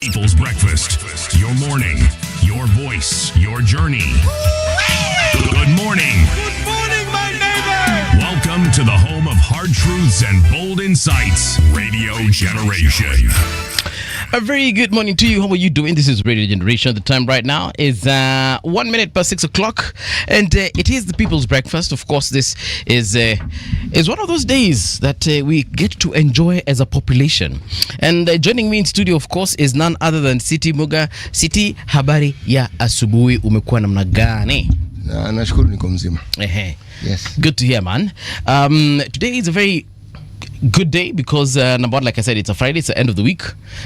People's Breakfast. Your morning, your voice, your journey. Good morning. Good morning, my neighbor. Welcome to the home of hard truths and bold insights, Radio Generation. A very good morning to you. How are you doing? This is Radio Generation. The time right now is 1 minute past 6 o'clock, and it is the People's Breakfast. Of course, this is one of those days that we get to enjoy as a population. And joining me in studio, of course, is none other than City Muga. City, habari ya asubuhi, umekuwa namna gani? Nashukuru niko mzima. Yes. Good to hear, man. Today is a very good day because like I said, it's a Friday, it's the end of the week,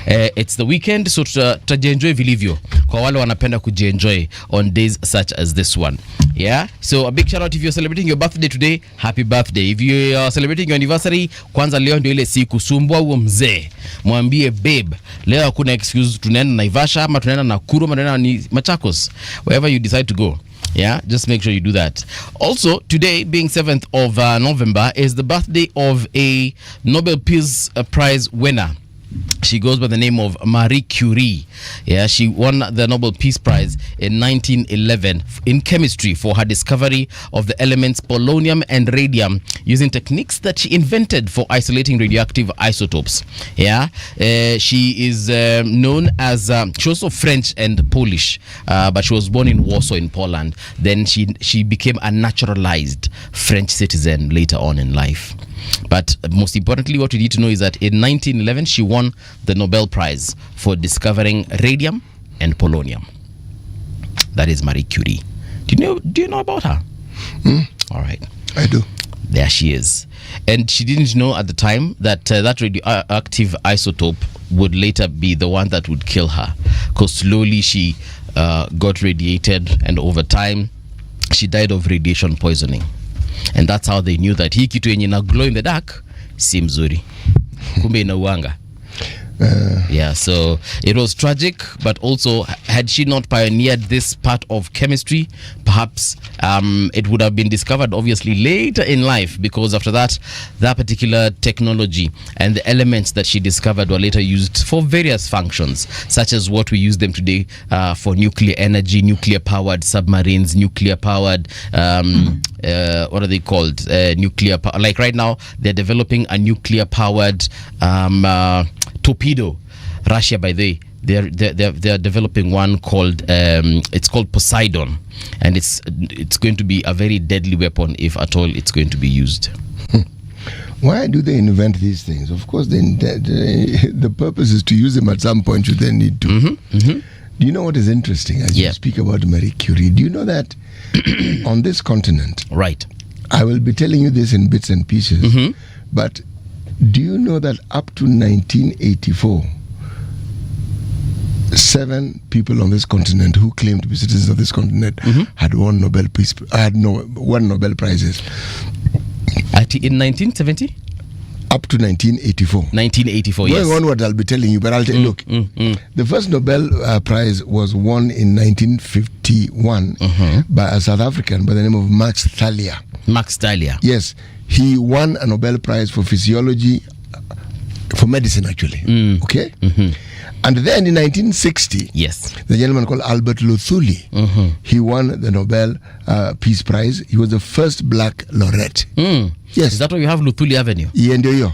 it's the weekend, so tutajienjoy vilivyo kwa wale wanapenda kujienjoy on days such as this one. Yeah, so a big shout out if you're celebrating your birthday today, happy birthday. If you are celebrating your anniversary, kwanza leo ndio ile siku, sumbua huo mzee, mwambie babe, leo hakuna excuse, tunaenda Naivasha ama tunaenda Nakuru ama tunaenda ni Machakos, wherever you decide to go. Yeah, just make sure you do that. Also, today, being 7th of November, is the birthday of a Nobel Peace Prize winner. She goes by the name of Marie Curie. Yeah, she won the Nobel Peace Prize in 1911 in chemistry for her discovery of the elements polonium and radium using techniques that she invented for isolating radioactive isotopes. Yeah, she is known as, she was also French and Polish, but she was born in Warsaw in Poland. Then she became a naturalized French citizen later on in life. But most importantly, what we need to know is that in 1911, she won the Nobel Prize for discovering radium and polonium. That is Marie Curie. Do you know about her? All right. I do. There she is. And she didn't know at the time that that radioactive isotope would later be the one that would kill her. Because slowly she got radiated, and over time, she died of radiation poisoning. And that's how they knew that hii kitu yenye na glow in the dark si mzuri, kumbe ina uanga. Yeah, so it was tragic, but also had she not pioneered this part of chemistry, perhaps it would have been discovered obviously later in life, because after that particular technology and the elements that she discovered were later used for various functions, such as what we use them today for nuclear energy, nuclear powered submarines, nuclear powered what are they called, nuclear like right now they're developing a nuclear powered torpedo. Russia, by the way, they're developing one called it's called Poseidon, and it's going to be a very deadly weapon if at all it's going to be used. Why do they invent these things? Of course, the purpose is to use them at some point should they need to. Do you know what is interesting as you speak about Marie Curie? Do you know that on this continent, right? I will be telling you this in bits and pieces, but do you know that up to 1984, 7 people on this continent who claimed to be citizens of this continent had won Nobel Prizes? In 1970? Up to 1984. 1984, yes. Going on what I'll be telling you, but I'll tell you, look, the first Nobel Prize was won in 1951 by a South African by the name of Max Thalia. Max Thalia. Yes. He won a Nobel Prize for physiology, for medicine actually. Okay? And then in 1960, the gentleman called Albert Luthuli, he won the Nobel Peace Prize. He was the first black laureate. Yes. Is that why you have Luthuli Avenue? Yeah, ndio.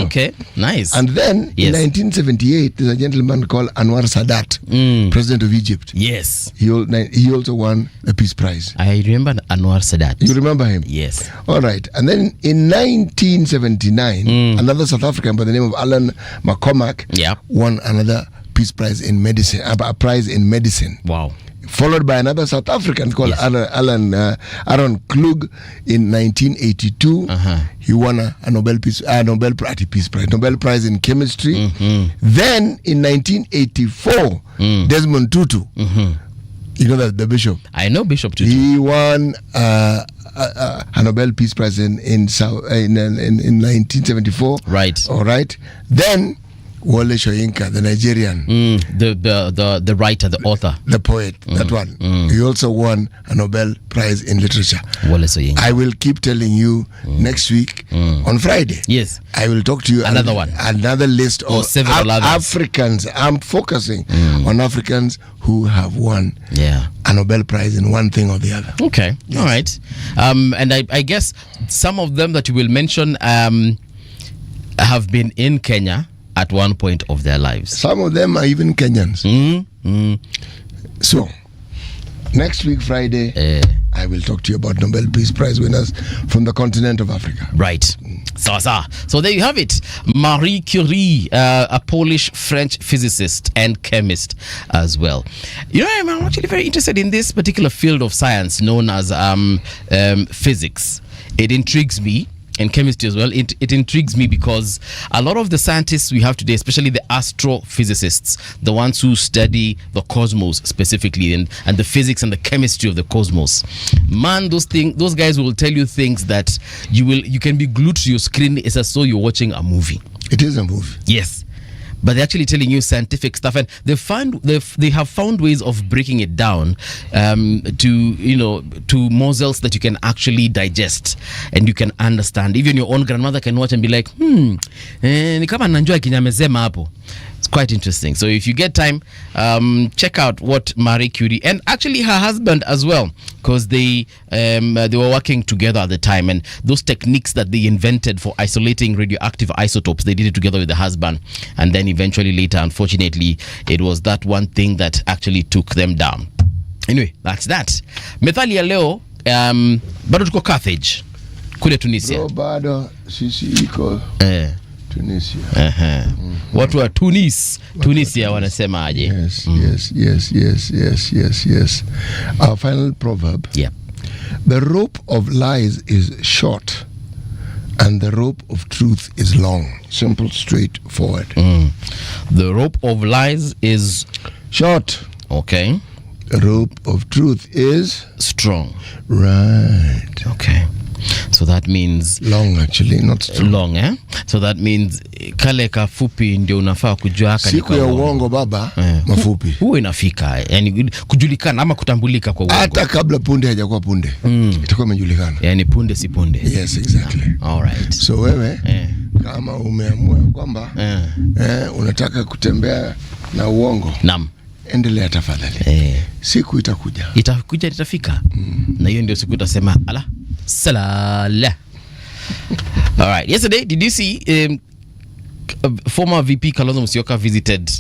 Okay, nice. And then in 1978, there's a gentleman called Anwar Sadat, president of Egypt. Yes. He also won the Peace Prize. I remember Anwar Sadat. You remember him? Yes. All right. And then in 1979, another South African by the name of Alan McCormack won another Peace Prize in medicine, a prize in medicine. Wow. Followed by another South African called Aaron Klug in 1982. He won a Nobel Prize in chemistry. Then in 1984, Desmond Tutu, you know that the bishop. I know Bishop Tutu. He won a Nobel Peace Prize in 1974. Right. All right. Then Wole Soyinka, the Nigerian, the writer, the author, the poet, that one. He also won a Nobel Prize in Literature. Wole Soyinka. I will keep telling you next week on Friday. Yes. I will talk to you another list of several Africans. I'm focusing on Africans who have won a Nobel Prize in one thing or the other. Okay. Yes. All right. And I guess some of them that you will mention have been in Kenya at one point of their lives. Some of them are even Kenyans. So, next week, Friday, I will talk to you about Nobel Peace Prize winners from the continent of Africa. Right. So there you have it. Marie Curie, a Polish-French physicist and chemist as well. You know, I'm actually very interested in this particular field of science known as physics. It intrigues me. And chemistry as well. It intrigues me because a lot of the scientists we have today, especially the astrophysicists, the ones who study the cosmos specifically and the physics and the chemistry of the cosmos, man, those guys will tell you things that you can be glued to your screen. It's as though you're watching a movie. It is a movie. Yes. But they're actually telling you scientific stuff, and they have found ways of breaking it down to morsels that you can actually digest and you can understand. Even your own grandmother can watch and be like, ni kama nanjua kinyamezema hapo. It's quite interesting. So if you get time, check out what Marie Curie and actually her husband as well, because they were working together at the time, and those techniques that they invented for isolating radioactive isotopes, they did it together with the husband, and then eventually later, unfortunately, it was that one thing that actually took them down. Anyway, that's that. Methali ya leo, bado tuko Carthage kule Tunisia. Bro, bado sisi iko Tunisia. Watu wa Tunisia wanasema aje? Yes. Our final proverb. Yeah. The rope of lies is short and the rope of truth is long. Simple, straightforward. The rope of lies is short. Okay. The rope of truth is strong. Right. Okay. So that means long, actually, not strong. Long, eh? So that means kale kafupi ndio unafaa kujua haka siku ya uongo baba, mafupi. Huo inafika, yani kujulikana ama kutambulika kwa uongo. Hata kabla punde hajakuwa punde. Itakuwa imejulikana. Yani punde si punde. Yes, exactly. All right. So wewe kama umeamua kwamba unataka kutembea na uongo. Naam. Endelea tafadhali. Siku itakuja. Itafika. Na hiyo ndio siku utasema ala salala. All right. Yesterday, did you see former VP Kalonzo Musyoka visited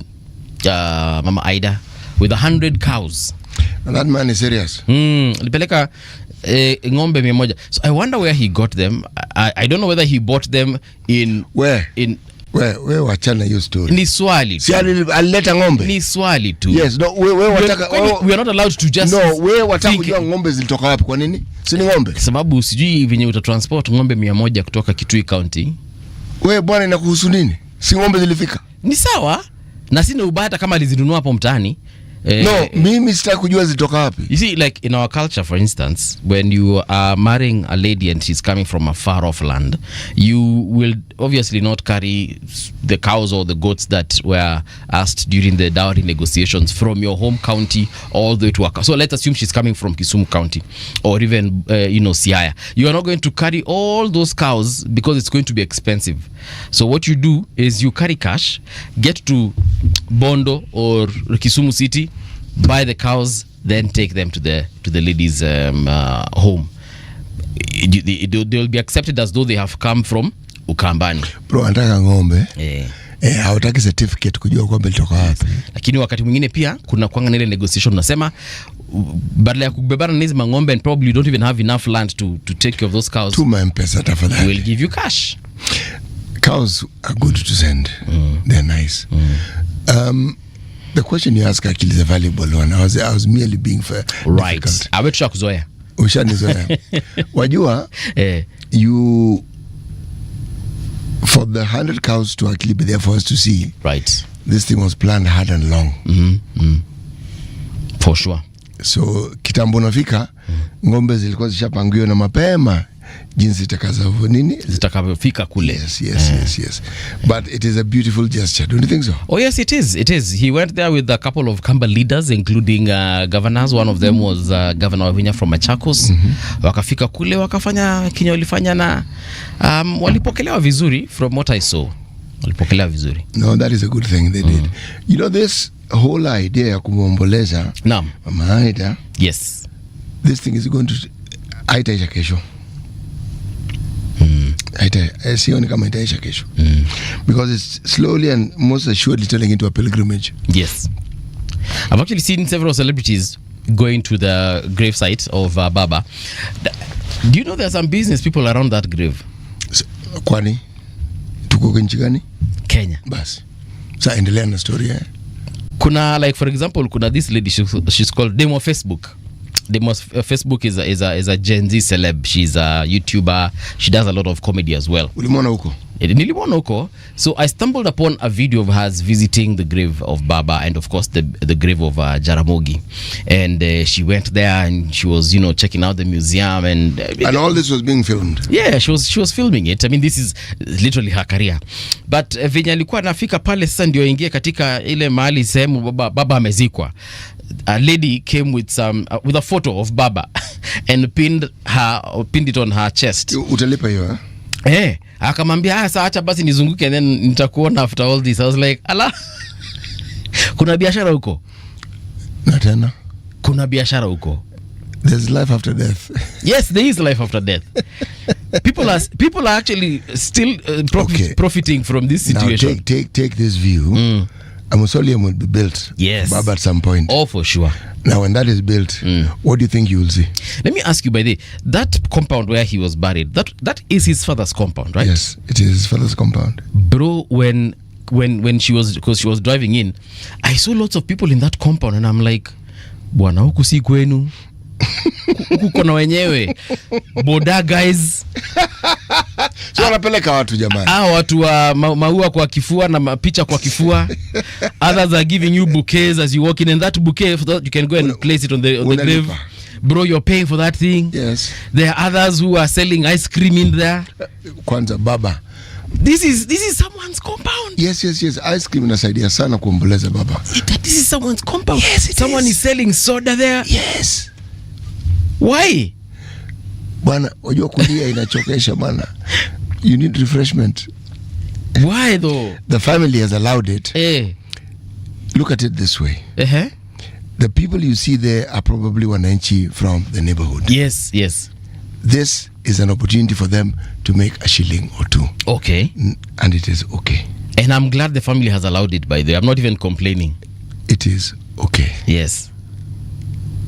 Mama Aida with 100 cows? And that man is serious. Alipeleka ng'ombe 100. So I wonder where he got them. I don't know whether he bought them in where wewe wachana hiyo story. Ni swali tu. Si alileta ng'ombe. Ni swali tu. Yes, no, wewe wataka we are not allowed to just. No, wewe wataka kujua ng'ombe zilitoka wapi, kwa nini? Si ni ng'ombe. Sababu sijui venye utatransport ng'ombe 100 kutoka Kitui County. Wewe bwana, inakuhusu nini? Si ng'ombe zilifika. Ni sawa. Na sina ubaya kama alizinunua hapo mtaani. No, mimi sitaki kujua zitoka wapi. You see, like in our culture, for instance, when you are marrying a lady and she's coming from a far off land, you will obviously not carry the cows or the goats that were asked during the dowry negotiations from your home county all the way to Waka. So let's assume she's coming from Kisumu County or even Siaya. You are not going to carry all those cows because it's going to be expensive. So what you do is you carry cash, get to Bondo or Kisumu City, buy the cows, then take them to the lady's home. They will be accepted as though they have come from Ukambani. Bro, anataka ng'ombe. Hawataki certificate kujua kwamba ilitoka wapi. Lakini wakati mwingine pia kuna kwanga ile negotiation unasema badala ya kubebana na hizo ng'ombe and probably you don't even have enough land to take care of those cows. Tuma M-Pesa tafadhali. We'll give you cash. Cows are good to send. They're nice. The question you ask actually is a valuable one. I was merely being fair. Right. Awetusha kuzoea. Ushanizoea. Wajua, you for the 100 cows to actually be there for us to see. Right. This thing was planned hard and long. For sure. So kitambo nafika ng'ombe zilikuwa zishapangiwa na mapema jinsi itakavyo nini zitakavyofika kule. Yes. But it is a beautiful gesture, don't you think so? Oh yes, it is. He went there with a couple of Kamba leaders, including governors. One of them was Governor Wavinya from Machakos. Wakafika kule wakafanya kinyo walifanya na walipokelewa vizuri from what I saw. Walipokelewa vizuri. No, that is a good thing they did. You know, this whole idea ya kumwomboleza Mama Aida. Yes. This thing is going to haitaisha kesho. Sioni kama itaisha kesho. Because it's slowly and most assuredly turning into a pilgrimage. Yes. I've actually seen several celebrities going to the gravesite of Baba. Do you know there are some business people around that grave? Kwani? Tuko nchi gani? Kenya. Basi. Sasa endelea na story. Kuna, like for example, kuna this lady, she's called Demo Facebook. Facebook is a Gen Z celeb. She's a YouTuber. She does a lot of comedy as well. Ulimwona huko? Nilimwona huko. So I stumbled upon a video of hers visiting the grave of Baba and of course the grave of Jaramogi. And she went there and she was, checking out the museum and all this was being filmed. Yeah, she was filming it. I mean, this is literally her career. But venye alikuwa nafika pale sasa ndio ingie katika ile mahali sehemu Baba amezikwa. A lady came with a photo of Baba and pinned it on her chest. Utalipa hiyo akamwambia sasa acha basi nizunguke and then nitakuona after all this. I was like, ala. Kuna biashara huko. Na tena kuna biashara huko. There's life after death. Yes, there is life after death. People are actually still profiting from this situation. Now take this view. A mausoleum will be built. Yes. Baba at some point. Oh, for sure. Now, when that is built, what do you think you will see? Let me ask you, by the way, that compound where he was buried, that is his father's compound, right? Yes, it is his father's compound. Bro, when she was driving in, I saw lots of people in that compound, and I'm like, bwana huku si kwenu. Huku kuna wenyewe. Boda guys. So wanapeleka watu jamani. Watu wa maua kwa kifua na mapicha kwa kifua. Others are giving you bouquets as you walk in, and that bouquet you can go and place it on the grave. Bro, you're paying for that thing. Yes. There are others who are selling ice cream in there. Kwanza Baba. This is someone's compound. Yes. Ice cream inasaidia sana kuomboleza Baba. This is someone's compound. Yes, someone is selling soda there. Yes. Why? Bwana, unajua kulia inachokesha bwana. You need refreshment. Why though? The family has allowed it. Look at it this way. The people you see there are probably wananchi from the neighborhood. Yes. This is an opportunity for them to make a shilling or two. Okay. And it is okay. And I'm glad the family has allowed it, by the way. I'm not even complaining. It is okay. Yes.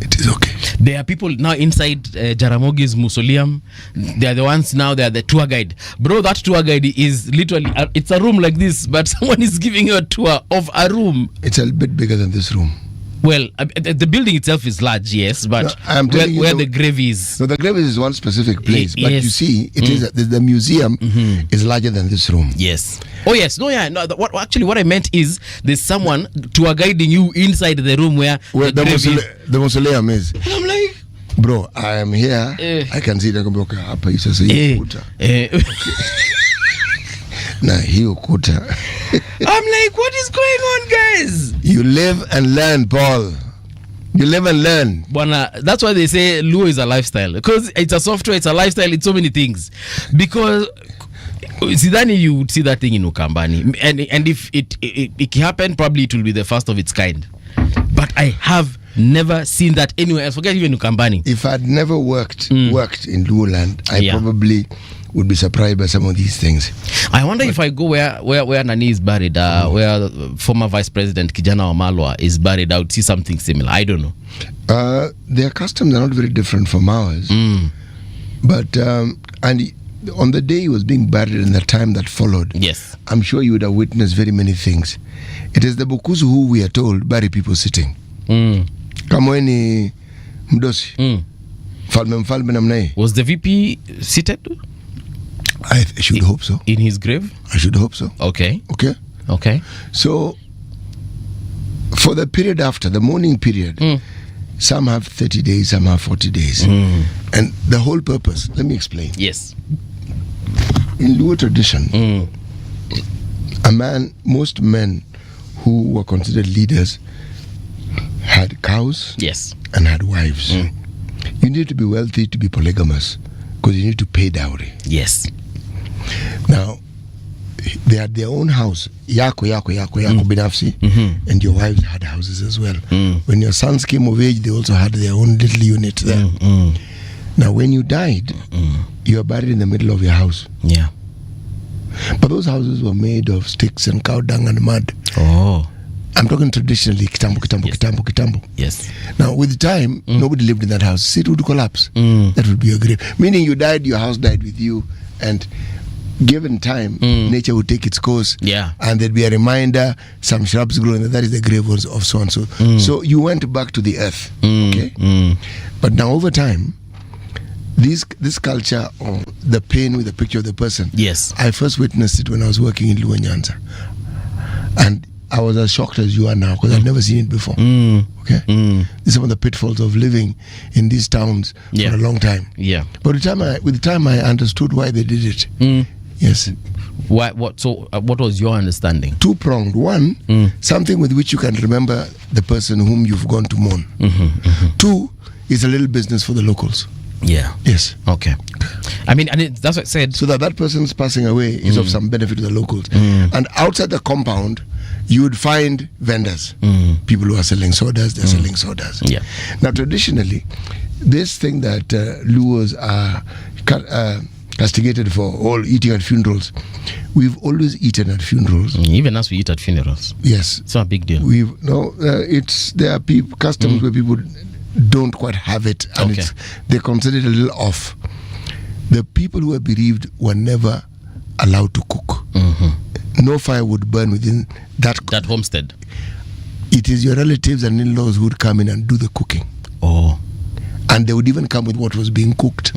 It is okay. There are people now inside Jaramogi's mausoleum. They are the ones now, they are the tour guide. Bro, that tour guide is literally, it's a room like this, but someone is giving you a tour of a room. It's a bit bigger than this room. Well, the building itself is large, yes, but where the grave is. No, the grave is one specific place, but yes. you see, it is the museum is larger than this room. Yes. Oh yes. No, yeah. No. What I meant is there's someone tour guiding you inside the room where the mausoleum is. And I'm like, bro, I am here. I can see the kumbuka hapa isa say ukuta. Na hii ukuta. I'm like, what is going on, guys? You live and learn, Paul. You live and learn. Bwana, that's why they say Luo is a lifestyle. Because it's a software, it's a lifestyle, it's so many things. Because sidhani you would see that thing in Ukambani. And if it happened, probably it will be the first of its kind. But I have never seen that anywhere else. Forget even Ukambani. If I'd never worked in Luo land, I probably would be surprised by some of these things. I wonder if I go where Nani is buried, where former Vice President Kijana Wamalwa is buried, I would see something similar. I don't know. Their customs are not very different from ours. But and on the day he was being buried and the time that followed, yes, I'm sure you would have witnessed very many things. It is the Bukusu who we are told bury people sitting. Kamweni mdosi. Mfalme namna hii. Was the VP seated? I should hope so. In his grave? I should hope so. Okay. So, for the period after, the mourning period, Some have 30 days, some have 40 days. And the whole purpose, let me explain. Yes. In Luo tradition, most men who were considered leaders had cows, yes, and had wives. You need to be wealthy to be polygamous because you need to pay dowry. Yes. Now, they had their own house, yako binafsi, and your wives had houses as well. When your sons came of age, they also had their own little unit there. Now, when you died, you were buried in the middle of your house. Yeah. But those houses were made of sticks and cow dung and mud. Oh. I'm talking traditionally, kitambo. Yes. Now, with time, nobody lived in that house. It would collapse. That would be a grave. Meaning you died, your house died with you, and given time, nature would take its course. Yeah. And there'd be a reminder, some shrubs grow, and that is the grave of so and so. So you went back to the earth. Okay? But now over time, this culture of the pain with the picture of the person. Yes. I first witnessed it when I was working in Luo Nyanza. And I was as shocked as you are now because I've never seen it before. Okay? These are some of the pitfalls of living in these towns for a long time. Yeah. But with the time I understood why they did it. Yes. What was your understanding? Two-pronged. One, something with which you can remember the person whom you've gone to mourn. Two, is a little business for the locals. Yeah. Yes. Okay. I mean, and that's what I said. So that person's passing away is of some benefit to the locals. And outside the compound, you would find vendors. People who are selling sodas, they're selling sodas. Yeah. Now, traditionally, this thing that Luos are castigated for, all eating at funerals, we've always eaten at funerals. Even as we eat at funerals. Yes. It's not a big deal. There are customs where people don't quite have it, and they consider it a little off. The people who are bereaved were never allowed to cook. No fire would burn within that homestead. It is your relatives and in-laws who would come in and do the cooking. Oh. And they would even come with what was being cooked.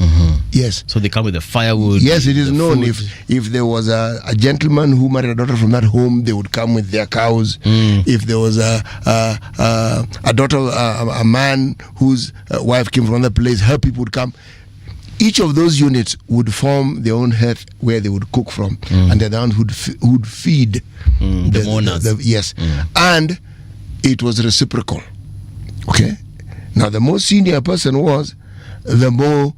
Yes. So they come with the firewood. Yes, it is known if there was a gentleman who married a daughter from that home, they would come with their cows. If there was a daughter, a man whose wife came from another place, her people would come. Each of those units would form their own hearth where they would cook from, and they're the ones who would feed the mourners. Yes, and it was reciprocal. Okay. Now, the more senior a person was, the more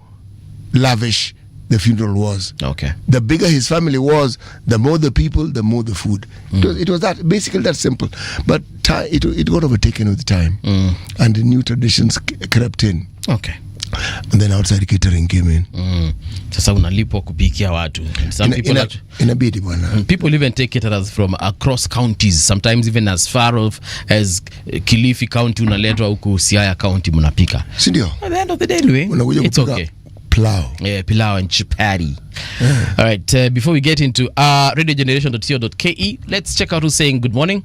lavish the funeral was. Okay. The bigger his family was, the more the people, the more the food. It was that basically that simple. But it got overtaken with time, and the new traditions crept in. Okay. And then outside catering came in. Sasa unalipwa kupikia watu. Some people inabidi bwana. People even take caterers from across counties, sometimes even as far off as Kilifi County, unaletwa huku Siaya County mnapika. Si ndio? At the end of the day, it's okay. Pilau. Yeah, pilau and chapati. All right, before we get into radiogeneration.co.ke, let's check out who's saying good morning.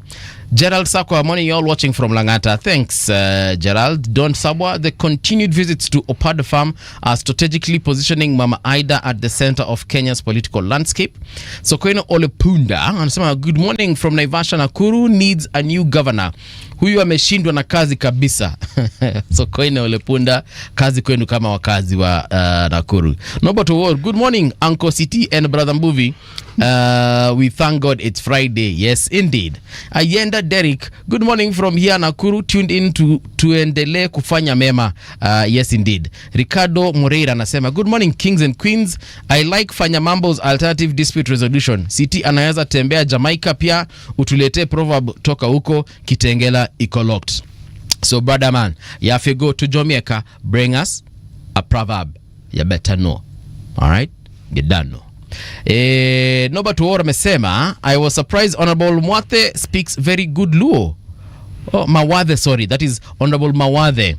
Gerald Sakwa, morning, you all watching from Langata. Thanks, Gerald. Don Sabwa, the continued visits to Opado Farm are strategically positioning Mama Ida at the center of Kenya's political landscape. Sokoino Olepunda anasema good morning from Naivasha. Nakuru needs a new governor. Huyu ameshindwa na kazi kabisa. Sokoino Olepunda, kazi kwenu kama wakazi wa Nakuru. Nobody to worry. Good morning, Uncle City and Brother Mbuvi. We thank God it's Friday. Yes, indeed. Ayenda Derek, good morning from here Nakuru, tuned in to tuendelee kufanya mema. Yes, indeed. Ricardo Moreira anasema good morning kings and queens. I like Fanya Mambo's alternative dispute resolution. City anaweza tembea Jamaica pia, utulete proverb toka huko Kitengela iko locked. So brother man, you have to go to Jamaica, bring us a proverb. You better know. All right? You don't know. Nobody to amesema I was surprised Honorable Mwathe speaks very good Luo. Oh, Mawadhe, sorry. That is Honorable Mawadhe.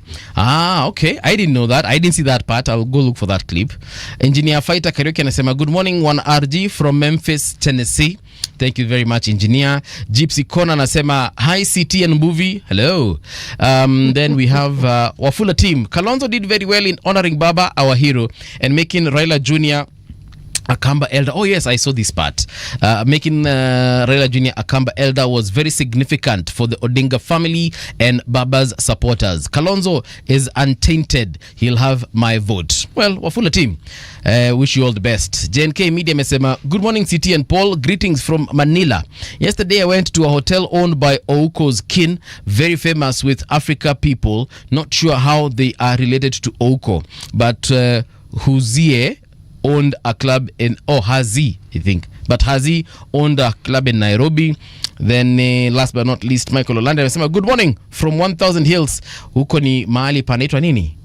Okay. I didn't know that. I didn't see that part. I'll go look for that clip. Engineer Fighter Karaoke anasema good morning 1RG from Memphis, Tennessee. Thank you very much, Engineer. Gypsy Kona anasema hi CT and movie. Hello. Then we have Wafula team. Kalonzo did very well in honoring Baba, our hero, and making Raila Jr. Akamba Elder. Oh yes, I saw this part. Making Raila Jr. Akamba Elder was very significant for the Odinga family and Baba's supporters. Kalonzo is untainted. He'll have my vote. Well, Wafula team, wish you all the best. JNK Media mesema, good morning CT and Paul. Greetings from Manila. Yesterday I went to a hotel owned by Ouko's kin, very famous with Africa people. Not sure how they are related to Ouko, but Huzie owned a club in Hazi, I think, but Hazi owned a club in Nairobi. Then last but not least, Michael Olanda amesema good morning from 1000 Hills. Huko ni mahali panaitwa nini?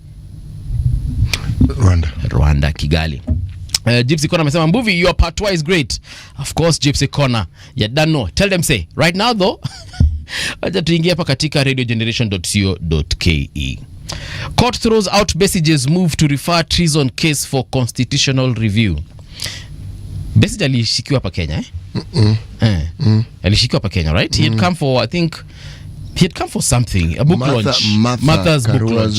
Rwanda, Kigali. Gypsy Corner amesema Mbuvi, your patois is great. Of course, Gypsy Corner. You don't know. Tell them say right now though. Acha tuingie hapa katika radiogeneration.co.ke. Court throws out Besige's move to refer treason case for constitutional review. Besige alishikiwa hapa Kenya, alishikiwa hapa Kenya, right? He had come for, I think, he had come for something, a book launch. Martha's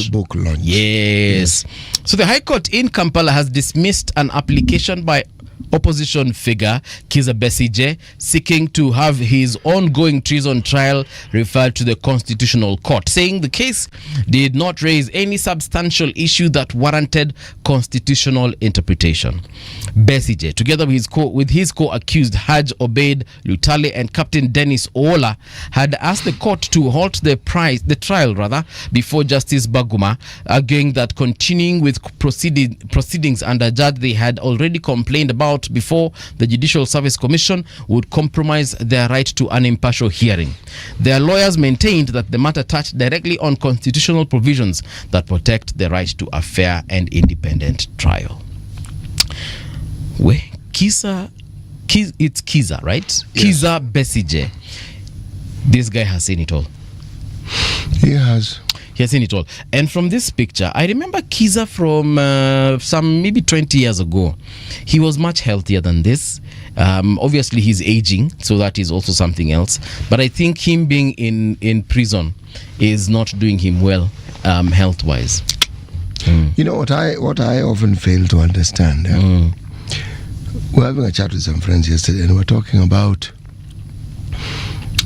book launch. Yes. So the High Court in Kampala has dismissed an application by opposition figure Kizza Besigye seeking to have his ongoing treason trial referred to the Constitutional Court, saying the case did not raise any substantial issue that warranted constitutional interpretation. Besigye, together with his co-accused Haj Obeid Lutale and Captain Dennis Oola, had asked the court to halt the trial before Justice Baguma, arguing that continuing with proceedings under a judge they had already complained about before the Judicial Service Commission would compromise their right to an impartial hearing. Their lawyers maintained that the matter touched directly on constitutional provisions that protect the right to a fair and independent trial. It's Kizza, right? Yes. Kizza Besigye. This guy has seen it all. He has seen it all. And from this picture, I remember Kizza from some maybe 20 years ago. He was much healthier than this. Obviously, he's aging, so that is also something else. But I think him being in prison is not doing him well health-wise. You know what I often fail to understand. We're having a chat with some friends yesterday, and we're talking about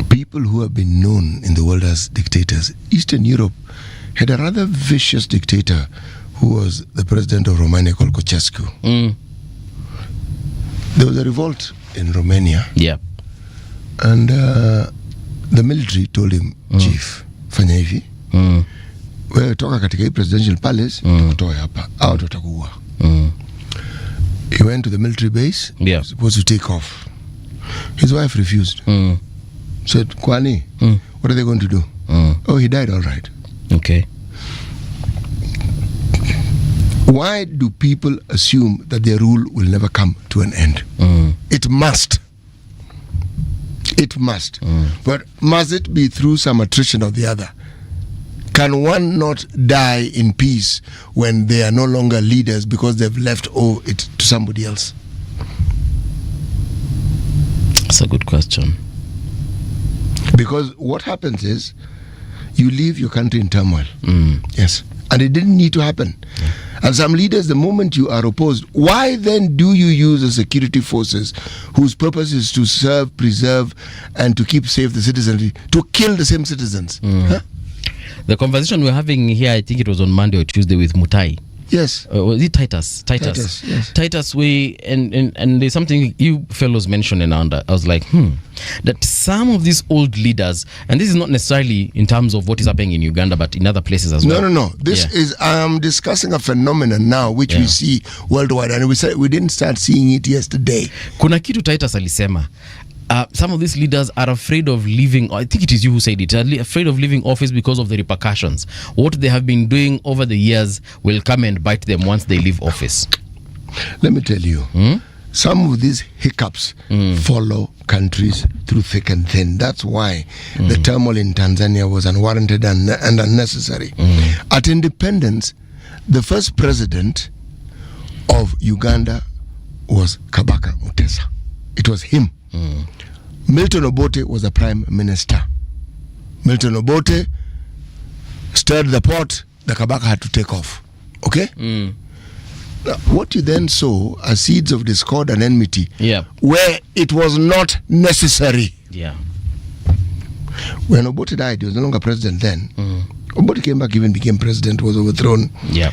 people who have been known in the world as dictators. Eastern Europe had a rather vicious dictator who was the president of Romania called Ceausescu. There was a revolt in Romania. Yeah. And the military told him, Chief, fanya hivi. Wewe toka katika presidential palace, tukutoe hapa. Au tutakuua. He went to the military base. Yeah. He was supposed to take off. His wife refused. Said, Kwani, what are they going to do? Oh, he died all right. Okay. Why do people assume that their rule will never come to an end? It must. It must. But must it be through some attrition of the other? Can one not die in peace when they are no longer leaders because they've left it to somebody else? That's a good question. Because what happens is you leave your country in turmoil. Yes. And it didn't need to happen. And some leaders, the moment you are opposed, why then do you use the security forces whose purpose is to serve, preserve, and to keep safe the citizenry, to kill the same citizens? Huh? The conversation we're having here, I think it was on Monday or Tuesday with Mutai. Yes. Was it Titus? Yes. Titus, and there's something you fellows mentioned, and I was like, that some of these old leaders, and this is not necessarily in terms of what is happening in Uganda, but in other places as well. No. This is, I'm discussing a phenomenon now which we see worldwide, and we didn't start seeing it yesterday. Kuna kitu Titus alisema. Some of these leaders are afraid of leaving. I think it is you who said it. Afraid of leaving office because of the repercussions. What they have been doing over the years will come and bite them once they leave office. Let me tell you, some of these hiccups follow countries through thick and thin. That's why the turmoil in Tanzania was unwarranted and unnecessary. At independence, the first president of Uganda was Kabaka Mutesa. It was him. Milton Obote was the prime minister. Milton Obote stirred the pot. The Kabaka had to take off. Okay? What you then sow are seeds of discord and enmity, Yeah. where it was not necessary. Yeah. When Obote died, he was no longer president then. Obote came back, even became president, was overthrown. Yeah.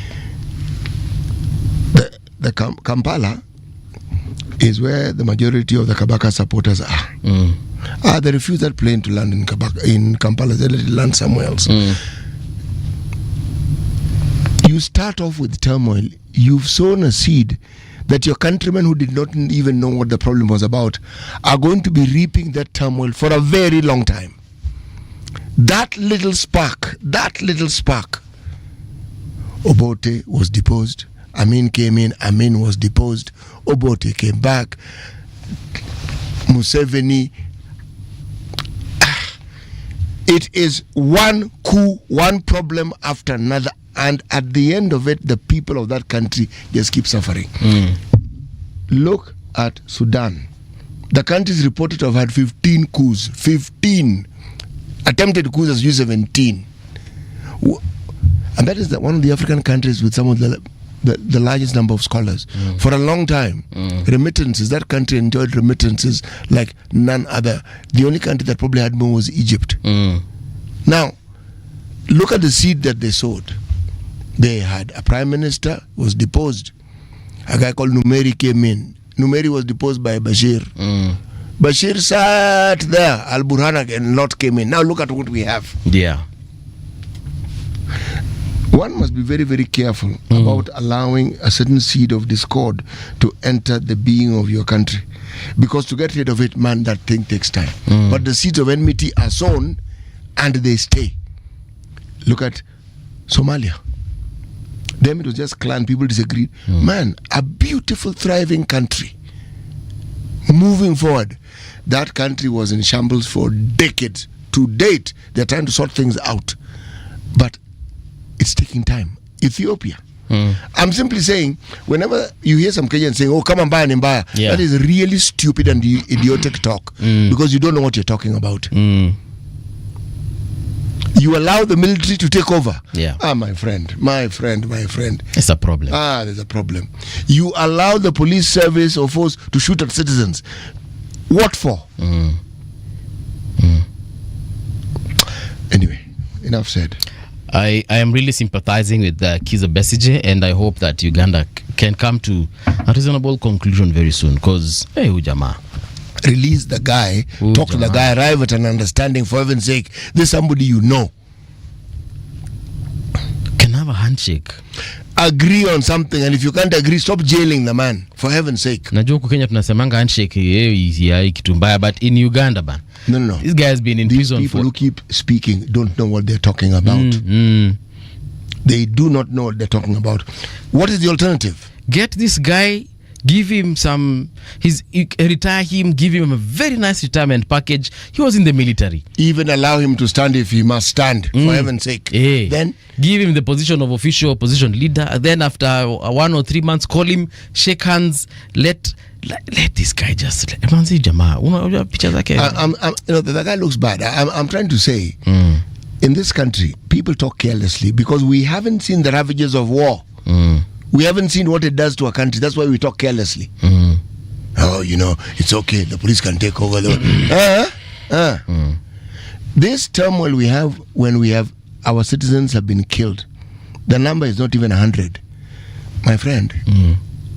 The Kampala is where the majority of the Kabaka supporters are. They refused that plane to land in Kampala. They let it land somewhere else. You start off with turmoil. You've sown a seed that your countrymen who did not even know what the problem was about are going to be reaping that turmoil for a very long time. That little spark, Obote was deposed. Amin came in, Amin was deposed. Obote came back. Museveni. It is one coup, one problem after another. And at the end of it, the people of that country just keep suffering. Look at Sudan. The country is reported to have had 15 coups. 15 attempted coups as U17. And that is one of the African countries with some of the largest number of scholars. For a long time, remittances, that country enjoyed remittances like none other. The only country that probably had more was Egypt. Now, look at the seed that they sowed. They had a prime minister, was deposed. A guy called Numeri came in. Numeri was deposed by Bashir. Bashir sat there. Al-Burhan and Lot came in. Now look at what we have. Yeah. One must be very, very careful about allowing a certain seed of discord to enter the being of your country. Because to get rid of it, man, that thing takes time. But the seeds of enmity are sown and they stay. Look at Somalia. Them, it was just clan, people disagreed. Man, a beautiful, thriving country. Moving forward. That country was in shambles for decades. To date, they're trying to sort things out. But it's taking time. Ethiopia. I'm simply saying, whenever you hear some Kenyans saying, oh, come and buy an Mbaya, that is really stupid and idiotic talk. Because you don't know what you're talking about. You allow the military to take over. My friend. It's a problem. There's a problem. You allow the police service or force to shoot at citizens. What for? Anyway, enough said. I am really sympathizing with Kizza Besigye, and I hope that Uganda can come to a reasonable conclusion very soon. Because, hey, Ujama. Release the guy, talk to the guy, arrive at an understanding, for heaven's sake. There's somebody you know. Can have a handshake. Agree on something, and if you can't agree, stop jailing the man, for heaven's sake. Najua huko Kenya tunasemanga handshake kitu mbaya, but in Uganda, man. No. This guy has been in These prison people who keep speaking don't know what they're talking about. They do not know what they're talking about. What is the alternative? Get this guy, give him retire him, give him a very nice retirement package. He was in the military. Even allow him to stand if he must stand, for heaven's sake. Then give him the position of official opposition leader. Then after 1 or 3 months, call him, shake hands, let this guy just the guy looks bad. I'm trying to say, in this country, people talk carelessly because we haven't seen the ravages of war. We haven't seen what it does to a country. That's why we talk carelessly. Oh, it's okay. The police can take over. This turmoil we have when we have our citizens have been killed. The number is not even 100. My friend,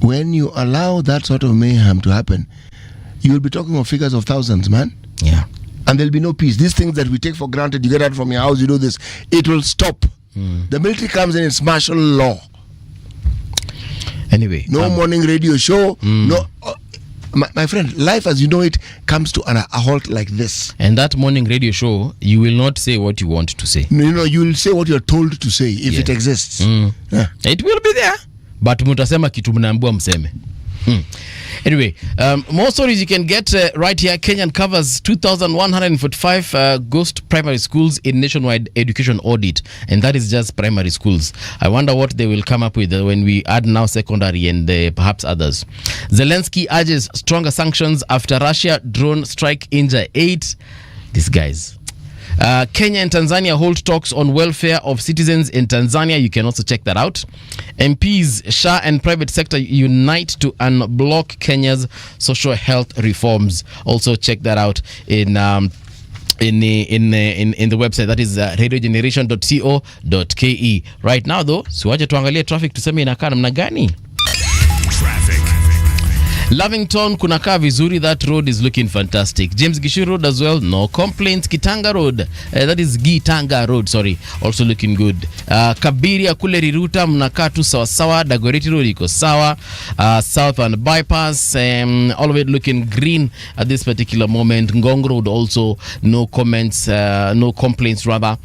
when you allow that sort of mayhem to happen, you will be talking of figures of thousands, man. Yeah. And there'll be no peace. These things that we take for granted, you get out from your house, you do this, it will stop. The military comes in, it's martial law. Anyway, no morning radio show. No, my friend, life as you know it comes to a halt like this. And that morning radio show, you will not say what you want to say. No, you will say what you're told to say if it exists. It will be there, but mutasema kitu mnaambiwa mseme. Anyway, more stories you can get right here. Kenyan covers 2,145 ghost primary schools in nationwide education audit, and that is just primary schools. I wonder what they will come up with when we add now secondary and perhaps others. Zelensky urges stronger sanctions after Russia drone strike injure 8. These guys. Kenya and Tanzania hold talks on welfare of citizens in Tanzania. You can also check that out. MPs, Shah and private sector unite to unblock Kenya's social health reforms. Also check that out in the website, that is radiogeneration.co.ke. Right now though, siwache tuangalie traffic tuseme inakaa namna gani. Traffic. Lavington kunakaa vizuri, that road is looking fantastic. James Gishu Road as well, no complaints. Kitanga Road, that is Gitanga Road, sorry, also looking good. Kabiria kule Riruta mnakaa tu sawa sawa. Dagoretti Road iko sawa. Southern Bypass, all of it looking green at this particular moment. Ngong Road also no comments, no complaints rather.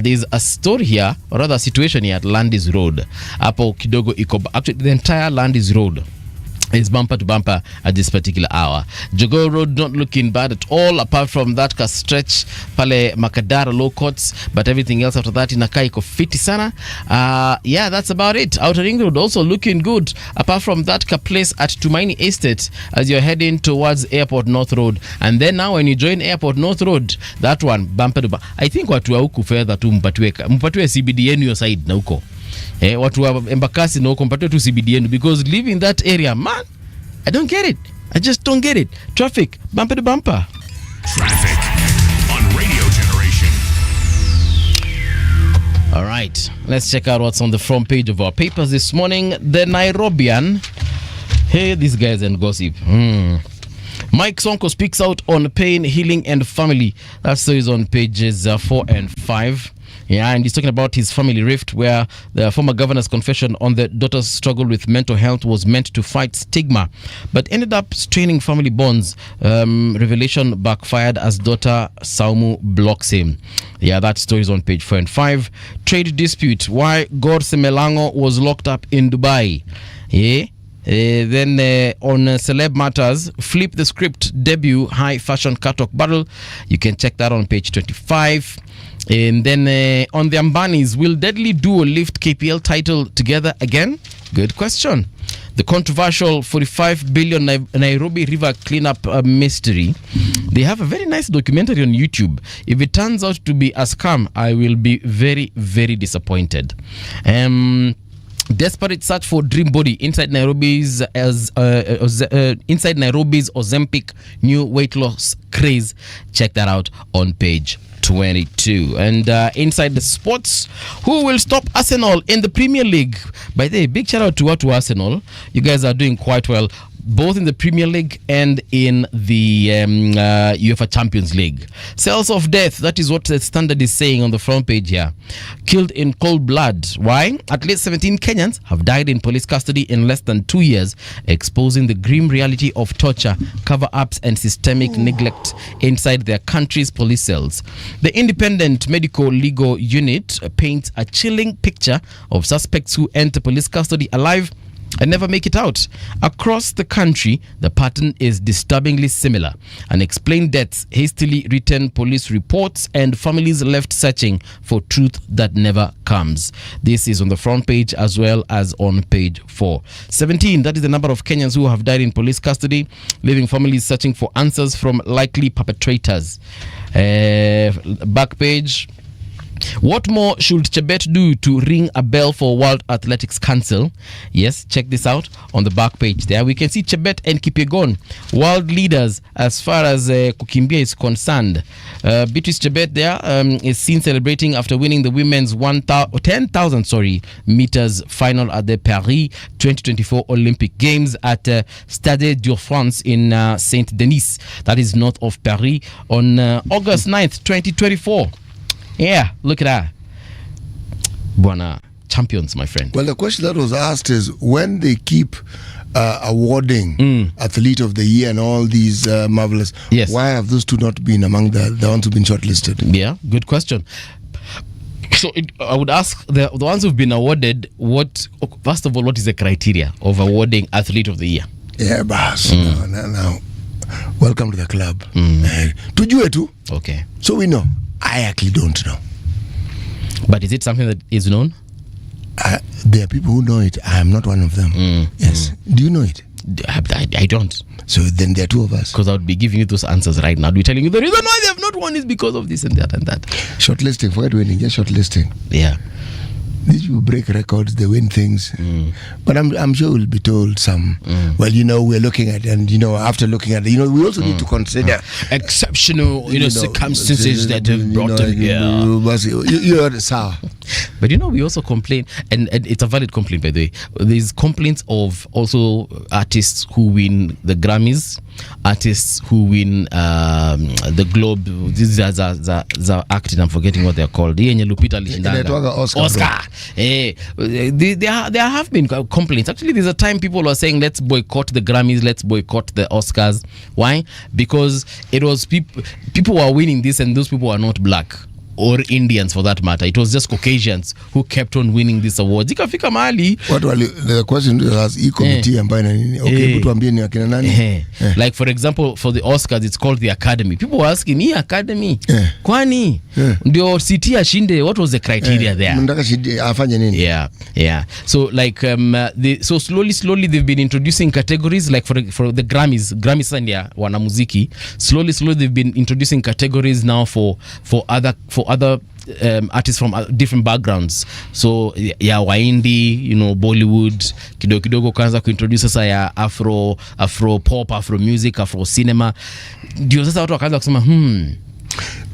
There's a story here, or rather a situation here at Landis Road. Hapo kidogo iko, actually the entire Landis Road is bumper to bumper at this particular hour. Jogoo Road not looking bad at all, apart from that ka stretch pale Makadara low courts, but everything else after that inakaa iko fiti sana. Yeah, that's about it. Outer Ring Road also looking good, apart from that ka place at Tumaini Estate as you're heading towards Airport North Road. And then now when you join Airport North Road, that one bumper to bumper. I think watu wa huku fedha tu mpatiwe CBD yenu your side na huko. Watu wa Embakasi na huko mpatiwe tu CBD yenu, because living that area, man, I don't get it. I just don't get it. Traffic, bumper to bumper. Traffic on Radio Generation. All right, let's check out what's on the front page of our papers this morning. The Nairobian. Hey, these guys and gossip. Mike Sonko speaks out on pain, healing, and family. That story is on pages 4 and 5. Yeah, and he's talking about his family rift, where the former governor's confession on the daughter's struggle with mental health was meant to fight stigma, but ended up straining family bonds. Revelation backfired as daughter Saumu blocks him. Yeah, that story is on page 4 and 5. Trade dispute, why God Semelango was locked up in Dubai. Yeah. Then on celeb matters, flip the script debut high fashion catwalk battle. You can check that on page 25. And then on the Ambanis, will deadly duo lift KPL title together again? Good question. The controversial 45 billion Nairobi river cleanup mystery. They have a very nice documentary on YouTube. If it turns out to be a scam, I will be very, very disappointed. Desperate search for dream body inside Nairobi's Ozempic new weight loss craze. Check that out on page 22. And inside the sports, who will stop Arsenal in the Premier League? By the way, big shout out to Arsenal. You guys are doing quite well, both in the Premier League and in the UEFA Champions League. Cells of death, that is what the Standard is saying on the front page here. Killed in cold blood. Why? At least 17 Kenyans have died in police custody in less than 2 years, exposing the grim reality of torture, cover-ups, and systemic neglect inside their country's police cells. The Independent Medical Legal Unit paints a chilling picture of suspects who enter police custody alive and never make it out. Across the country, the pattern is disturbingly similar. Unexplained deaths, hastily written police reports, and families left searching for truth that never comes. This is on the front page as well as on page 4. 17, that is the number of Kenyans who have died in police custody, leaving families searching for answers from likely perpetrators. Back page. What more should Chebet do to ring a bell for World Athletics Council? Yes, check this out on the back page there. We can see Chebet and Kipyegon, world leaders as far as kukimbia is concerned. Beatrice Chebet there is seen celebrating after winning the women's 10,000 meters final at the Paris 2024 Olympic Games at Stade de France in Saint-Denis, that is north of Paris, on August 9th, 2024. Yeah, look at that. Buona, champions, my friend. Well, the question that was asked is, when they keep awarding Athlete of the Year and all these marvelous, yes, why have those two not been among the ones who've been shortlisted? Yeah, good question. So I would ask the ones who've been awarded, first of all, what is the criteria of awarding Athlete of the Year? Yeah, boss. Now, welcome to the club. Tujue tu. Okay. So we know. I actually don't know. But is it something that is known? There are people who know it. I am not one of them. Yes. Do you know it? I don't. So then there are two of us. Because I would be giving you those answers right now. I'd be telling you the reason why they have not won is because of this and that and that. Shortlisting, forget winning, just shortlisting. Yeah. These people break records, they win things. But I'm sure we'll be told some, well, we're looking at, and, after looking at it, we also need to consider exceptional, circumstances that have brought them here. You're sour. But, we also complain, and it's a valid complaint, by the way. There's complaints of also artists who win the Grammys, artists who win the Globe. These are the acting, I'm forgetting what they're called. Oscar. There have been complaints. Actually, there's a time people were saying, let's boycott the Grammys, let's boycott the Oscars. Why? Because it was people were winning this, and those people were not black or Indians for that matter. It was just Caucasians who kept on winning these awards. Ikafika mahali. The question was committee ambayo nini? Okay, tuambie ni akina nani? Like for example, for the Oscars, it's called the Academy. People were asking, hii Academy? Kwani? Ndio city ashinde, what was the criteria there? Mndaka afanye nini? Yeah. So like so slowly they've been introducing categories, like for the Grammys and wanamuziki. Slowly they've been introducing categories now for other artists from different backgrounds. So Waindi, Bollywood, kidogo kaanza kuintroduce sasa ya Afro pop, Afro music, Afro cinema. Ndio sasa watu wakaanza kusema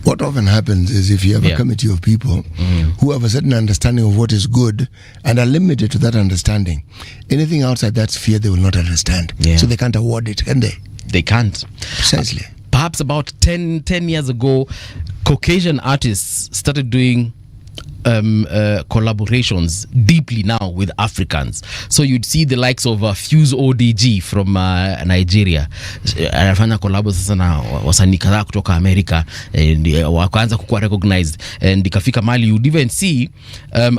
What often happens is if you have a committee of people who have a certain understanding of what is good and are limited to that understanding, anything outside that sphere they will not understand. So they can't award it, can they? They can't. Precisely. Perhaps about 10 years ago, Caucasian artists started doing collaborations deeply now with Africans. So you'd see the likes of Fuse ODG from Nigeria anafanya collabs sasa na wasanii kadhaa kutoka America, wakaanza kuwa recognized, and ikafika mali you'd even see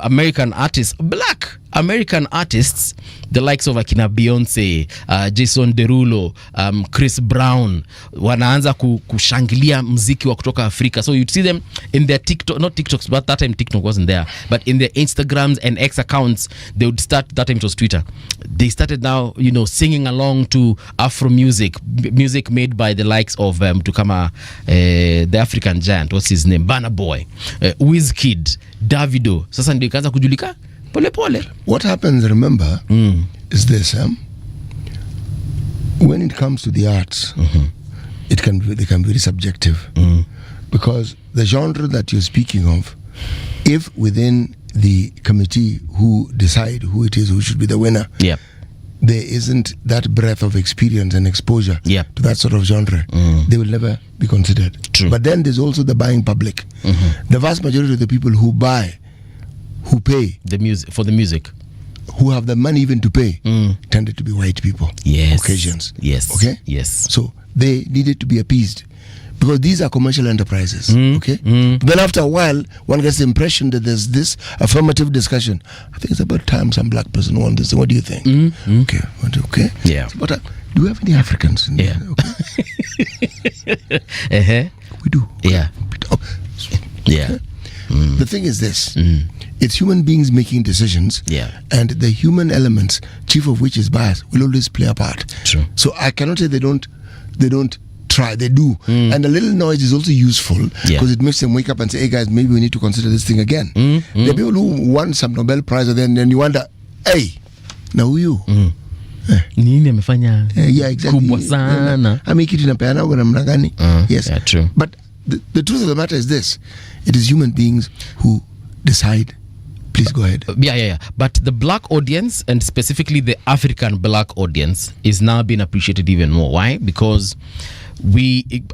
American artists, black American artists, the likes of akina Beyonce, Jason Derulo, Chris Brown, wanaanza kushangilia muziki wa kutoka Afrika. So you'd see them in their not TikToks, but that time TikTok wasn't there, but in their Instagrams and X accounts, they would start, that time it was Twitter, they started now, singing along to Afro music made by the likes of Tukama, the African giant, what's his name, Burna Boy, Wizkid, Davido. Sasa ndio ikaanza kujulika pole. What happens, remember, is this, when it comes to the arts, they can be very subjective, because the genre that you're speaking of, if within the committee who decide who it is who should be the winner, there isn't that breadth of experience and exposure to that sort of genre, they will never be considered. True. But then there's also the buying public. The vast majority of the people who pay the music for the music, who have the money even to pay, tended to be white people, Caucasians. Okay. So they needed to be appeased, because these are commercial enterprises. Okay. Then after a while, one gets the impression that there's this affirmative discussion. I think it's about time some black person won this. What do you think? Okay. Yeah. But do we have any Africans in there? Okay. We do. Yeah. The thing is this. It's human beings making decisions, and the human elements, chief of which is bias, will always play a part. True. So I cannot say they don't try, they do. And a little noise is also useful, because it makes them wake up and say, hey guys, maybe we need to consider this thing again. There are people who won some Nobel Prize, and then you wonder, hey, now who you? Nini amefanya exactly. kubwa sana. Kitu inapeana kwa namna gani? Yes. True. But the truth of the matter is this: it is human beings who decide. Please go ahead. But the black audience, and specifically the African black audience, is now being appreciated even more. Why? Because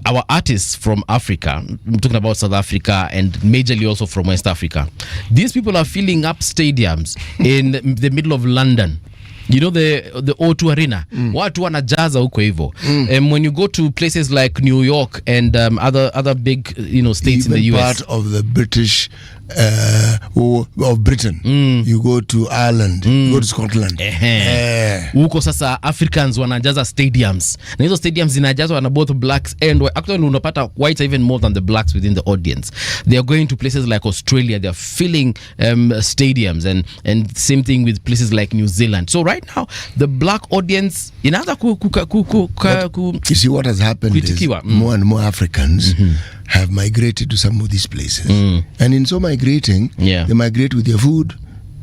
our artists from Africa, I'm talking about South Africa and majorly also from West Africa, these people are filling up stadiums in the middle of London. The O2 Arena, watu wanajaza huko hivyo. When you go to places like New York and other big states even in the US, part of the British of Britain. You go to Ireland, you go to Scotland. Huko sasa Africans wanajaza stadiums. Na hizo stadiums zinajazwa na both blacks and white. Actually unapata whites even more than the blacks within the audience. They are going to places like Australia, they are filling stadiums and same thing with places like New Zealand. So right now the black audience inaanza you see what has happened is more and more Africans have migrated to some of these places. And in so migrating, they migrate with their food,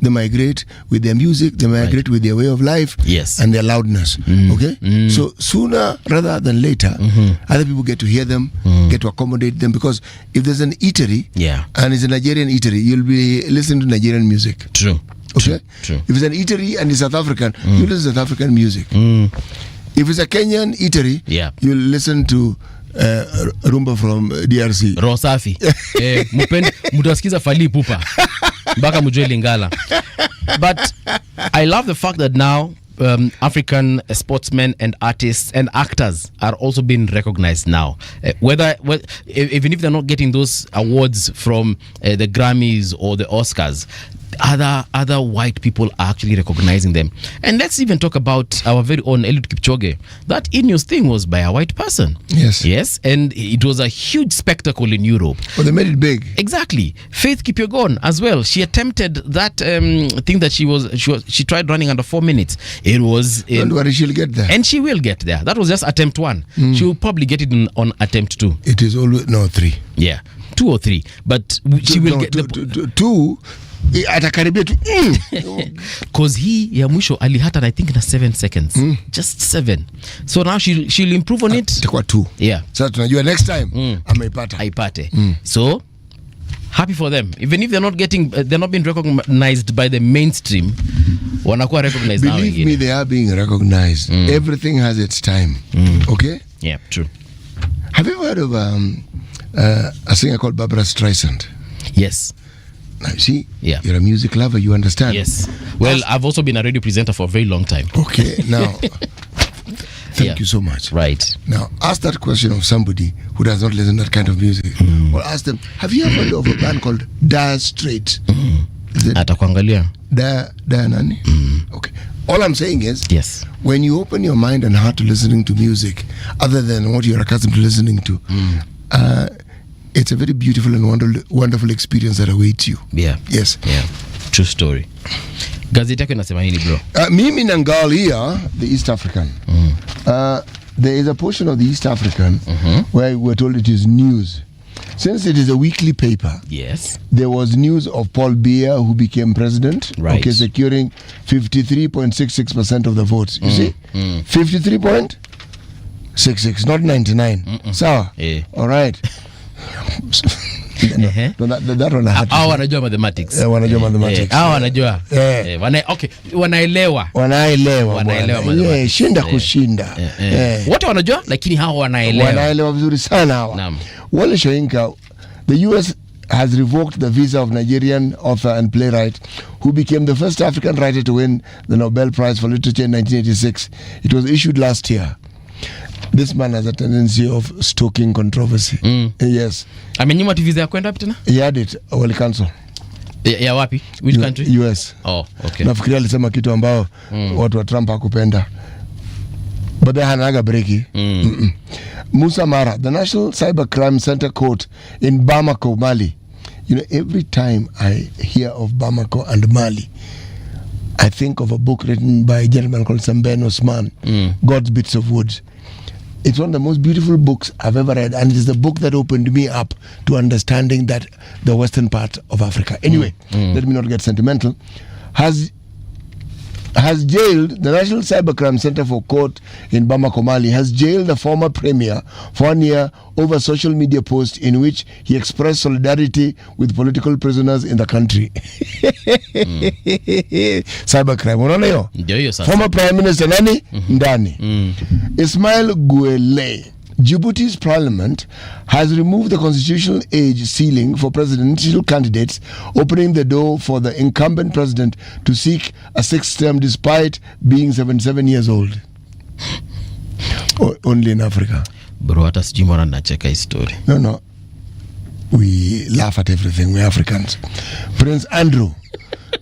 they migrate with their music, they migrate with their way of life, and their loudness. Okay? So sooner rather than later, other people get to hear them, get to accommodate them, because if there's an eatery and it's a Nigerian eatery, you'll be listening to Nigerian music. True. Okay? True. If it's an eatery and it's South African, you listen to South African music. If it's a Kenyan eatery, you'll listen to rumba from DRC. Rosafi. Mutasikiza Fally Ipupa mpaka mjue Lingala. But I love the fact that now African sportsmen and artists and actors are also being recognized now. Even if they're not getting those awards from the Grammys or the Oscars, other white people are actually recognizing them. And let's even talk about our very own Eliud Kipchoge. That Ineos thing was by a white person. Yes, and it was a huge spectacle in Europe. Well, they made it big. Exactly. Faith Kipyegon as well. She attempted that thing that she tried running under 4 minutes. It was. Don't worry, she'll get there. And she will get there. That was just attempt 1. She will probably get it on attempt 2. It is always 3. Yeah, 2 or 3. But she will get 2. Atakaribia tu cause he ya mwisho alihata I think na 7 seconds. Just 7. So now she'll improve on it. Itakuwa 2. Sasa tunajua next time aipate. So happy for them. Even if they're not being recognized by the mainstream, wanakuwa recognized now. Believe me, they are being recognized. Everything has its time. Okay? Yeah, true. Have you heard of a singer called Barbara Streisand? Yes. Now, you see, you're a music lover, you understand. Yes. Well, I've also been a radio presenter for a very long time. Okay, now, thank you so much. Right. Now, ask that question of somebody who does not listen to that kind of music. Or ask them, have you ever heard of a band called Dire Straits? Atakuangalia. Dire nani? Okay. All I'm saying is, yes, when you open your mind and heart to listening to music, other than what you're accustomed to listening to, it's a very beautiful and wonderful experience that awaits you. Yes. True story. Gazeti yako inasema nini bro? Mimi nangalia the East African. There is a portion of the East African where we're told it is news. Since it is a weekly paper, there was news of Paul Biya, who became president, securing 53.66% of the votes. You see? 53.66, not 99. Sawa? All right. That one I had to wanajua mathematics. Wanajua mathematics. Wanajua. Wanaelewa. Shinda kushinda. Wote wanajua lakini hao wanaelewa. Wanaelewa vizuri sana hawa. Wale Shoinka, the US has revoked the visa of Nigerian author and playwright who became the first African writer to win the Nobel Prize for Literature in 1986. It was issued last year. This man has a tendency of stoking controversy. Yes. Amenyima visa ya kwenda wapi tena? He had it, wali cancel. Ya wapi? Which country? US. Oh, okay. Nafikiria alisema kitu ambao watu wa Trump hakupenda. But they hanaga breki. Musa Mara, the National Cybercrime Center Court in Bamako, Mali. You know, every time I hear of Bamako and Mali, I think of a book written by a gentleman called Samben Osman, God's Bits of Wood. It's one of the most beautiful books I've ever read, and it is the book that opened me up to understanding that the western part of Africa. Anyway, let me not get sentimental. Has jailed the National Cybercrime Center for Court in Bamako, Mali, has jailed the former premier for 1 year over social media post in which he expressed solidarity with political prisoners in the country. Cybercrime. Unaona hiyo? Former Prime Minister nani? Ndani. Ismail Guelleh. Djibouti's parliament has removed the constitutional age ceiling for presidential candidates, opening the door for the incumbent president to seek a 6th term despite being 77 years old. Only in Africa. Bro, hata sijui mbona nacheka hii story. No. we laugh at everything. We're Africans. Prince Andrew,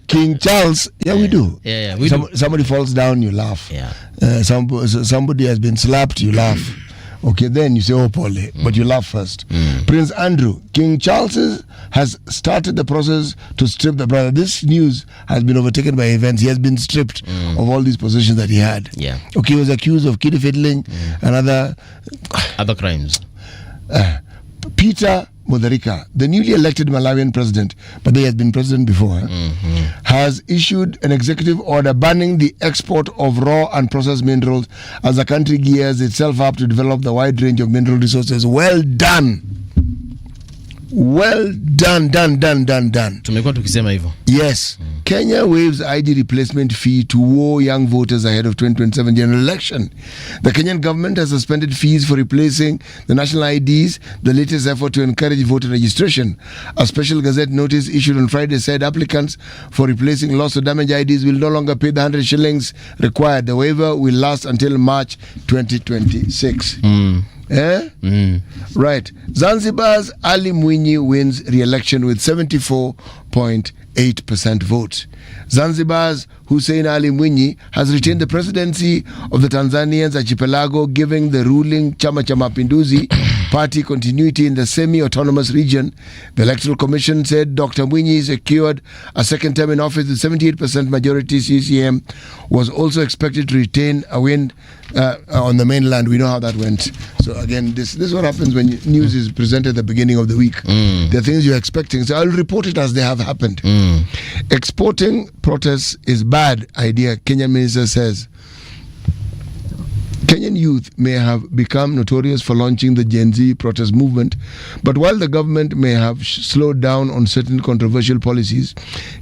King Charles, we do. We do. Somebody falls down, you laugh. Somebody has been slapped, you laugh. Okay, then you say, oh, Paul, but you laugh first. Prince Andrew, King Charles has started the process to strip the brother. This news has been overtaken by events. He has been stripped of all these possessions that he had. Okay, he was accused of kiddie fiddling and other crimes. Peter Mutharika, the newly elected Malawian president, but he has been president before, has issued an executive order banning the export of raw and processed minerals as the country gears itself up to develop the wide range of mineral resources. Well done. Well done. Tumekuwa tukisema hivyo. Yes. Kenya waives ID replacement fee to woo young voters ahead of 2027 general election. The Kenyan government has suspended fees for replacing the national IDs, the latest effort to encourage voter registration. A special gazette notice issued on Friday said applicants for replacing lost or damaged IDs will no longer pay the 100 shillings required. The waiver will last until March 2026. Right. Zanzibar's Ali Mwinyi wins re-election with 74.8% votes. Zanzibar's Hussein Ali Mwinyi has retained the presidency of the Tanzanians archipelago, giving the ruling Chama cha Mapinduzi party continuity in the semi-autonomous region. The Electoral Commission said Dr. Mwinyi secured a second term in office with 78% majority. CCM was also expected to retain a win on the mainland. We know how that went. So again, this is what happens when news is presented at the beginning of the week. There are things you're expecting. So I'll report it as they have happened. Exporting protests is bad idea, Kenyan minister says. Kenyan youth may have become notorious for launching the Gen Z protest movement, but while the government may have slowed down on certain controversial policies,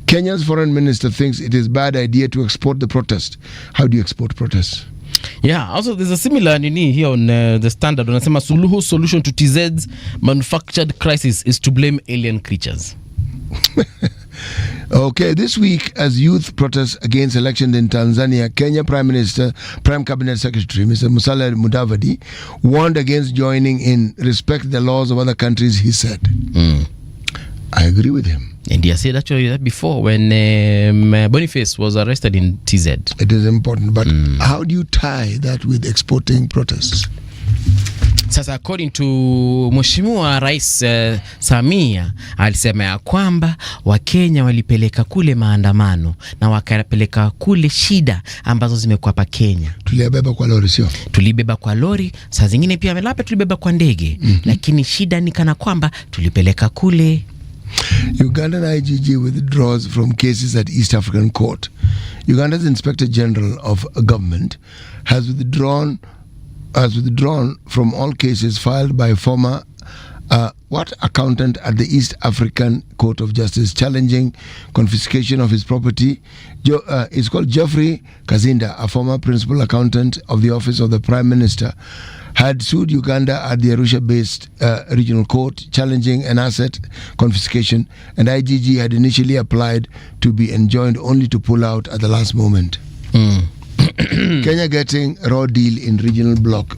Kenya's foreign minister thinks it is a bad idea to export the protest. How do you export protests? Also there's a similar nini here on the Standard. Unasema solution to TZ's manufactured crisis is to blame alien creatures. Okay, this week as youth protests against elections in Tanzania, Kenya Prime Cabinet Secretary Mr. Musalia Mudavadi warned against joining in respect the laws of other countries, he said. I agree with him. And he said actually that before when Boniface was arrested in TZ. It is important, but how do you tie that with exporting protests? Sasa according to Mheshimiwa Rais Samia alisema ya kwamba Wakenya walipeleka kule maandamano na wakapeleka kule shida ambazo zimekuwa hapa Kenya. Tulibeba kwa lori sio? Tulibeba kwa lori, saa zingine pia labda tulibeba kwa ndege. Lakini shida ni kana kwamba tulipeleka kule. Ugandan IGG withdraws from cases at East African Court. Uganda's Inspector General of Government has withdrawn from all cases filed by former accountant at the East African Court of Justice challenging confiscation of his property. It's called Geoffrey Kazinda, a former principal accountant of the Office of the Prime Minister, had sued Uganda at the Arusha-based regional court challenging an asset confiscation, and IGG had initially applied to be enjoined only to pull out at the last moment. Kenya getting raw deal in regional bloc.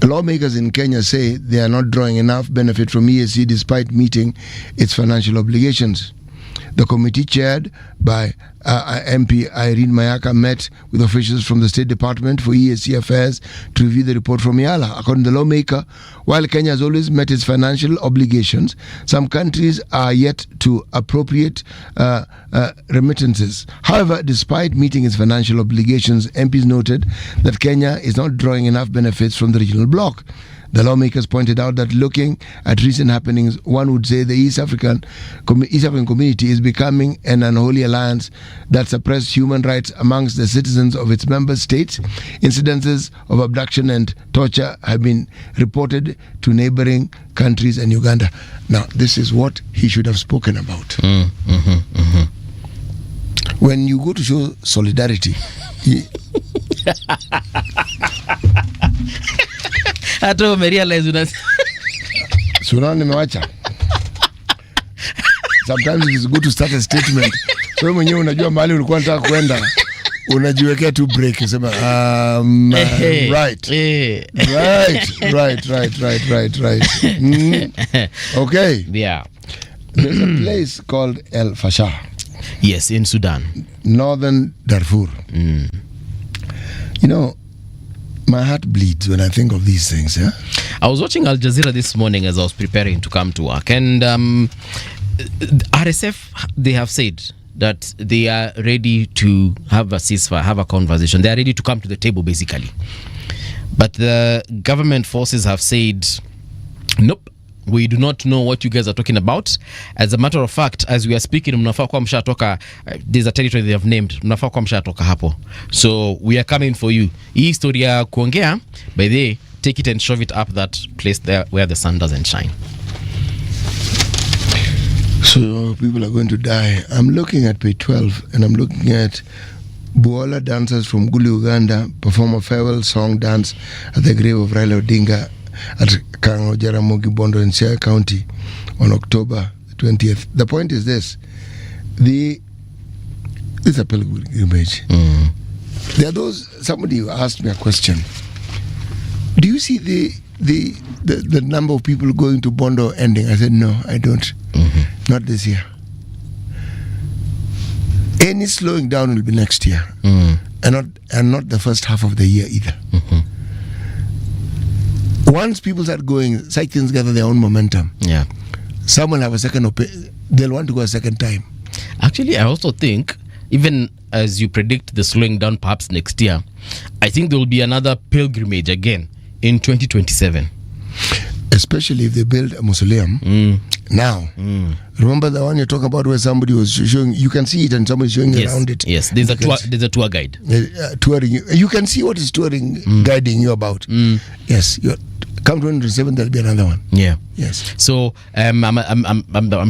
Lawmakers in Kenya say they are not drawing enough benefit from EAC despite meeting its financial obligations. The committee chaired by MP Irene Mayaka met with officials from the State Department for EAC affairs to review the report from Yala. According to the lawmaker, while Kenya has always met its financial obligations, some countries are yet to appropriate remittances. However, despite meeting its financial obligations, MPs noted that Kenya is not drawing enough benefits from the regional bloc. The lawmakers pointed out that looking at recent happenings, one would say the East African community is becoming an unholy alliance that suppresses human rights amongst the citizens of its member states. Incidences of abduction and torture have been reported to neighboring countries and Uganda. Now, this is what he should have spoken about. When you go to show solidarity, hata umerealize Sura nimewacha. Sometimes it is good to start a statement. So mwenyewe unajua mahali ulikuwa unataka kwenda. unajiwekea tu break usema right. Okay. Yeah. There's a place called El Fasher. Yes, in Sudan. Northern Darfur. You know, my heart bleeds when I think of these things. Yeah? I was watching Al Jazeera this morning as I was preparing to come to work, and RSF, they have said that they are ready to have a ceasefire, have a conversation. They are ready to come to the table, basically. But the government forces have said, nope, we do not know what you guys are talking about. As a matter of fact, as we are speaking, mnafaa kwa mshatoka, there's a territory they have named, mnafaa kwa mshatoka hapo. So we are coming for you. Hii historia ya kuongea, by the way, take it and shove it up that place there where the sun doesn't shine. So people are going to die. I'm looking at page 12 and I'm looking at Buola dancers from Gulu, Uganda perform a farewell song dance at the grave of Raila Odinga at Kango Jaramogi Bondo in Siaya County on October 20th. The point is this. This is a pilgrimage. There are those, somebody who asked me a question. Do you see the number of people going to Bondo ending? I said, no, I don't. Not this year. Any slowing down will be next year. And not the first half of the year either. Once people start going, such things gather their own momentum. Yeah. Some will have a second opinion. They'll want to go a second time. Actually, I also think, even as you predict the slowing down perhaps next year, I think there will be another pilgrimage again in 2027. Especially if they build a mausoleum now. Remember the one you're talking about where somebody was showing, you can see it and somebody's showing around it. Yes, there's a tour guide. Touring you. You can see what is touring guiding you about. Yes, come 2027, there'll be another one. Yeah. Yes. So I'm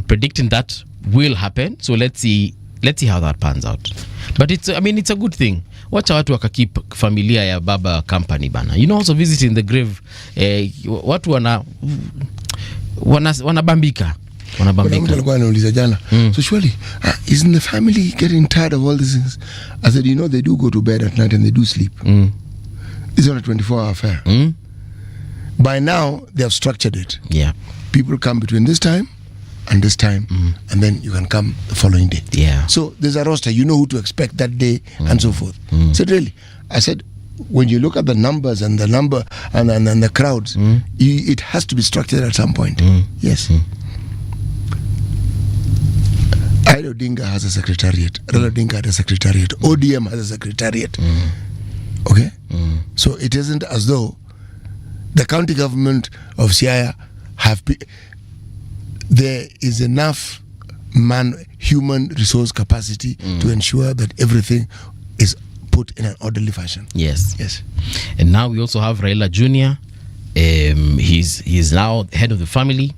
predicting that will happen. So let's see how that pans out. But it's a good thing. Wacha watu wakakip familia ya baba company bana. You know, also visiting the grave, watu wanabambika. Mtu alikuwa anauliza jana, so surely isn't the family getting tired of all these things? I said, you know, they do go to bed at night and they do sleep. It's not a 24-hour affair. By now they have structured it. Yeah. People come between this time and this time, and then you can come the following day. Yeah. So there's a roster. You know who to expect that day, and so forth. So really, I said, when you look at the numbers and the number and the crowds, it has to be structured at some point. Yes. Raila Odinga has a secretariat. Raila Odinga had a secretariat. ODM has a secretariat. Okay? So it isn't as though the county government of Siaya there is enough human resource capacity to ensure that everything is put in an orderly fashion. Yes. Yes. And now we also have Raila Jr. He's now head of the family.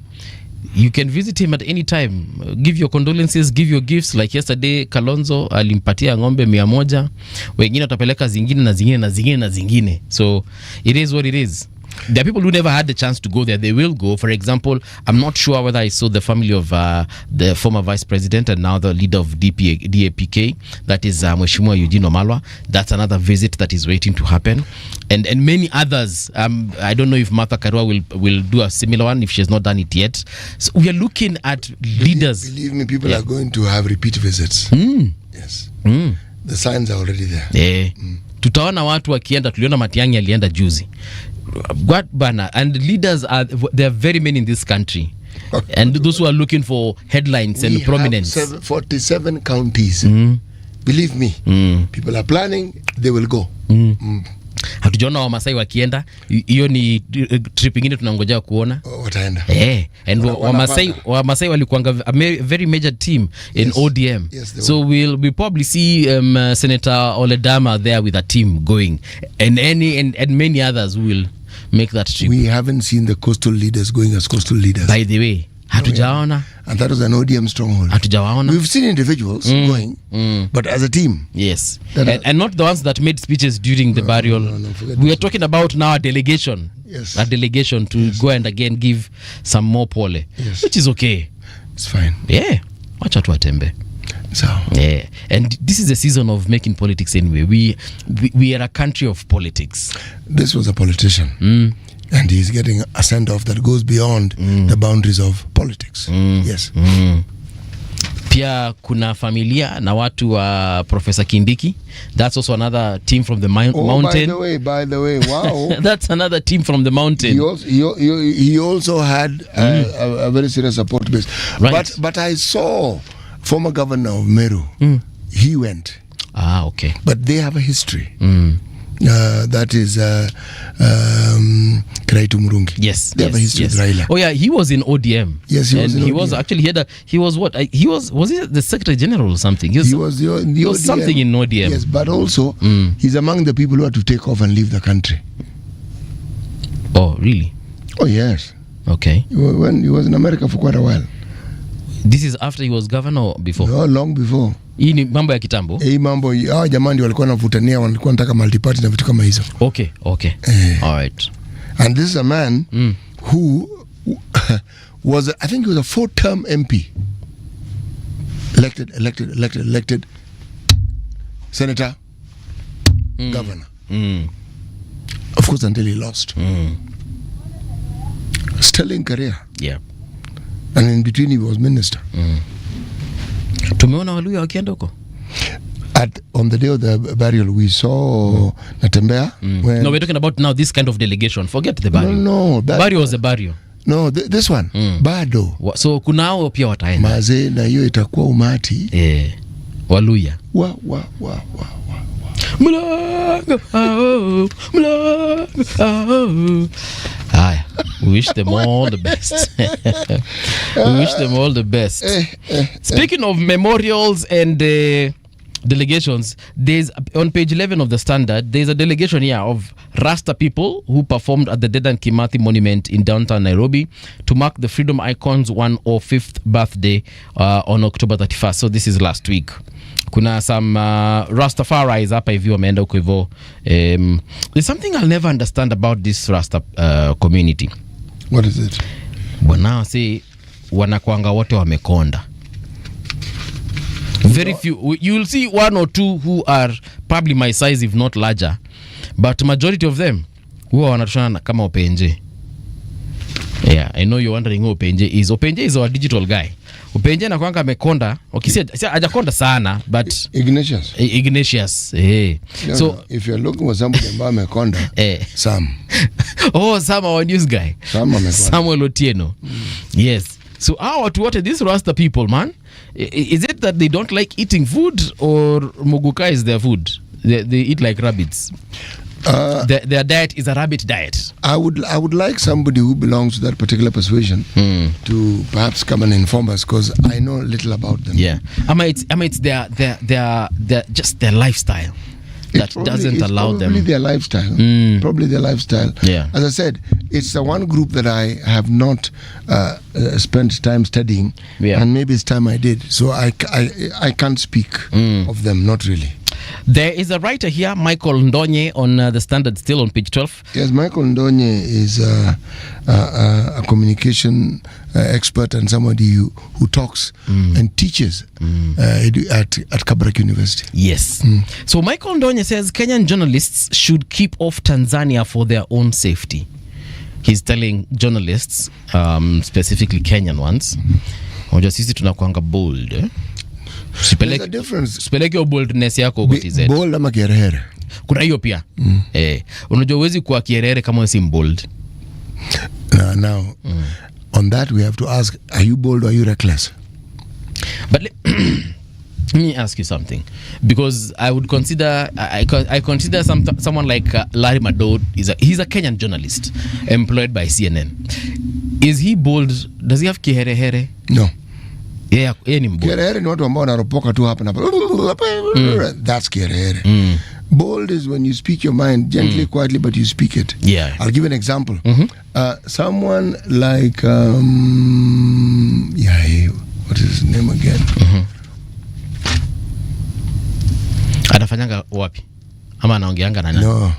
You can visit him at any time. Give your condolences, give your gifts. Like yesterday, Kalonzo alimpatia ng'ombe 100. Wengine watapeleka zingine. So it is what it is. There are people who never had the chance to go there. They will go. For example, I'm not sure whether I saw the family of the former vice president and now the leader of DAPK. That is Mheshimiwa Eugene Wamalwa. That's another visit that is waiting to happen. And many others. I don't know if Martha Karua will do a similar one if she has not done it yet. So we are looking at leaders. Believe me, people are going to have repeat visits. Yes. The signs are already there. Tutaona watu wakienda. Tuliona Matiang'i alienda juzi. And leaders there are very many in this country. And those who are looking for headlines and prominence. Have 47 counties. Believe me, people are planning, they will go. Hatujaona Wamasai wakienda. Hiyo ni trip ingine tunangojea kuona. Wataenda. And Wamasai walikuanga a very major team in ODM. Yes, so we'll probably see Senator Oledama there with a team going, and many others who will make that trip. We haven't seen the coastal leaders going as coastal leaders. By the way, hatujaona. And that was an ODM stronghold. Hatujawaona. We've seen individuals going, but as a team. Yes. And not the ones that made speeches during the burial. No, we are talking about now a delegation. Yes. A delegation to go and again give some more pole. Yes. Which is okay. It's fine. Yeah. Wacha tu atembe. So yeah, and this is a season of making politics anyway. We are a country of politics. This was a politician, and he's getting a send-off that goes beyond the boundaries of politics. Yes. Pia kuna familia na watu wa Professor Kindiki. That's also another team from the mountain. By the way, wow. That's another team from the mountain. He also had a very serious support base. Right. But I saw former governor of Meru. He went. Ah, okay. But they have a history. That is Kiraitu Murungi. Yes. They have a history with Raila. Oh yeah, he was in ODM. Yes, he was in he ODM. was actually was he the Secretary General or something? He was the ODM. Something in ODM. Yes, but also he's among the people who had to take off and leave the country. Oh, really? Oh yes. Okay. When he was in America for quite a while. This is after he was governor or before? No, long before. Hii ni mambo ya kitambo. Mambo jamani walikuwa wanavutania, walikuwa wanataka multi-party na vitu kama hizo. Okay. All right. And this is a man who was I think he was a 4-term MP. Elected senator, governor. Of course until he lost. Sterling career. Yeah. And in between he was minister. Tumeona Waluya wakienda huko. On the day of the burial we saw Natembea. No, we're talking about now this kind of delegation. Forget the burial. No, burial was the burial. No, this one. Bado. So kuna hao pia wataenda. Mazee na hiyo itakuwa umati. Waluya. Mlango. Haya. We wish them all the best. We wish them all the best. Speaking of memorials and delegations, there's on page 11 of the Standard, there's a delegation here of Rasta people who performed at the Dedan Kimathi Monument in downtown Nairobi to mark the Freedom Icon's 105th birthday on October 31st. So this is last week. Kuna some Rastafaris hapa hivi wameenda huko hivyo. There's something I'll never understand about this Rasta community. What is it? Bwana say wanakuanga wote wamekonda. Very few. You'll see one or two who are probably my size if not larger, but majority of them huwa wanatoshana kama Openje. Yeah, I know you're wondering who Openje is. Openje is our digital guy. Openje na kwanga amekonda. Okay, hajakonda sana, but Ignatius. Yeah, so if you're looking for somebody ambaye amekonda, Sam. Sam, our news guy. Samuel Otieno. Yes. So how to what these Rasta people, man? Is it that they don't like eating food, or muguka is their food? They eat like rabbits. Their diet is a rabbit diet. I would like somebody who belongs to that particular persuasion to perhaps come and inform us, because I know little about them. Yeah, it's their just their lifestyle that doesn't allow them. Probably their lifestyle. Yeah. As I said, it's the one group that I have not spent time studying, and maybe it's time I did. So I can't speak of them, not really. There is a writer here, Michael Ndonye, on the Standard, still on page 12. Yes, Michael Ndonye is a communication expert and somebody who talks and teaches at Kabarak University. Yes. So Michael Ndonye says Kenyan journalists should keep off Tanzania for their own safety. He's telling journalists, specifically Kenyan ones, unajua sisi tunakuanga bold, There's a difference. Sipeleke boldness yako kwa TZ. Bold ama kiherehere. Kuna hiyo pia. Unajua huwezi kuwa kiherehere kama si bold. Now, on that we have to ask, are you bold or are you reckless? But let me ask you something, because I would consider I consider someone like Larry Madowo he's a Kenyan journalist employed by CNN. Is he bold? Does he have kiherehere? No. Yeah, ni bold. Kiherehere ni watu ambao wanaropoka tu hapa na that's kiherehere. Bold is when you speak your mind gently, quietly, but you speak it. Yeah. I'll give you an example. Someone like what is his name again? Anafanyanga wapi? Ama anaongeanga na nani? No.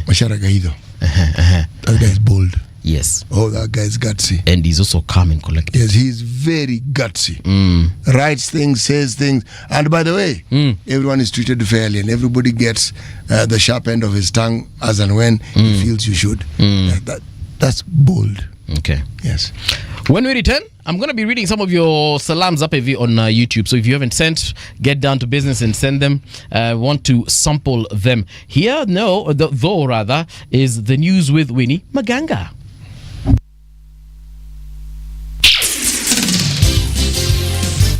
Mashara Gaido. That guy is bold. Yes. Oh, that guy's gutsy. And he's also calm and collected. Yes, he's very gutsy. Writes things, says things. And by the way, everyone is treated fairly and everybody gets the sharp end of his tongue as and when he feels you should. That's bold. Okay. Yes. When we return, I'm going to be reading some of your salams up on YouTube. So if you haven't sent, get down to business and send them. Want to sample them. Here, though rather, is the news with Winnie Maganga.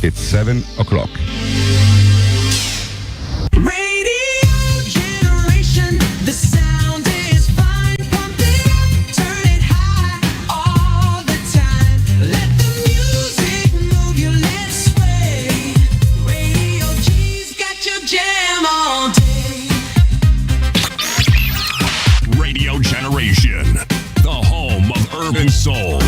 It's 7 o'clock. Radio Generation, the home of urban soul.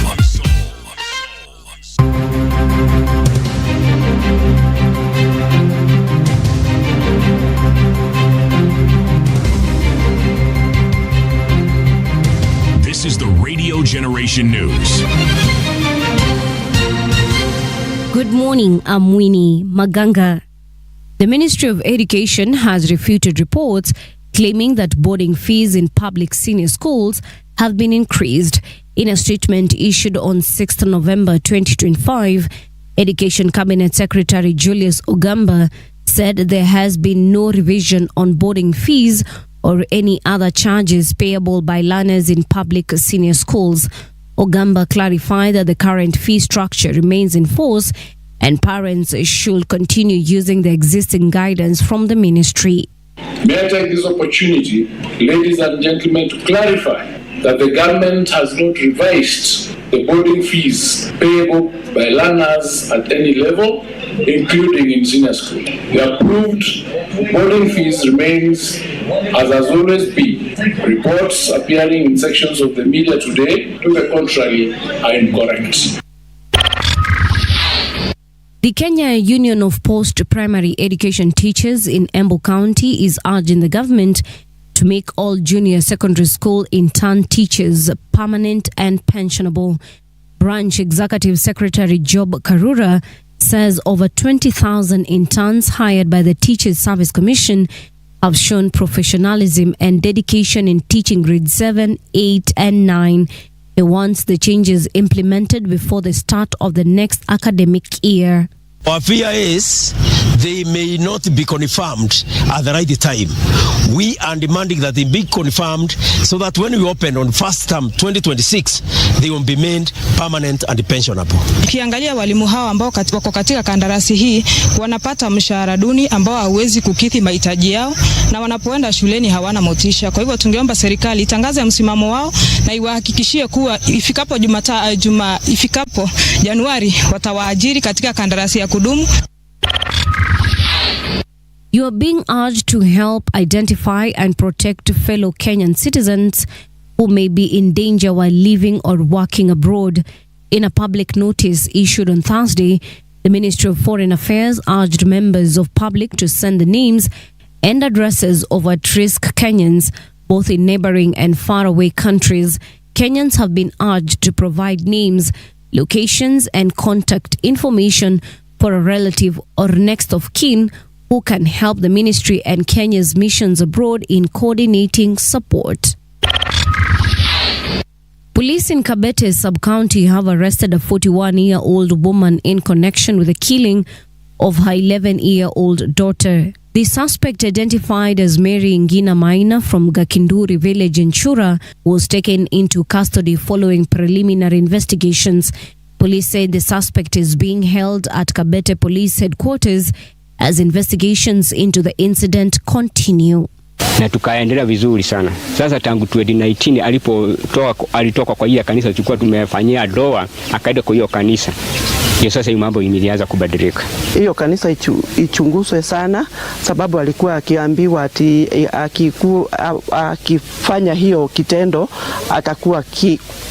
This is the Radio Generation News. Good morning, I'm Winnie Maganga. The Ministry of Education has refuted reports claiming that boarding fees in public senior schools have been increased. In a statement issued on 6th November 2025, Education Cabinet Secretary Julius Ogamba said there has been no revision on boarding fees or any other charges payable by learners in public senior schools. Ogamba clarified that the current fee structure remains in force and parents should continue using the existing guidance from the ministry. May I take this opportunity, ladies and gentlemen, to clarify that the government has not revised the boarding fees payable by learners at any level, including in senior school. The approved boarding fees remains as has always been. Reports appearing in sections of the media today, to the contrary, are incorrect. The Kenya Union of Post-Primary Education Teachers in Embu County is urging the government to make all junior secondary school intern teachers permanent and pensionable. Branch Executive Secretary Job Karura says over 20,000 interns hired by the Teachers Service Commission have shown professionalism and dedication in teaching grades 7, 8, and 9. He wants the changes implemented before the start of the next academic year. Our fear is they may not be confirmed at the right time. We are demanding that they be confirmed so that when we open on first term 2026, they will be made permanent and pensionable. Ukiangalia walimu hawa ambao wako katika kandarasi hii wanapata mshahara duni ambao hauwezi kukidhi mahitaji yao na wanapoenda shuleni hawana motisha. Kwa hivyo tungeomba serikali itangaze msimamo wao na iwahakikishie kuwa ifikapo ifikapo Januari watawaajiri katika kandarasi ya kudumu. You are being urged to help identify and protect fellow Kenyan citizens who may be in danger while living or working abroad. In a public notice issued on Thursday, the Ministry of Foreign Affairs urged members of public to send the names and addresses of at-risk Kenyans, both in neighboring and faraway countries. Kenyans have been urged to provide names, locations, and contact information for a relative or next of kin who can help the ministry and Kenya's missions abroad in coordinating support. Police in Kabete sub-county have arrested a 41-year-old woman in connection with the killing of her 11-year-old daughter. The suspect, identified as Mary Ngina Maina from Gakinduri village in Chura, was taken into custody following preliminary investigations. Police said the suspect is being held at Kabete Police Headquarters as investigations into the incident continue. Na tukaendelea vizuri sana. Sasa tangu 2019 alitoka kwa hiyo kanisa tulikuwa tumefanyia doa, akaenda kwa hiyo kanisa. Hiyo sasa hiyo mambo ilianza kubadilika. Hiyo kanisa ichunguzwe sana, sababu alikuwa akiambiwa ati akifanya hiyo kitendo atakuwa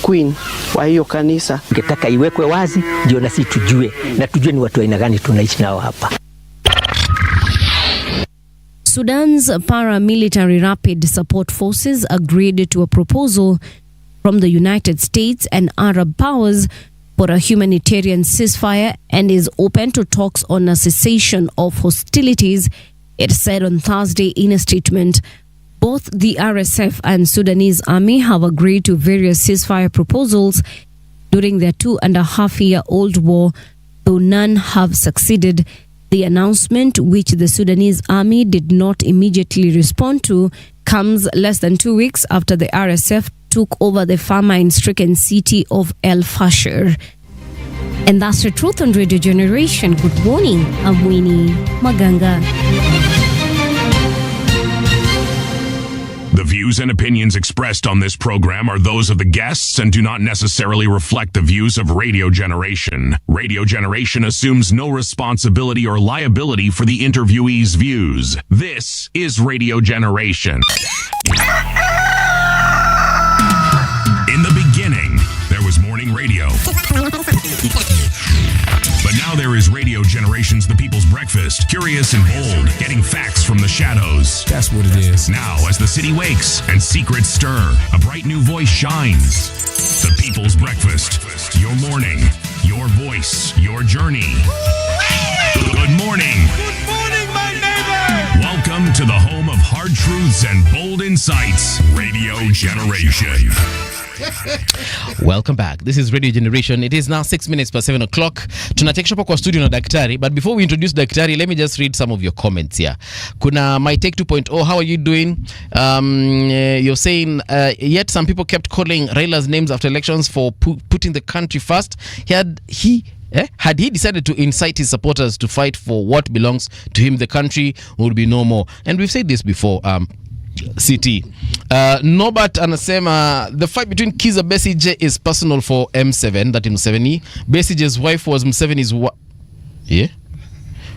queen wa hiyo kanisa. Ningetaka iwekwe wazi ndio na sisi tujue na tujue ni watu aina gani tunaishi nao hapa. Sudan's paramilitary rapid support forces agreed to a proposal from the United States and Arab powers for a humanitarian ceasefire and is open to talks on a cessation of hostilities, it said on Thursday in a statement. Both the RSF and Sudanese army have agreed to various ceasefire proposals during their 2.5-year-old war, though none have succeeded. The announcement, which the Sudanese army did not immediately respond to, comes less than 2 weeks after the RSF took over the famine-stricken city of El Fasher. And that's the truth on Radio Generation. Good morning, I'm Winnie Maganga. The views and opinions expressed on this program are those of the guests and do not necessarily reflect the views of Radio Generation. Radio Generation assumes no responsibility or liability for the interviewee's views. This is Radio Generation. In the beginning, there was morning radio. But now there is Radio Generation's The People's Breakfast, curious and bold, getting facts from the shadows. That's what it is. Now, as the city wakes and secrets stir, a bright new voice shines. The People's Breakfast, your morning, your voice, your journey. Good morning. Good morning, my neighbor. Welcome to the home of hard truths and bold insights, Radio Generation. Welcome back. This is Radio Generation. It is now 6 minutes past 7 o'clock. Tunatekesha kwa studio na daktari. But before we introduce daktari, let me just read some of your comments here. Kuna My Take 2.0, how are you doing? You're saying, yet some people kept calling Raila's names after elections for putting the country first. Had he decided to incite his supporters to fight for what belongs to him, the country would be no more. And we've said this before, CT. Norbert anasema the fight between Kizza Besigye is personal for M7, that is Museveni. Besigye's wife was Museveni's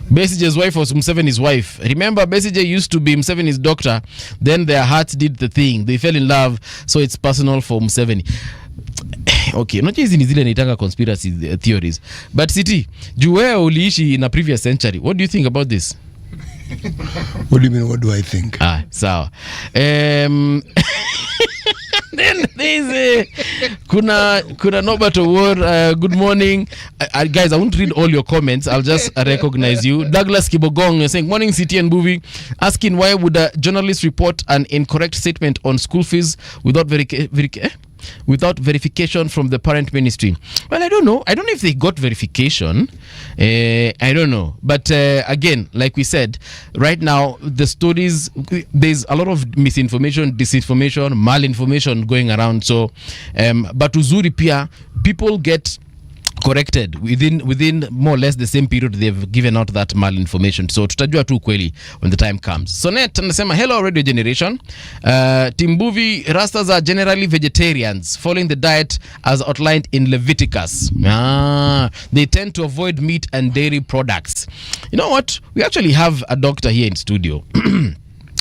Besigye's wife was Museveni's wife. Remember, Besigye used to be Museveni's doctor. Then their hearts did the thing. They fell in love, so it's personal for Museveni. Okay, not hizi ni zile naitanga conspiracy theories. But CT, juu wewe uliishi in a previous century. What do you think about this? What do you mean, what do I think? Sawa. Then there's kuna Norbert Award, good morning. Guys, I won't read all your comments. I'll just recognize you. Douglas Kibogong, you're saying, morning CT and Buvi, asking why would a journalist report an incorrect statement on school fees without verification from the parent ministry. Well, I don't know if they got verification. I don't know. But again, like we said, right now, the stories, there's a lot of misinformation, disinformation, malinformation going around. So, but uzuri pia, people get corrected within more or less the same period they've given out that malinformation. So tutajua tu kweli when the time comes. Sonet anasema, hello Radio Generation. Timbuvi, Rastas are generally vegetarians following the diet as outlined in Leviticus. They tend to avoid meat and dairy products. You know what? We actually have a doctor here in studio.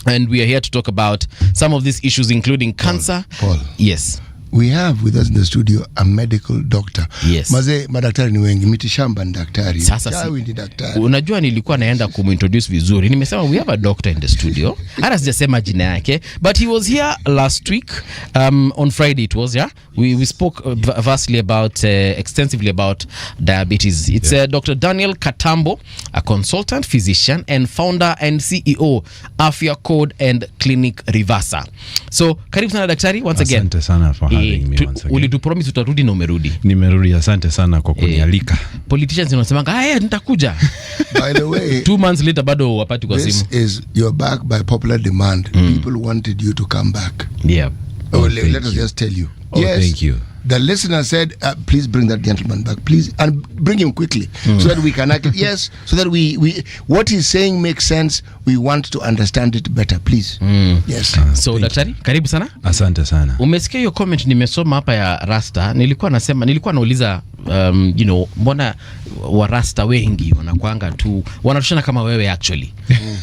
And we are here to talk about some of these issues, including cancer. Paul. Yes. We have with us in the studio a medical doctor. Yes. Madaktari ni wengi, mitishamba ni daktari. Sasa ni daktari. Unajua nilikuwa naenda kumintroduce vizuri. Nimesema we have a doctor in the studio. Hata sijasema jina yake, but he was here last week on Friday it was, yeah. We spoke vastly about extensively about diabetes. It's Dr. Daniel Katambo, a consultant physician and founder and CEO Afya Code and Clinic Reversa. So, karibu sana daktari once again. Asante sana for having me once again. Ulitu-promise utarudi na umerudi. Nimerudi, asante sana kwa kunialika. Politicians wanasemanga, nitakuja. By the way, 2 months later bado wapati kwa simu. This is you're back by popular demand. People wanted you to come back. Yeah. Let us just tell you. Yes. Thank you. The listener said, please bring that gentleman back, please, and bring him quickly so that we can act. Yes, so that we what he's saying makes sense. We want to understand it better, please. Yes. So daktari, karibu sana. Asante sana. Umesikia hiyo comment nimesoma hapa ya Rasta. Nilikuwa nauliza mbona wa Rasta wengi wanakuanga tu wanatoshana kama wewe actually.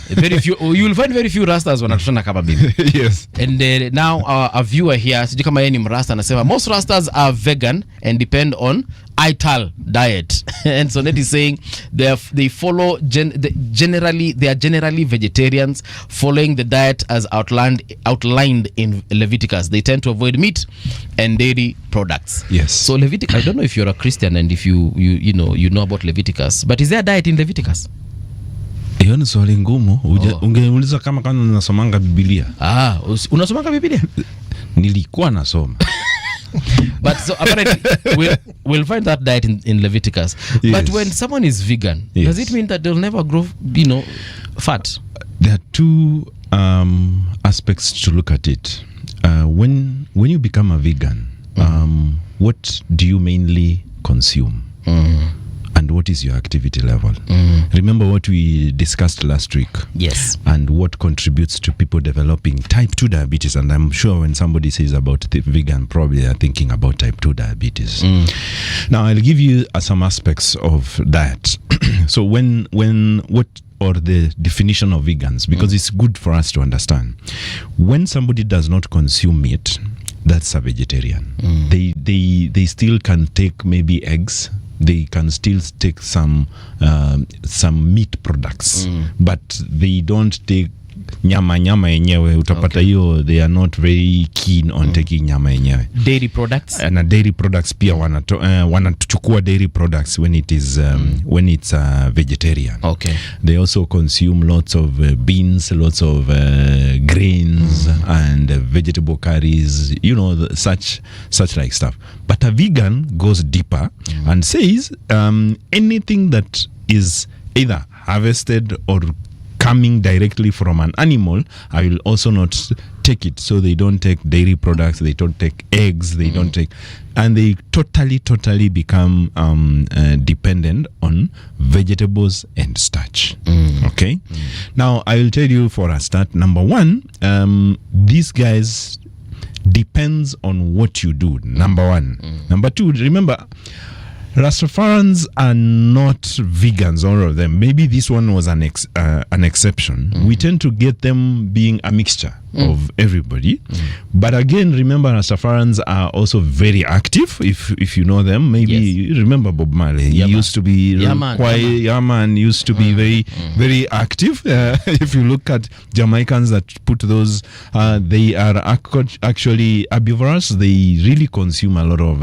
Very few, you'll find very few Rastas wanatoshana kama mimi. Yes. And now a viewer here, sijui kama yeye ni Mrasta, anasema most Rastas are vegan and depend on ITAL diet. And so that is saying they follow generally vegetarians, following the diet as outlined in Leviticus. They tend to avoid meat and dairy products. Yes. So Leviticus, I don't know if you're a Christian and if you know about Leviticus, but is there a diet in Leviticus? Hiyo ni swali ngumu. Ungeuliza kama unasomanga Biblia. Unasomanga Biblia? Nilikuwa nasoma. But so apparently we'll find that diet in Leviticus. Yes. But when someone is vegan, does it mean that they'll never grow, fat? There are two aspects to look at it. When you become a vegan, what do you mainly consume? And what is your activity level? Remember what we discussed last week? Yes. And what contributes to people developing type 2 diabetes. And I'm sure when somebody says about the vegan, probably they're thinking about type 2 diabetes. Now, I'll give you some aspects of diet. So what or the definition of vegans, because it's good for us to understand. When somebody does not consume meat, that's a vegetarian. They still can take maybe eggs. They can still take some meat products, but they don't take nyama yenyewe. Utapata hiyo, they are not very keen on taking nyama yenyewe. Dairy products? Na dairy products pia wanachukua dairy products when it is when it's vegetarian. Okay. They also consume lots of beans, lots of grains and vegetable curries, such like stuff. But a vegan goes deeper and says anything that is either harvested or coming directly from an animal, I will also not take it. So they don't take dairy products, they don't take eggs, they don't take, and they totally become dependent on vegetables and starch. Okay. Now I will tell you for a start. Number one, these guys depends on what you do. Number one. Number two, remember, Rastafarians are not vegans, all of them. Maybe this one was an exception. We tend to get them being a mixture of everybody. But again, remember, Rastafarians are also very active. If you know them, maybe you remember Bob Marley. He used to be quiet. Yaman used to be very active. If you look at Jamaicans that put those, they are actually herbivorous. They really consume a lot of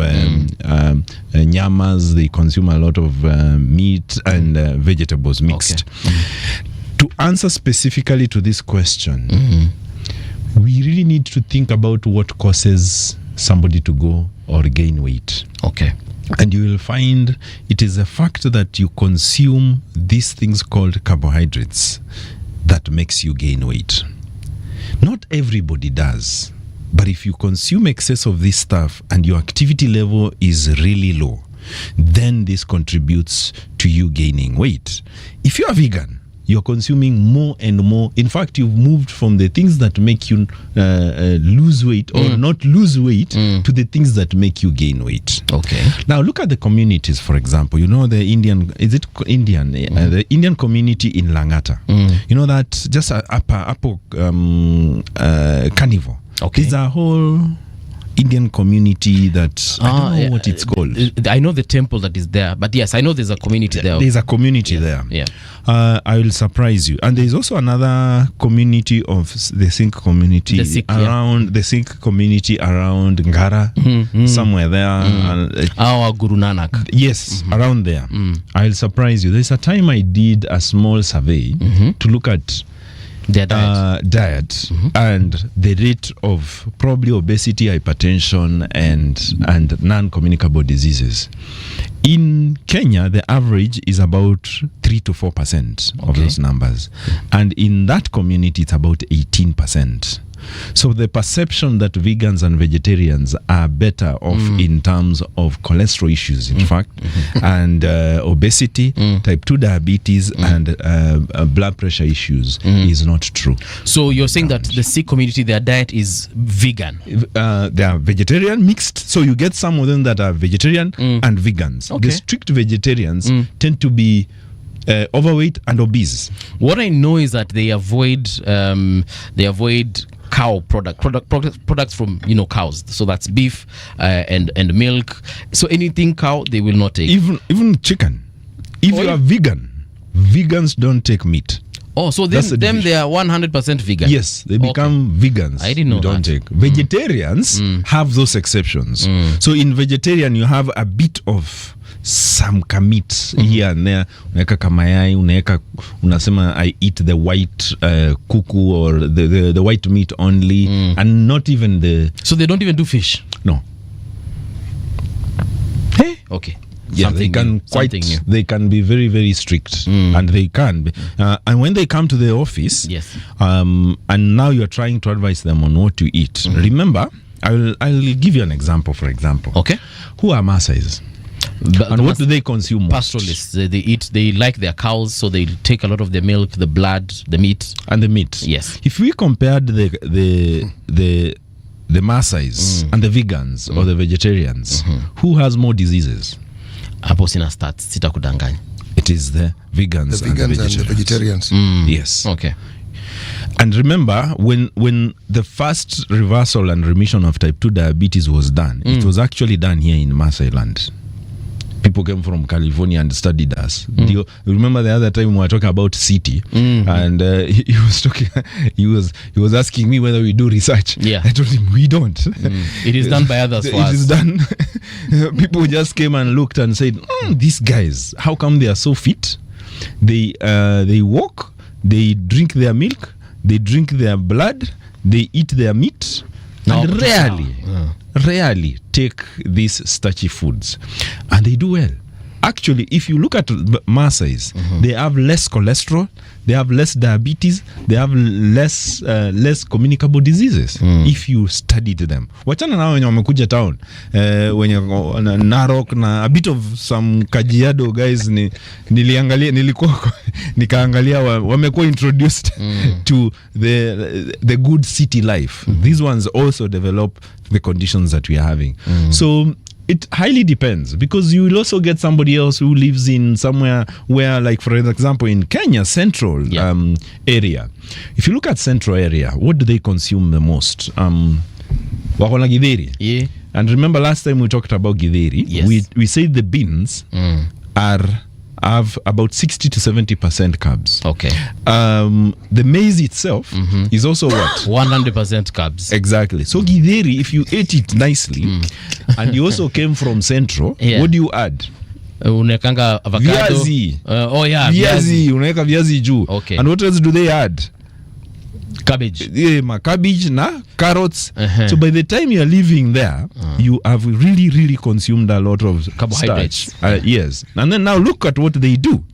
nyamas. They consume a lot of meat and vegetables mixed. To answer specifically to this question, we really need to think about what causes somebody to go or gain weight. Okay. And you will find it is a fact that you consume these things called carbohydrates that makes you gain weight. Not everybody does, but if you consume excess of this stuff and your activity level is really low, then this contributes to you gaining weight. If you are vegan, you're consuming more and more. In fact, you've moved from the things that make you lose weight or not lose weight to the things that make you gain weight. Okay. Now look at the communities, for example. The Indian, the Indian community in Langata. You know that just upper carnival. Okay. There's a whole Indian community that I don't know what it's called. I know the temple that is there, but yes, I know there's a community there. There's a community there. Yeah. I will surprise you. And there's also another community of the Sikh community around the Sikh community around Ngara, somewhere there. Our Guru Nanak. Yes, around there. I'll surprise you. There's a time I did a small survey to look at their diet and the rate of probably obesity, hypertension, and non-communicable diseases. In Kenya, the average is about 3 to 4% of those numbers, and in that community, it's about 18%. So the perception that vegans and vegetarians are better off in terms of cholesterol issues, in fact, and obesity, type 2 diabetes, and blood pressure issues is not true. So you're saying that the Sikh community, their diet is vegan? They are vegetarian mixed. So you get some of them that are vegetarian and vegans. Okay. The strict vegetarians tend to be cow products from cows. So that's beef and milk. So anything cow they will not take. Even chicken. If you are vegan, vegans don't take meat. Oh, so then they are 100% vegan. Yes, they become vegans. I didn't know don't that. Take. Vegetarians have those exceptions. So in vegetarian you have a bit of some meat here and there. Unaweka kamayai, unasema I eat the white kuku or the white meat only and not even the. So they don't even do fish? No. Hey, okay. Yeah, they can they can be very, very strict, and they can be. And when they come to the office, yes, and now you're trying to advise them on what to eat. Remember, I'll give you an example. For example, okay, who are Maasais? And what do they consume? Pastoralists. They eat. They like their cows, so they take a lot of the milk, the blood, the meat, and the meat. Yes. If we compared the Maasais and the vegans or the vegetarians, who has more diseases? Hapo sina stats, sitakudanganya. It is the vegans and the vegetarians. Yes. Okay. And remember, when the first reversal and remission of type 2 diabetes was done, it was actually done here in Maasai land. People came from California and studied us. Do you remember the other time we were talking about city, and he was talking. He was asking me whether we do research. Yeah, I told him we don't. It is done by others. For us. It is done. People just came and looked and said, "These guys, how come they are so fit? They walk, they drink their milk, they drink their blood, they eat their meat, and rarely take these starchy foods, and they do well. Actually, if you look at Maasais, they have less cholesterol, they have less diabetes, they have less communicable diseases if you studied them. Wachana na wenye wamekuja town, wenye Narok na a bit of some Kajiado guys nikaangalia wamekuwa introduced to the good city life. These ones also develop the conditions that we are having. So it highly depends, because you will also get somebody else who lives in somewhere where, like for example, in Kenya, central area. If you look at central area, what do they consume the most? Wako na githeri. Yeah. And remember last time we talked about githeri, yes, we said the beans have about 60 to 70% carbs. Okay. The maize itself is also what? 100% carbs. Exactly. So githeri, if you ate it nicely, and you also came from Central, what do you add? Unekanga avocado. Viazi. Viazi. Unaweka viazi juu. Okay. And what else do they add? Cabbage. Cabbage na carrots. So by the time you are living there, you have really consumed a lot of carbohydrates. Yes. And then now look at what they do.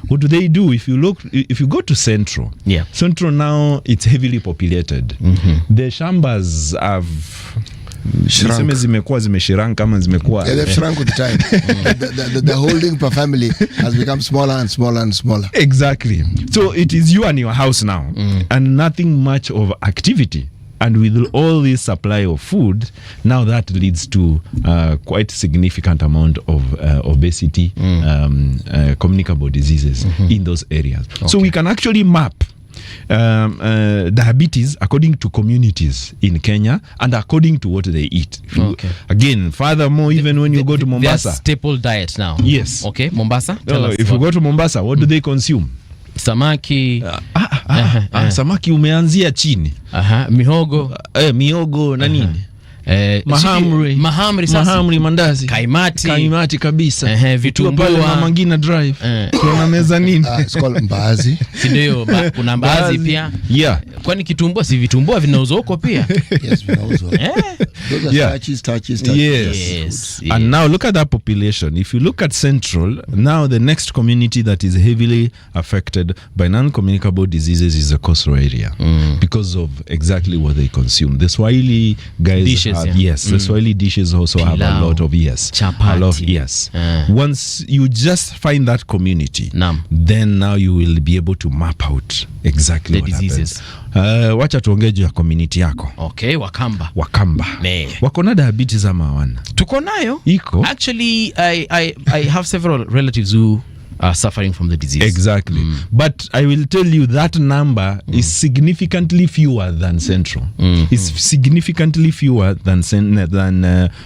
What do they do? If you go to Central, Central now it's heavily populated. The shambas have zimekuwa zimeshirang kama zimekuwa. Yeah, they've shrunk with the time. The holding per family has become smaller and smaller and smaller. Exactly. So it is you and your house now, and nothing much of activity. And with all this supply of food, now that leads to quite significant amount of obesity, communicable diseases in those areas. Okay. So we can actually map diabetes according to communities in Kenya and according to what they eat. Again, furthermore, even when you go to Mombasa, their staple diet now. Yes. Okay, Mombasa. Tell us if you go to Mombasa, what do they consume? Samaki. Samaki umeanzia chini. Mihogo. Mihogo na nini? Mahamri, mandazi, kaimati kabisa, vitumbua pale Mama Ngina Drive. Kuna meza nini? It's called mbaazi. Ndio, kuna mbaazi pia. Yeah. Kwani kitumbua si vitumbua vinauzwa huko pia? Yes, vinauzwa. Those are starches. Yes. And now look at that population. If you look at Central, now the next community that is heavily affected by non-communicable diseases is the coastal area, because of exactly what they consume. The Swahili guys dishes, the Swahili dishes also Pilau, have a lot of chapati. A lot, Once you just find that community, then now you will be able to map out exactly the what diseases. Wacha tuongee juu ya community yako. Okay, Wakamba. Wako na diabetes ama hawana? Tuko nayo. Iko. Actually, I have several relatives who are suffering from the disease. Exactly. But I will tell you that number is significantly fewer than Central. It's significantly fewer than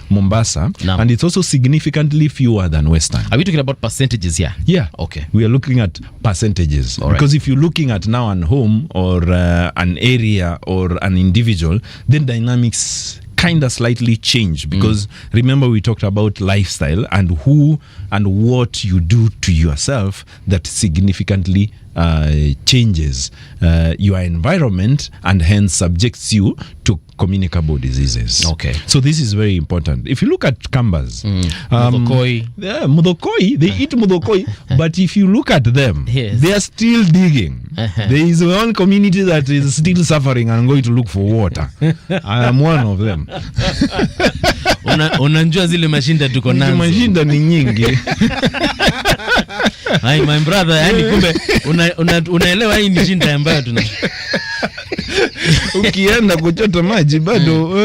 Mombasa, and it's also significantly fewer than Western. Are we talking about percentages here? Yeah. Okay. We are looking at percentages. All right. Because if you're looking at now an home or an area or an individual, then dynamics kind of slightly change, because remember we talked about lifestyle and who and what you do to yourself that significantly changes your environment and hence subjects you to communicable diseases. Okay. So this is very important. If you look at Kambas, Mudokoi. Mudokoi, they eat Mudokoi, but if you look at them, Yes. they are still digging. There is one community that is still suffering and going to look for water. I am one of them. Unanjua zile mashinda tuko nazo. Mashinda ni nyingi. Hai my brother, yani kumbe unaelewa hii ni shinda ambayo tuna. Ukienda kuchota maji bado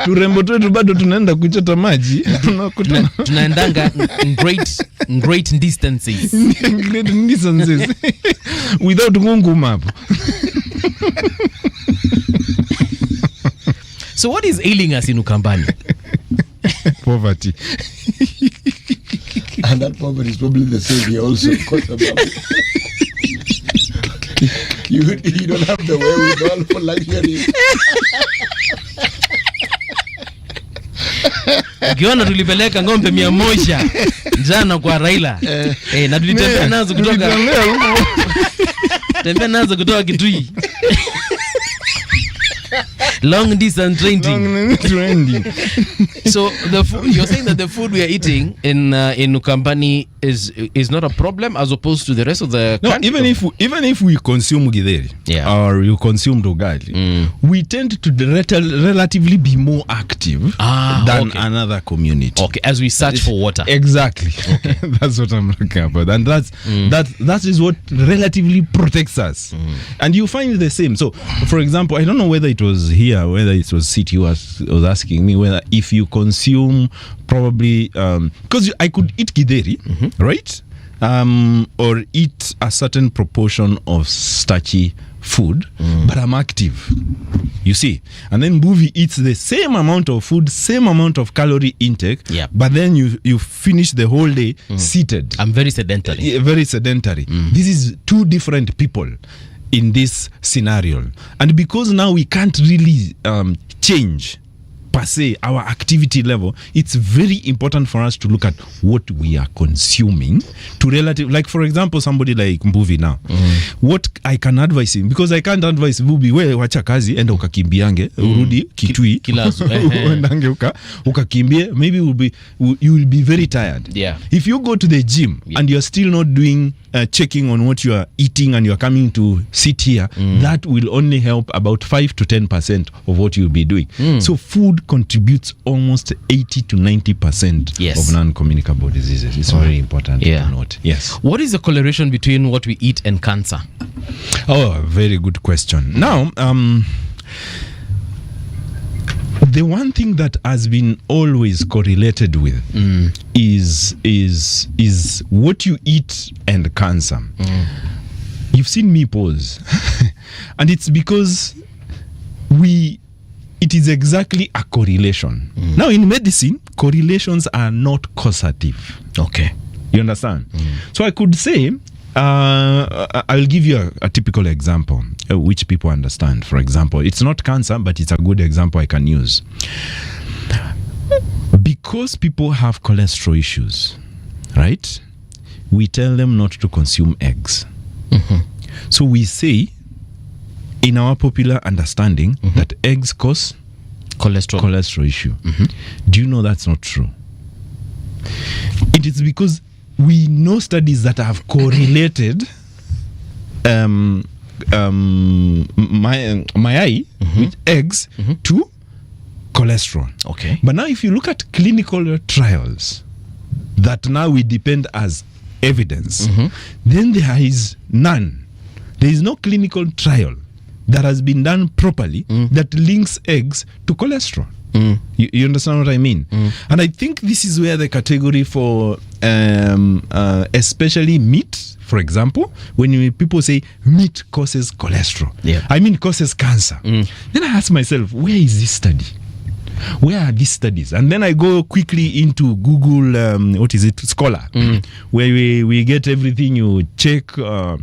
turembo twetu bado tunaenda kuchota maji. Tunaendanga great distances. Great distances. Without Mungu map. So what is ailing us in Ukambani? Poverty. And that poverty is probably the same here also. You don't have the wherewithal for luxury. Ukiona tulipeleka ng'ombe 100 jana kwa Raila. Na tulitembea nazo kutoka Kitui. Long distance training. So you're saying that the food we are eating in Ukambani is not a problem as opposed to the rest of the country? Even if we consume githeri, or you consume ugali, we tend to relatively be more active than another community. Okay, as we search for water. Exactly. Okay. That's what I'm looking about, and that is what relatively protects us. And you find the same. So, for example, I don't know whether it was here, whether it was City was asking me whether if you consume probably because I could eat githeri, right? Or eat a certain proportion of starchy food, but I'm active, you see. And then Mbuvi eats the same amount of food, same amount of calorie intake, but then you finish the whole day seated. I'm very sedentary. Very sedentary. This is two different people in this scenario, and because now we can't really change per se our activity level, it's very important for us to look at what we are consuming to like for example somebody like Mbuvi now, what I can advise him, because I can't advise Mbuvi we wacha kazi enda ukakimbiange urudi Kitui uendange ukakimbie, maybe you will be very tired. If you go to the gym and you're still not doing checking on what you are eating and you are coming to sit here, that will only help about 5 to 10% of what you'll be doing. So food contributes almost 80 to 90% of non-communicable diseases. It's very important to note. Yes. What is the correlation between what we eat and cancer? Oh, very good question. Now, the one thing that has been always correlated with is what you eat and cancer. You've seen me pause. And it's because it is exactly a correlation. Now in medicine, correlations are not causative. Okay. You understand? So I could say, I'll give you a typical example which people understand. For example, it's not cancer, but it's a good example I can use. Because people have cholesterol issues, right? We tell them not to consume eggs. So we say, in our popular understanding, that eggs cause cholesterol issue. Do you know that's not true? It is because we know studies that have correlated mayai with eggs to cholesterol. Okay. But now if you look at clinical trials that now we depend as evidence, then there is none. There is no clinical trial that has been done properly that links eggs to cholesterol. You understand what I mean? And I think this is where the category for especially meat. For example, when people say meat causes cholesterol, I mean causes cancer. Then I ask myself, where is this study? Where are these studies? And then I go quickly into Google, Scholar, where we get everything, you check, and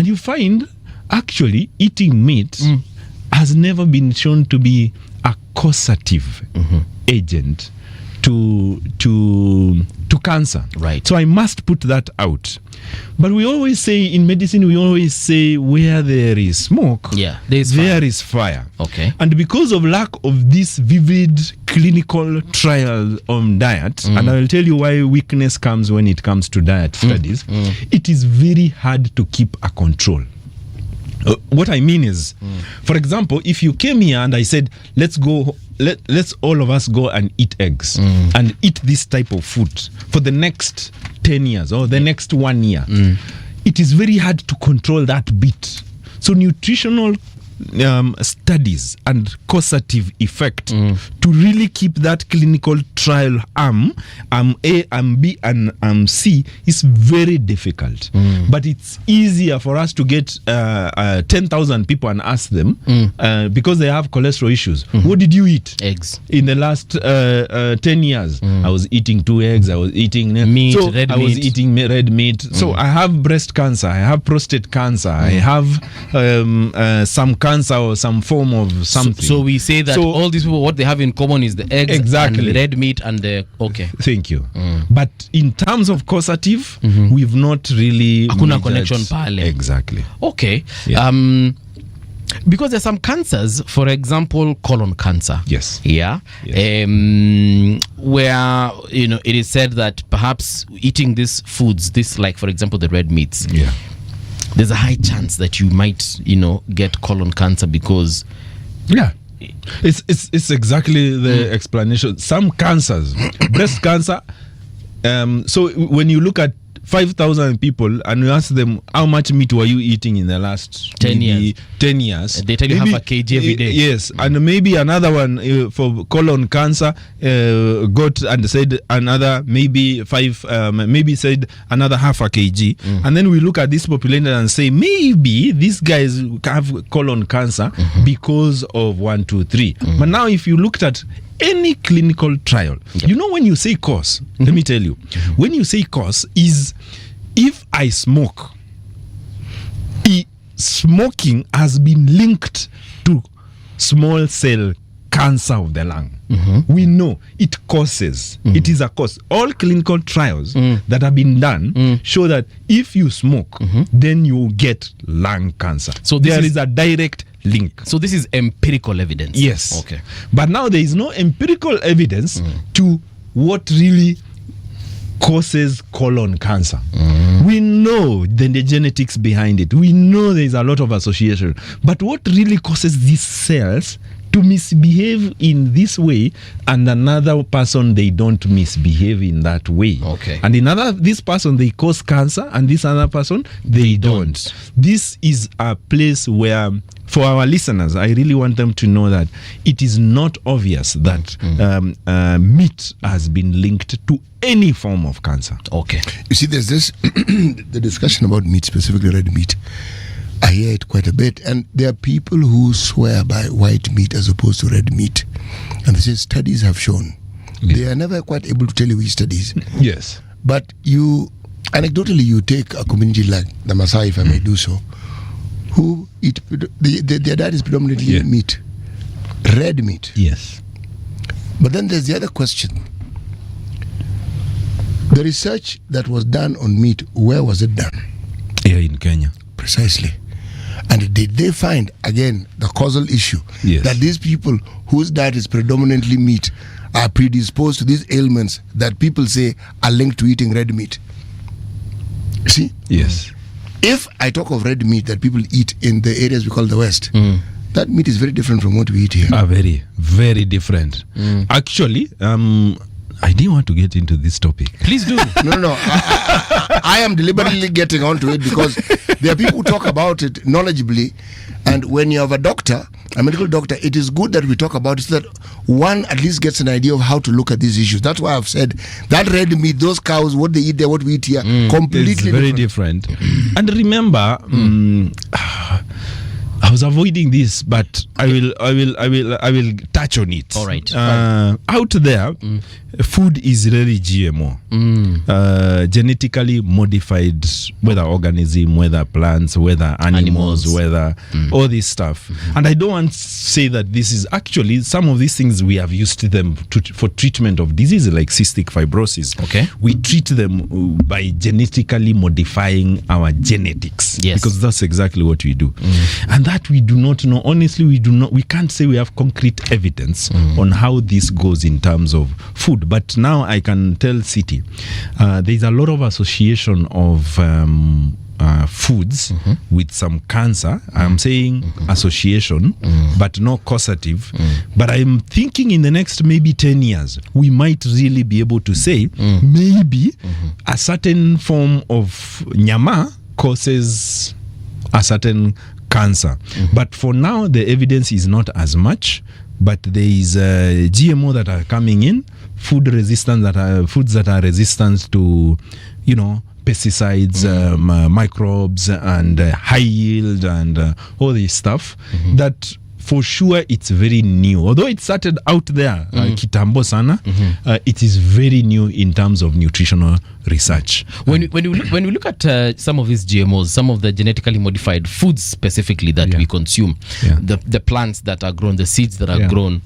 you find actually eating meat has never been shown to be a causative agent to cancer. Right. So I must put that out. But we always say in medicine, where there is smoke, there is fire. Okay. And because of lack of this vivid clinical trial on diet, and I will tell you why weakness comes when it comes to diet studies, it is very hard to keep a control. What I mean is, for example, if you came here and I said, let's all of us go and eat eggs and eat this type of food for the next 10 years or the next 1 year, it is very hard to control that bit. So nutritional studies and causative effect to really keep that clinical trial arm A, arm B, and arm C is very difficult. But it's easier for us to get 10,000 people and ask them because they have cholesterol issues. What did you eat? Eggs. In the last 10 years, I was eating 2 eggs. I was eating meat. So I was eating red meat. So I have breast cancer. I have prostate cancer. I have some cancer or some form of something. So we say that all these people, what they have in common is the eggs and the red meat and the Thank you. But in terms of causative, we've not really hakuna connection pale. Exactly. Okay. Yeah. Because there's some cancers, for example, colon cancer. Yes. Yeah. Yes. Where it is said that perhaps eating these foods, like for example the red meats. Yeah. There's a high chance that you might, get colon cancer because... Yeah. It's exactly the explanation. Some cancers, breast cancer, so when you look at 5,000 people and you ask them how much meat were you eating in the last 10 years. They tell you half a kg every day. Yes, and maybe another one for colon cancer got and said another maybe said another half a kg. And then we look at this population and say maybe these guys have colon cancer because of 1, 2, 3. But now if you looked at any clinical trial, when you say cause, let me tell you, when you say cause is if I smoke, smoking has been linked to small cell cancer of the lung. We know it causes, it is a cause. All clinical trials that have been done show that if you smoke, then you get lung cancer. So there is a direct link. So this is empirical evidence. Yes. Okay. But now there is no empirical evidence to what really causes colon cancer. We know the genetics behind it. We know there is a lot of association. But what really causes these cells to misbehave in this way, and another person they don't misbehave in that way. Okay. And this person they cause cancer, and this other person they don't. This is a place where, for our listeners, I really want them to know that it is not obvious that meat has been linked to any form of cancer. Okay. You see, there's this the discussion about meat, specifically red meat. I hear it quite a bit, and there are people who swear by white meat as opposed to red meat, and they say studies have shown. They are never quite able to tell you which studies. Yes. But anecdotally, you take a community like the Maasai, if I may do so, who eat their diet is predominantly meat, red meat. Yes. But then there's the other question. The research that was done on meat, where was it done? Here in Kenya. Precisely. And did they find, again, the causal issue, that these people whose diet is predominantly meat are predisposed to these ailments that people say are linked to eating red meat? See? Yes. If I talk of red meat that people eat in the areas we call the West, that meat is very different from what we eat here. Very, very different. Actually, I didn't want to get into this topic. Please do. No. I am deliberately getting onto it because there are people who talk about it knowledgeably, and when you have a doctor a medical doctor, it is good that we talk about it so that one at least gets an idea of how to look at these issues. That's why I've said that red meat, those cows, what they eat there, what we eat here, completely it's very different. And remember, I was avoiding this, but I will touch on it. All right. Out there, food is really GMO, genetically modified, whether organism, whether plants, whether animals. Whether all this stuff. And I don't want to say that this is actually some of these things we have used them for treatment of diseases like cystic fibrosis. Okay, we treat them by genetically modifying our genetics. Yes, because that's exactly what we do, and that we do not know. Honestly, we can't say we have concrete evidence on how this goes in terms of food. But now I can tell City, there's a lot of association of foods with some cancer. I'm saying association, but no causative. But I'm thinking in the next maybe 10 years, we might really be able to say maybe a certain form of nyama causes a certain cancer. But for now, the evidence is not as much. But there is GMO that are coming in, foods that are resistant to, pesticides, microbes, and high yield, and all this stuff. That for sure it's very new. Although it started out there, kitambo sana, it is very new in terms of nutritional research. When we look at some of these GMOs, some of the genetically modified foods specifically that we consume, the plants that are grown, the seeds that are grown,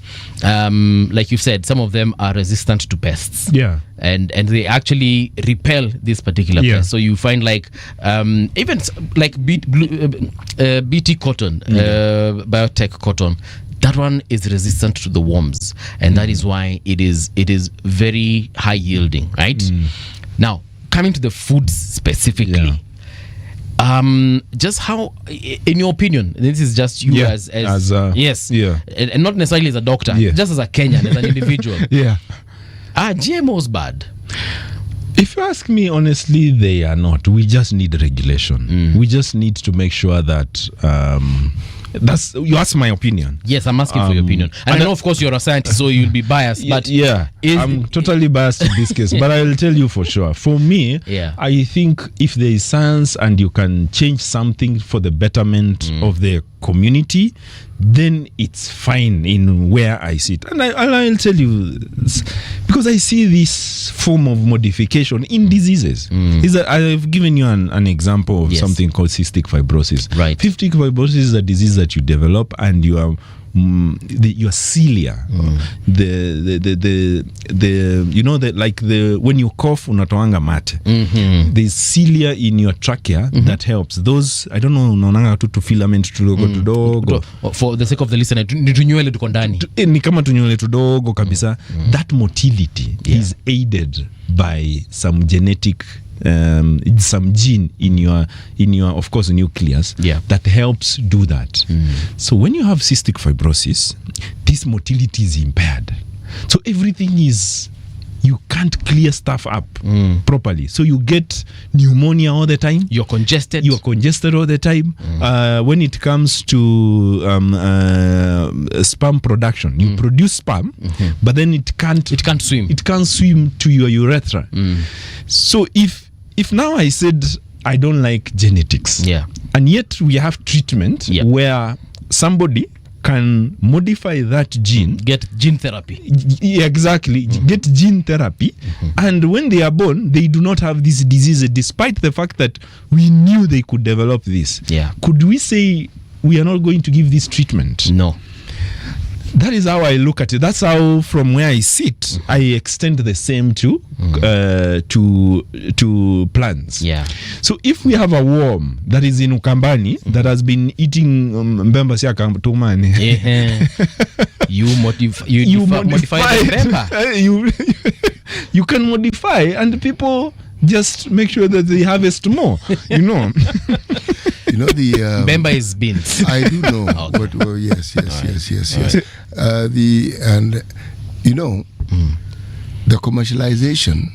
like you said, some of them are resistant to pests. Yeah. And they actually repel this particular pest. So you find like even like BT cotton, biotech cotton, that one is resistant to the worms, and that is why it is very high yielding, right? Now, coming to the foods specifically, just how, in your opinion, this is just you as and not necessarily as a doctor, just as a Kenyan, as an individual, are GMOs bad? If you ask me honestly, they are not. We just need regulation. We just need to make sure that that's, you ask my opinion. Yes, I'm asking for your opinion. And I know, of course, you're a scientist, so you'll be biased. But I'm totally biased in this case. But I'll tell you for sure. For me, I think if there is science and you can change something for the betterment of the community, then it's fine in where I sit. And I'll tell you, because I see this form of modification in diseases. Is that I've given you an example of something called cystic fibrosis. Right. Cystic fibrosis is a disease that you develop and you are your cilia, when you cough unatoanga mate, there's cilia in your trachea that helps those. I don't know, unaonanga tu filament tudogo for the sake of the listener, ni tunywele tuko ndani, ni kama tunywele tudogo kabisa. That motility is aided by some genetic some gene in your of course nucleus that helps do that. So when you have cystic fibrosis, this motility is impaired, so everything is, you can't clear stuff up properly, so you get pneumonia all the time, you're congested all the time. When it comes to sperm production, you produce sperm, but then it can't swim to your urethra. So if now I said I don't like genetics, and yet we have treatment where somebody can modify that gene, get gene therapy, exactly, get gene therapy, and when they are born, they do not have this disease, despite the fact that we knew they could develop this. Could we say we are not going to give this treatment? No. That is how I look at it. That's how, from where I sit, I extend the same to plants. So if we have a worm that is in Ukambani that has been eating mbemba siaka tumani, you modify the mbemba. You can modify, and people just make sure that they harvest more. You know. You know the Bemba is beans. I do know, but yes. The commercialization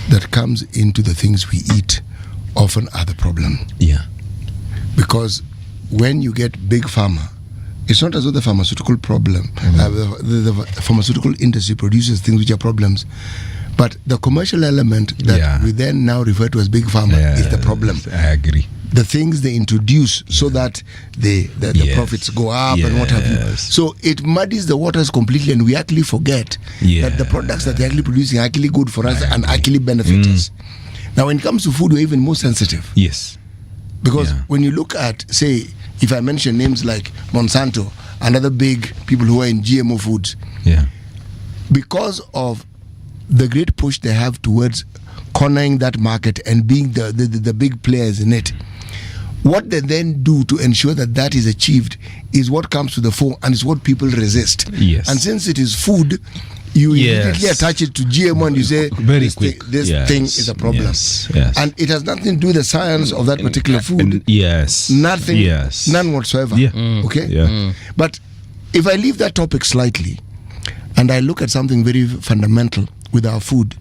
that comes into the things we eat often are the problem. Yeah. Because when you get big pharma it's not as though the pharmaceutical problem, the pharmaceutical industry produces things which are problems, but the commercial element that we then now refer to as big pharma is the problem. I agree. The things they introduce so that the profits go up and what have you. So it muddies the waters completely, and we actually forget that the products that they're actually producing are actually good for us and actually benefit us. Now, when it comes to food, we're even more sensitive. Yes. Because when you look at, say, if I mention names like Monsanto and other big people who are in GMO foods, because of the great push they have towards cornering that market and being the big players in it, what they then do to ensure that that is achieved is what comes to the fore, and it's what people resist. Yes. And since it is food, you immediately attach it to GMO and you say, this thing is a problem. Yes. And it has nothing to do with the science of that particular food. Nothing. None whatsoever. Okay? But if I leave that topic slightly and I look at something very fundamental with our food,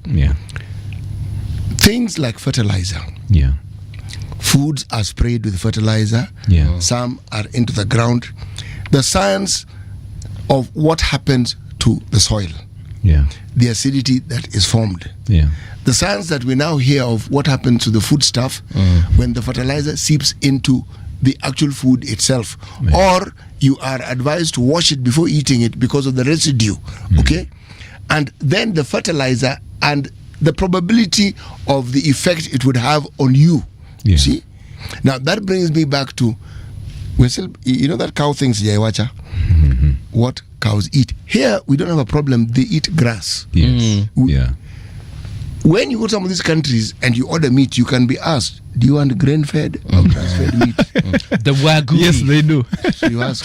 things like fertilizer. Foods are sprayed with fertilizer. Some are into the ground. The science of what happens to the soil, the acidity that is formed, the science that we now hear of what happens to the foodstuff when the fertilizer seeps into the actual food itself, or you are advised to wash it before eating it because of the residue. Okay, and then the fertilizer and the probability of the effect it would have on you. See, now that brings me back to, we're still, you know that cow things, Jaiwacha, what cows eat. Here we don't have a problem. They eat grass. When you go to some of these countries and you order meat, you can be asked, do you want grain-fed or grass-fed meat? The Wagyu. Yes, they do. So you ask,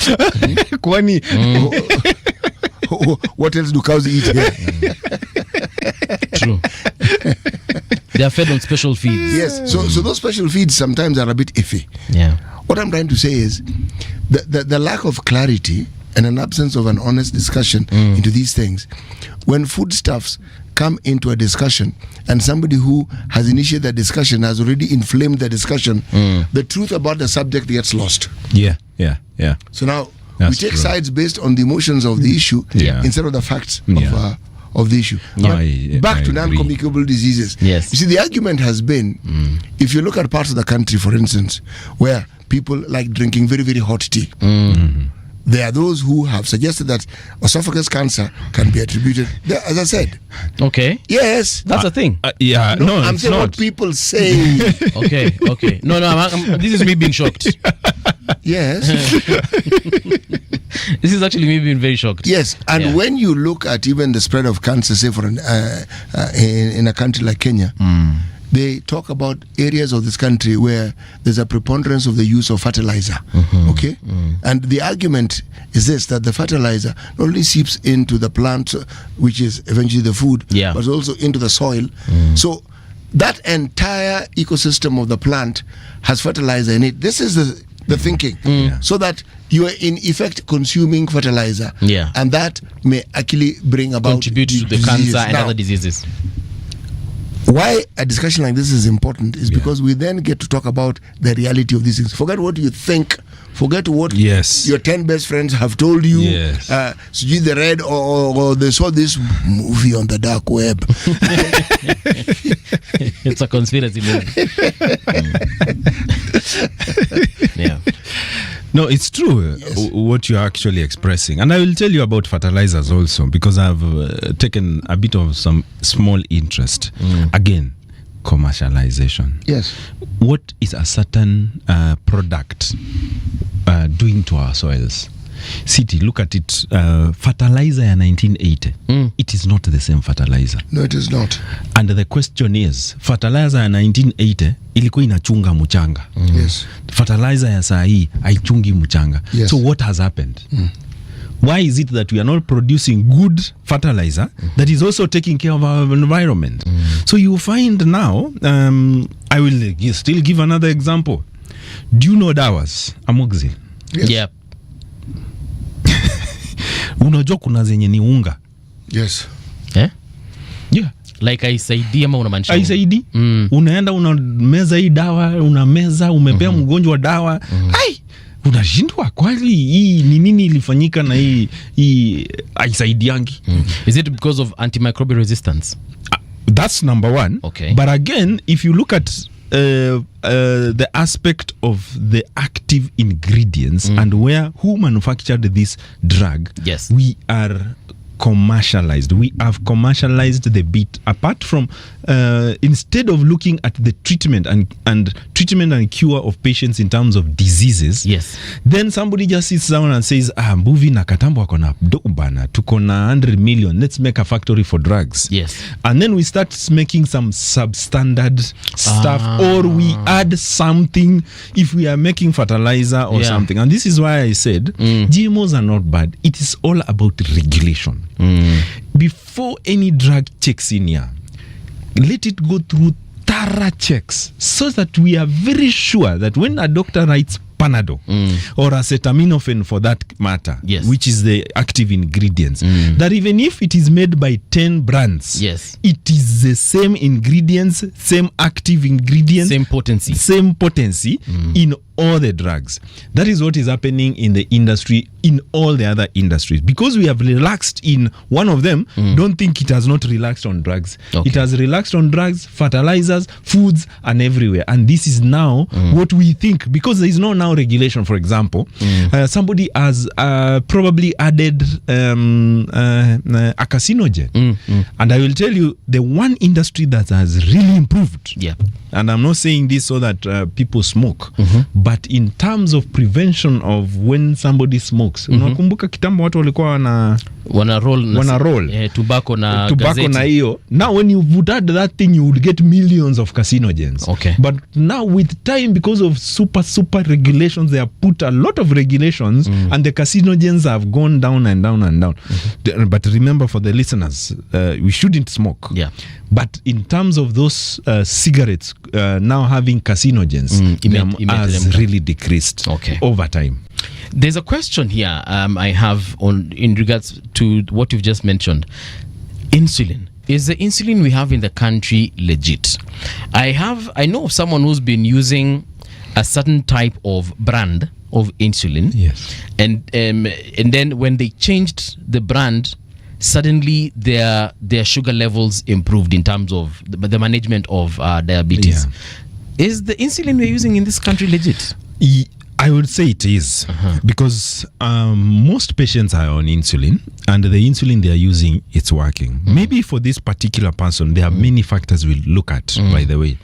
Kwani, what else do cows eat here? True. They are fed on special feeds. Yes, so those special feeds sometimes are a bit iffy. What I'm trying to say is the lack of clarity and an absence of an honest discussion into these things. When foodstuffs come into a discussion and somebody who has initiated the discussion has already inflamed the discussion, the truth about the subject gets lost. So now we take sides based on the emotions of the issue instead of the facts of the issue. Back to non-communicable diseases. You see, the argument has been, if you look at parts of the country, for instance, where people like drinking very, very hot tea, there are those who have suggested that esophagus cancer can be attributed, as I said. Okay. Yes. That's a thing. No, I'm saying what people say. Okay. No, this is me being shocked. Yes. This is actually me being very shocked. Yes, and when you look at even the spread of cancer, say for in a country like Kenya, they talk about areas of this country where there's a preponderance of the use of fertilizer. Okay, and the argument is this, that the fertilizer not only seeps into the plant, which is eventually the food, but also into the soil. So that entire ecosystem of the plant has fertilizer in it. This is the thinking, so that you are in effect consuming fertilizer, and that may actually bring about contribute to the cancer and other diseases. Why a discussion like this is important is because we then get to talk about the reality of these things. Forget what you think. Forget what your 10 best friends have told you. So you they read or they saw this movie on the dark web. It's a conspiracy movie. No, it's true what you're actually expressing. And I will tell you about fertilizers also, because I've taken a bit of some small interest. Again, commercialization. Yes. What is a certain product doing to our soils? City, look at it. Fertilizer in 1980. It is not the same fertilizer. No, it is not. And the question is, fertilizer in 1980 ilikuwa inachunga mchanga. Yes. Fertilizer ya saa hii haichungi mchanga. Yes. So what has happened? Why is it that we are not producing good fertilizer that is also taking care of our environment? So you find now, I will still give another example. Do you know dawas? Amoxicillin. Yes. Yeah. Unajua kuna zenye ni unga. Yes. Yeah. Like aisaidi ama unamaanisha? Aisaidi. Unaenda unameza hii dawa, umepea mgonjwa dawa. Ai, unashindwa kweli hii ni nini inafanyika na hii haisaidiangi. Is it because of antimicrobial resistance? That's number one. Okay. But again, if you look at the aspect of the active ingredients and who manufactured this drug, yes, we are commercialized. We have commercialized the bit. Apart from instead of looking at the treatment and cure of patients in terms of diseases, yes, then somebody just sits down and says, Mbuvi na Katambo wako na dogo bana, tuko na 100 million, let's make a factory for drugs. Yes. And then we start making some substandard stuff, or we add something if we are making fertilizer or something. And this is why I said GMOs are not bad. It is all about regulation. Before any drug checks in here, let it go through thorough checks so that we are very sure that when a doctor writes Panadol or acetaminophen for that matter, yes, which is the active ingredients, that even if it is made by 10 brands, yes, it is the same ingredients, same active ingredients, same potency in all the drugs. That is what is happening in the industry, in all the other industries. Because we have relaxed in one of them, don't think it has not relaxed on drugs. Okay. It has relaxed on drugs, fertilizers, foods, and everywhere. And this is now what we think, because there is no now regulation. For example, somebody has probably added a carcinogen. And I will tell you, the one industry that has really improved, and I'm not saying this so that people smoke, but in terms of prevention of when somebody smokes, unakumbuka kitambo watu walikuwa wana roll tobacco na hiyo. Now when you would add that thing, you would get millions of carcinogens. Okay. But now with time, because of super regulations, they have put a lot of regulations, and the carcinogens have gone down and down and down. But remember, for the listeners, we shouldn't smoke. Yeah. But in terms of those cigarettes now having carcinogens, has really decreased over time. There's a question here I have in regards to what you've just mentioned. Insulin. Is the insulin we have in the country legit? I know of someone who's been using a certain type of brand of insulin. Yes. And then when they changed the brand, suddenly their sugar levels improved in terms of the management of diabetes. Is the insulin we're using in this country legit? I would say it is, because most patients are on insulin, and the insulin they are using, it's working. Maybe for this particular person, there are many factors we'll look at, by the way.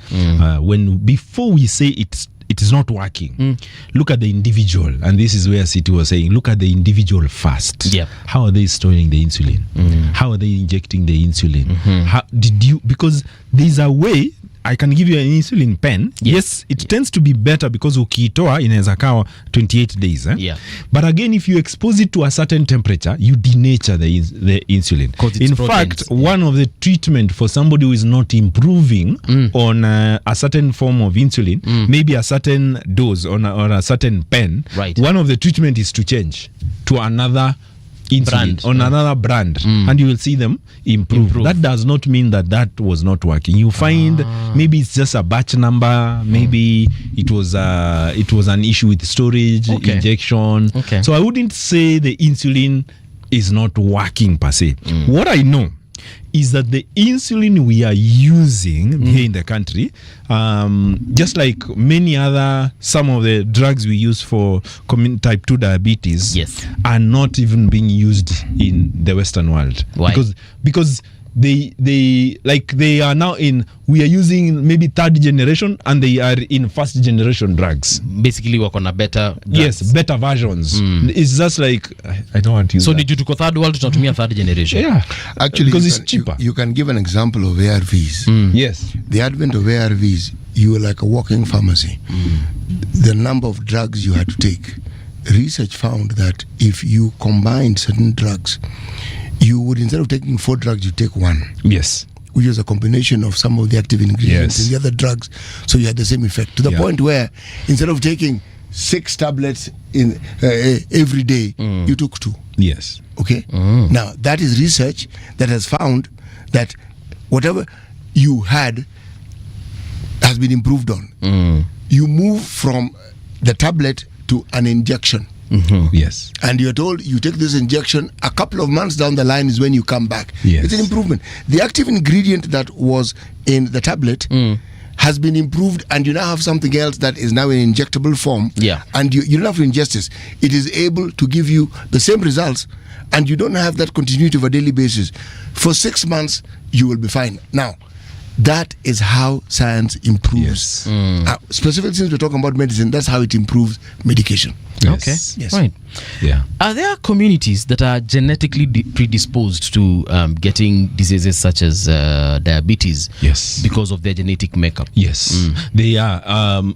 Before we say it is not working, look at the individual. And this is where Situ was saying, look at the individual first. Yep. How are they storing the insulin? How are they injecting the insulin? Because there's a way. I can give you an insulin pen. Yes, it tends to be better because ukiitoa inaweza kawa 28 days. But again, if you expose it to a certain temperature, you denature the insulin. In fact, one of the treatment for somebody who is not improving on a certain form of insulin, maybe a certain dose or a certain pen, one of the treatment is to change to another insulin on another brand, and you will see them improve. That does not mean that was not working. You find maybe it's just a batch number, maybe it was an issue with storage, injection. So I wouldn't say the insulin is not working per se. What I know is that the insulin we are using here in the country, just like some of the drugs we use for type 2 diabetes, are not even being used in the Western world. Why? Because they are now we are using maybe third generation, and they are in first generation drugs. Basically work on a better drugs. Yes, better versions. It's just like, I don't want to use so that. did you tuko third world tunatumia third generation? Yeah, actually, because it's cheaper. You can give an example of ARVs. Yes, the advent of ARVs, you were like a walking pharmacy. The number of drugs you had to take, research found that if you combined certain drugs, you would, instead of taking 4 drugs, you take 1. Yes. Which is a combination of some of the active ingredients in the other drugs, so you had the same effect. To the point where instead of taking 6 tablets in every day, you took 2. Yes. Okay. Now that is research that has found that whatever you had has been improved on. You move from the tablet to an injection. Yes. And you're told you take this injection, a couple of months down the line is when you come back. Yes. It's an improvement. The active ingredient that was in the tablet has been improved, and you now have something else that is now in injectable form. Yeah. And you don't have to ingest this. It is able to give you the same results, and you don't have that continuity of a daily basis. For 6 months, you will be fine. Now, that is how science improves. Specifically, since we're talking about medicine, that's how it improves medication. Okay. Yes. Right. Yeah. Are there communities that are genetically predisposed to getting diseases such as diabetes? Yes. Because of their genetic makeup? Yes, they are.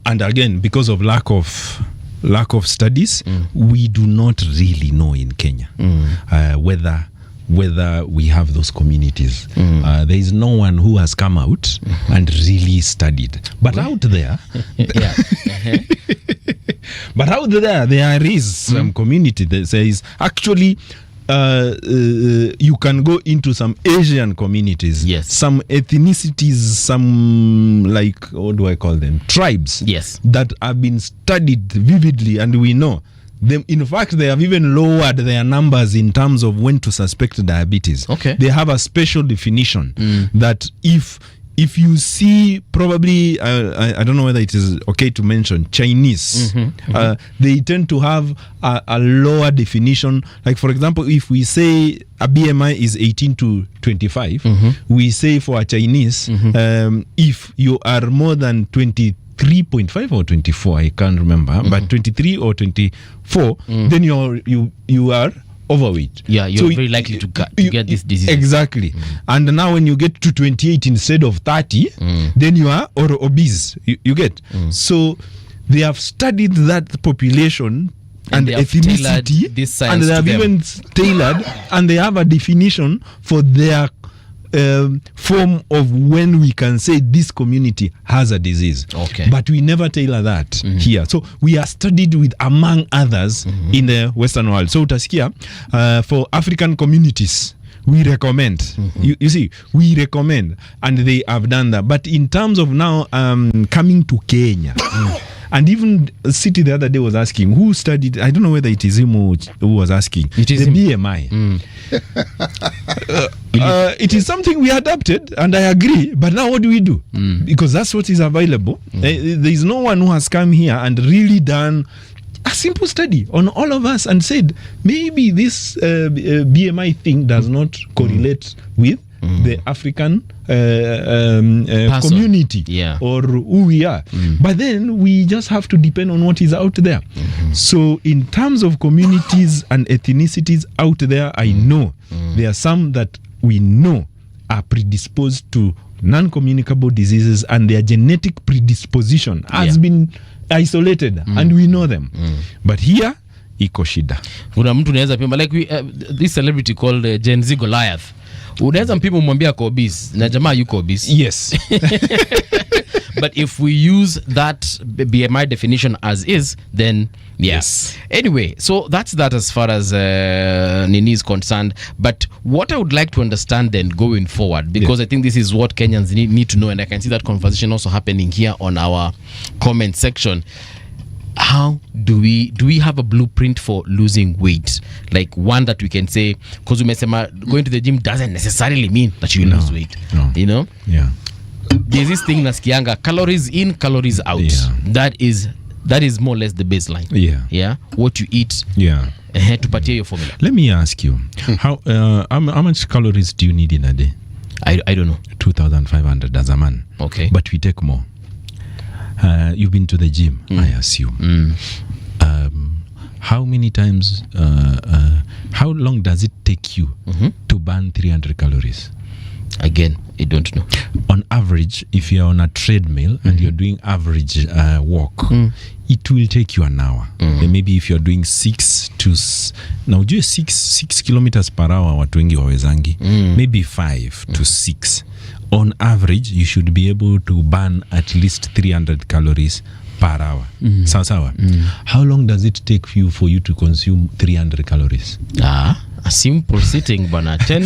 And again, because of lack of studies, we do not really know in Kenya whether we have those communities. There is no one who has come out and really studied. But out there, there is some community that says, actually, you can go into some Asian communities, some ethnicities, some, like, what do I call them? Tribes, that have been studied vividly, and we know them. In fact, they have even lowered their numbers in terms of when to suspect diabetes. Okay. They have a special definition that if you see, probably, I don't know whether it is okay to mention, Chinese, they tend to have a lower definition. Like, for example, if we say a BMI is 18 to 25, we say for a Chinese, if you are more than 23.5 or 24, I can't remember, but 23 or 24, then you are overweight. Yeah, you're very likely to get this disease. Exactly. And now when you get to 28 instead of 30, then you are obese. You get. So they have studied that population and ethnicity, and they have even tailored, and they have a definition for their form of when we can say this community has a disease. Okay. But we never tailor that here. So we are studied with, among others, in the Western world. So utasikia, for African communities, we recommend. You see, we recommend, and they have done that. But in terms of now coming to Kenya, and even City the other day was asking, who studied, I don't know whether it is him who was asking, it is the him. BMI. It is something we adapted, and I agree, but now what do we do? Because that's what is available. There is no one who has come here and really done a simple study on all of us and said, maybe this BMI thing does not correlate with the African community, or who we are. But then we just have to depend on what is out there. So in terms of communities and ethnicities out there, I know there are some that we know are predisposed to non-communicable diseases, and their genetic predisposition has been isolated, and we know them. But here, iko shida. Kuna mtu unaweza pima, like this celebrity called Gen Z Goliath. Unaweza mpima mwambia ko obese na jamaa yuko obese. Yes. But if we use that BMI definition as is, then yes. Anyway, so that's that as far as Nini is concerned. But what I would like to understand then going forward, because I think this is what Kenyans need to know, and I can see that conversation also happening here on our comment section. How do we have a blueprint for losing weight, like one that we can say, because going to the gym doesn't necessarily mean that you lose weight, you know? There's this thing nasikianga, calories in, calories out. That is more or less the baseline. What you eat. Tupatie your formula. Let me ask you, how much calories do you need in a day? I don't know. 2,500 as a man. Okay. But we take more. You've been to the gym, I assume. How many times, how long does it take you to burn 300 calories? Again, I don't know. On average, if you're on a treadmill and you're doing average walk, it will take you an hour. And maybe if you're doing 6 kilometers per hour, watu wengi wawezangi, maybe 5 to 6. On average, you should be able to burn at least 300 calories per hour. Sawa. How long does it take for you to consume 300 calories? A simple sitting, bana. 10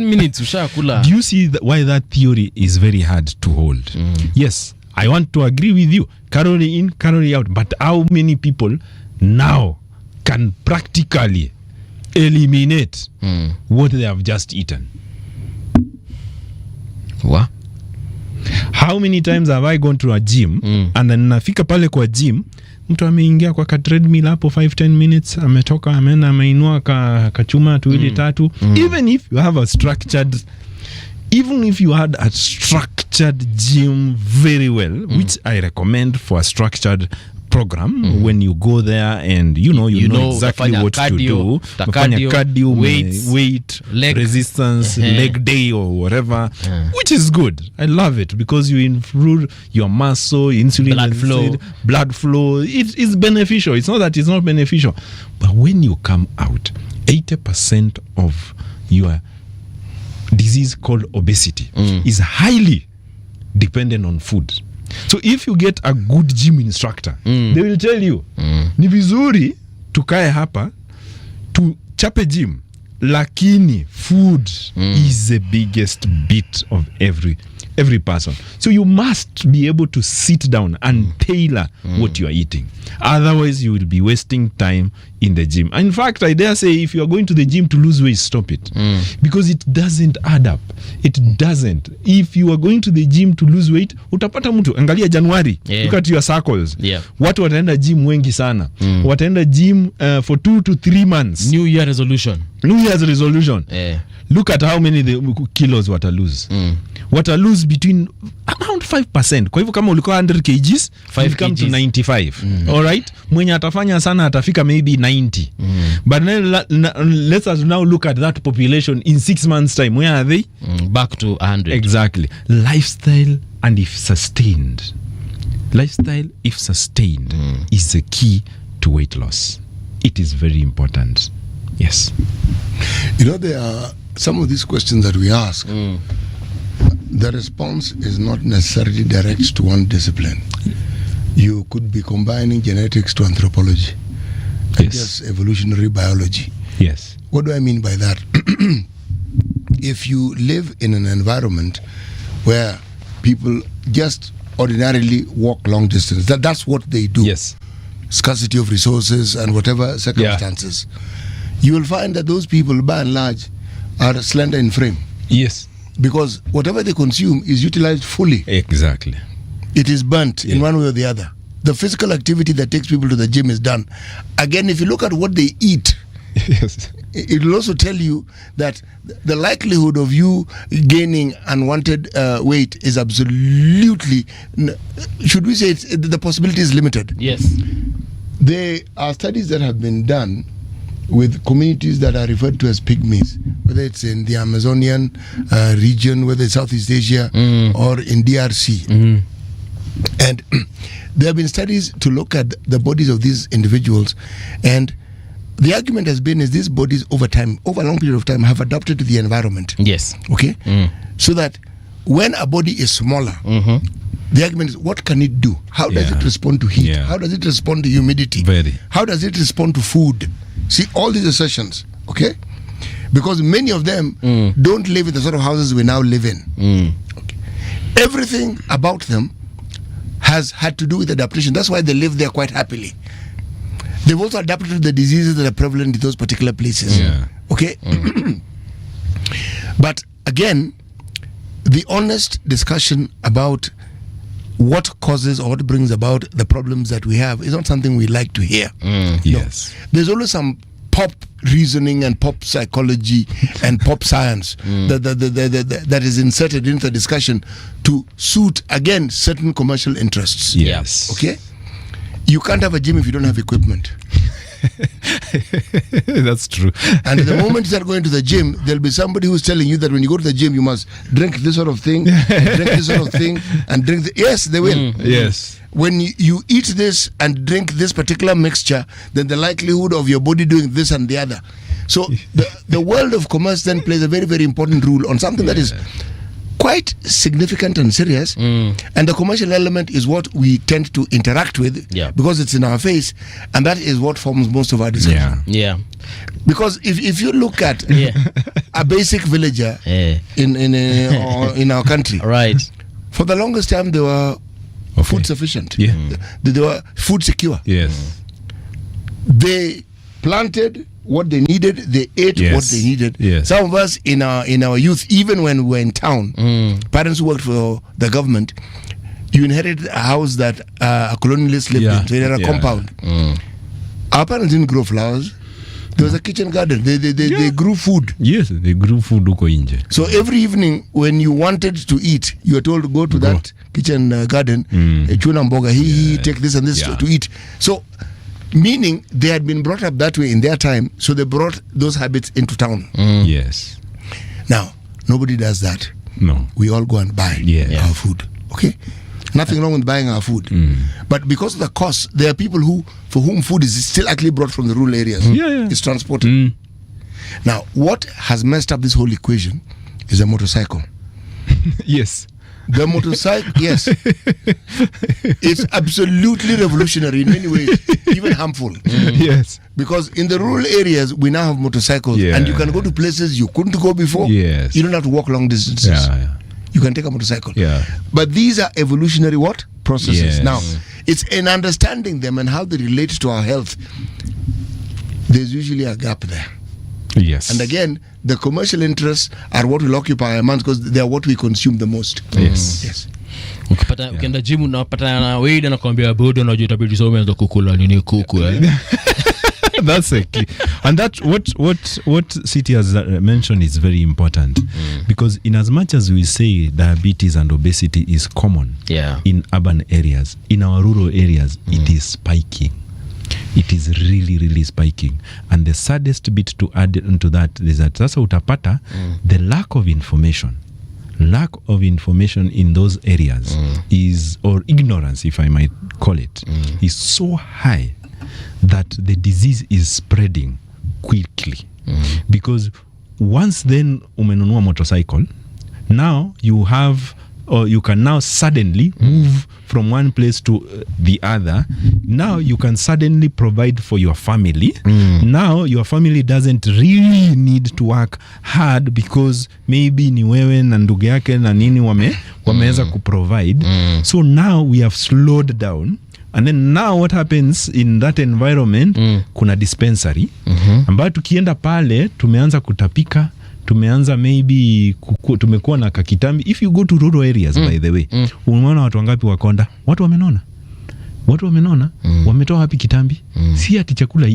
minutes ushakula. Do you see why that theory is very hard to hold? Yes, I want to agree with you. Calorie in, calorie out. But how many people now can practically eliminate what they have just eaten. What? How many times have I gone to a gym and then nafika pale kwa gym, mtu ameingia kwa ka treadmill hapo 5-10 minutes, ametoka ameenda ameinua kachuma tuwili tatu. Even if you have a structured gym very well, which I recommend for a structured program, when you go there and you know exactly what cardio, to do. Cardio, weight, leg resistance, leg day or whatever, which is good. I love it because you improve your muscle, insulin, blood flow. It is beneficial. It's not that it's not beneficial. But when you come out, 80% of your disease called obesity is highly dependent on food. So if you get a good gym instructor, they will tell you, ni vizuri tukae hapa tuchape gym, lakini food is the biggest bit of every person. So you must be able to sit down and tailor what you are eating. Otherwise, you will be wasting time in the gym. In fact, I dare say, if you are going to the gym to lose weight, stop it. Because it doesn't add up. It doesn't. If you are going to the gym to lose weight, utapata mtu. Angalia January. Look at your circles. Watu wataenda gym wengi sana. Wataenda gym for 2 to 3 months. New Year's resolution. Look at how many kilos wata lose. Wata lose between around 5%. Kwa hivyo kama ulikuwa 100 kgs, 5 come to 95. All right? Mwenye atafanya sana atafika maybe 90. But let us now look at that population in 6 months time. Where are they? Back to 100. Exactly. Lifestyle, and if sustained, is the key to weight loss. It is very important. Yes. You know, there are some of these questions that we ask. The response is not necessarily direct to one discipline. You could be combining genetics to anthropology, and just evolutionary biology. Yes. What do I mean by that? If you live in an environment where people just ordinarily walk long distance, that's what they do. Yes. Scarcity of resources and whatever circumstances. You will find that those people, by and large, are slender in frame. Yes. Because whatever they consume is utilized fully. Exactly. It is burnt in one way or the other. The physical activity that takes people to the gym is done. Again, if you look at what they eat, it will also tell you that the likelihood of you gaining unwanted weight is absolutely, should we say, the possibility is limited. Yes. There are studies that have been done with communities that are referred to as pygmies, whether it's in the Amazonian region, whether it's Southeast Asia or in DRC. And there have been studies to look at the bodies of these individuals, and the argument has been is these bodies over time, over a long period of time, have adapted to the environment. Yes. Okay? So that when a body is smaller, the argument is, what can it do? How does it respond to heat? How does it respond to humidity? How does it respond to food? See, all these assertions, okay? Because many of them don't live in the sort of houses we now live in. Okay. Everything about them has had to do with adaptation. That's why they live there quite happily. They've also adapted to the diseases that are prevalent in those particular places. Okay? But again, the honest discussion about what causes or what brings about the problems that we have is not something we like to hear. Yes. No. There's always some pop reasoning and pop psychology and pop science that is inserted into the discussion to suit, again, certain commercial interests. Yes. Okay? You can't have a gym if you don't have equipment. That's true. And the moment you start going to the gym, there'll be somebody who's telling you that when you go to the gym, you must drink this sort of thing, and drink this sort of thing, and drink yes, they will. Yes. When you eat this and drink this particular mixture, then the likelihood of your body doing this and the other. So the world of commerce then plays a very, very important role on something that is quite significant and serious, and the commercial element is what we tend to interact with because it's in our face, and that is what forms most of our discussion. Because if you look at a basic villager in our country, right, for the longest time they were food sufficient. They were food secure. Yes. They planted what they needed, they ate what they needed. Some of us in our youth, even when we were in town, parents who worked for the government, you inherited a house that a colonialist lived in, so it had a compound. Our parents didn't grow flowers. There was a kitchen garden. They grew food. Yes, they grew food uko inje. So every evening when you wanted to eat, you were told to go to that kitchen garden, chuna mboga, take this and this to eat. So meaning they had been brought up that way in their time, so they brought those habits into town. Yes. Now, nobody does that. No. We all go and buy our food. Okay? Nothing wrong with buying our food. But because of the cost, there are people for whom food is still actually brought from the rural areas. It's transported. Now, what has messed up this whole equation is a motorcycle. Yes. The motorcycle, yes. It's absolutely revolutionary in many ways, even harmful. Yes. Because in the rural areas, we now have motorcycles, and you can go to places you couldn't go before. Yes. You don't have to walk long distances. You can take a motorcycle. But these are evolutionary processes. Now, it's in understanding them and how they relate to our health. There's usually a gap there. Yes. And again, the commercial interests are what will occupy our minds because they are what we consume the most. Yes. Ukipata ukienda gym unapata na weed na kwambia bado unajua itabidi soma anza kukula nini kuku That's a key. And that what City has mentioned is very important because in as much as we say diabetes and obesity is common in urban areas, in our rural areas it is spiking. It is really, really spiking. And the saddest bit to add into that is that sasa utapata the lack of information in those areas is, or ignorance if I might call it, is so high that the disease is spreading quickly. Because once then umenunua motorcycle, now you have, or you can now suddenly move from one place to the other. Now you can suddenly provide for your family. Now your family doesn't really need to work hard because maybe ni wewe na ndugu yake na nini wameweza kuprovide. So now we have slowed down. And then now what happens in that environment, kuna dispensary ambayo tukienda pale tumeanza kutapika, tumeanza maybe tumekuwa na kakitambi. If you go to rural areas by the way, unaona watu wangapi wakonda? Watu wamenona. Wametoa wapi kitambi? Si ati chakula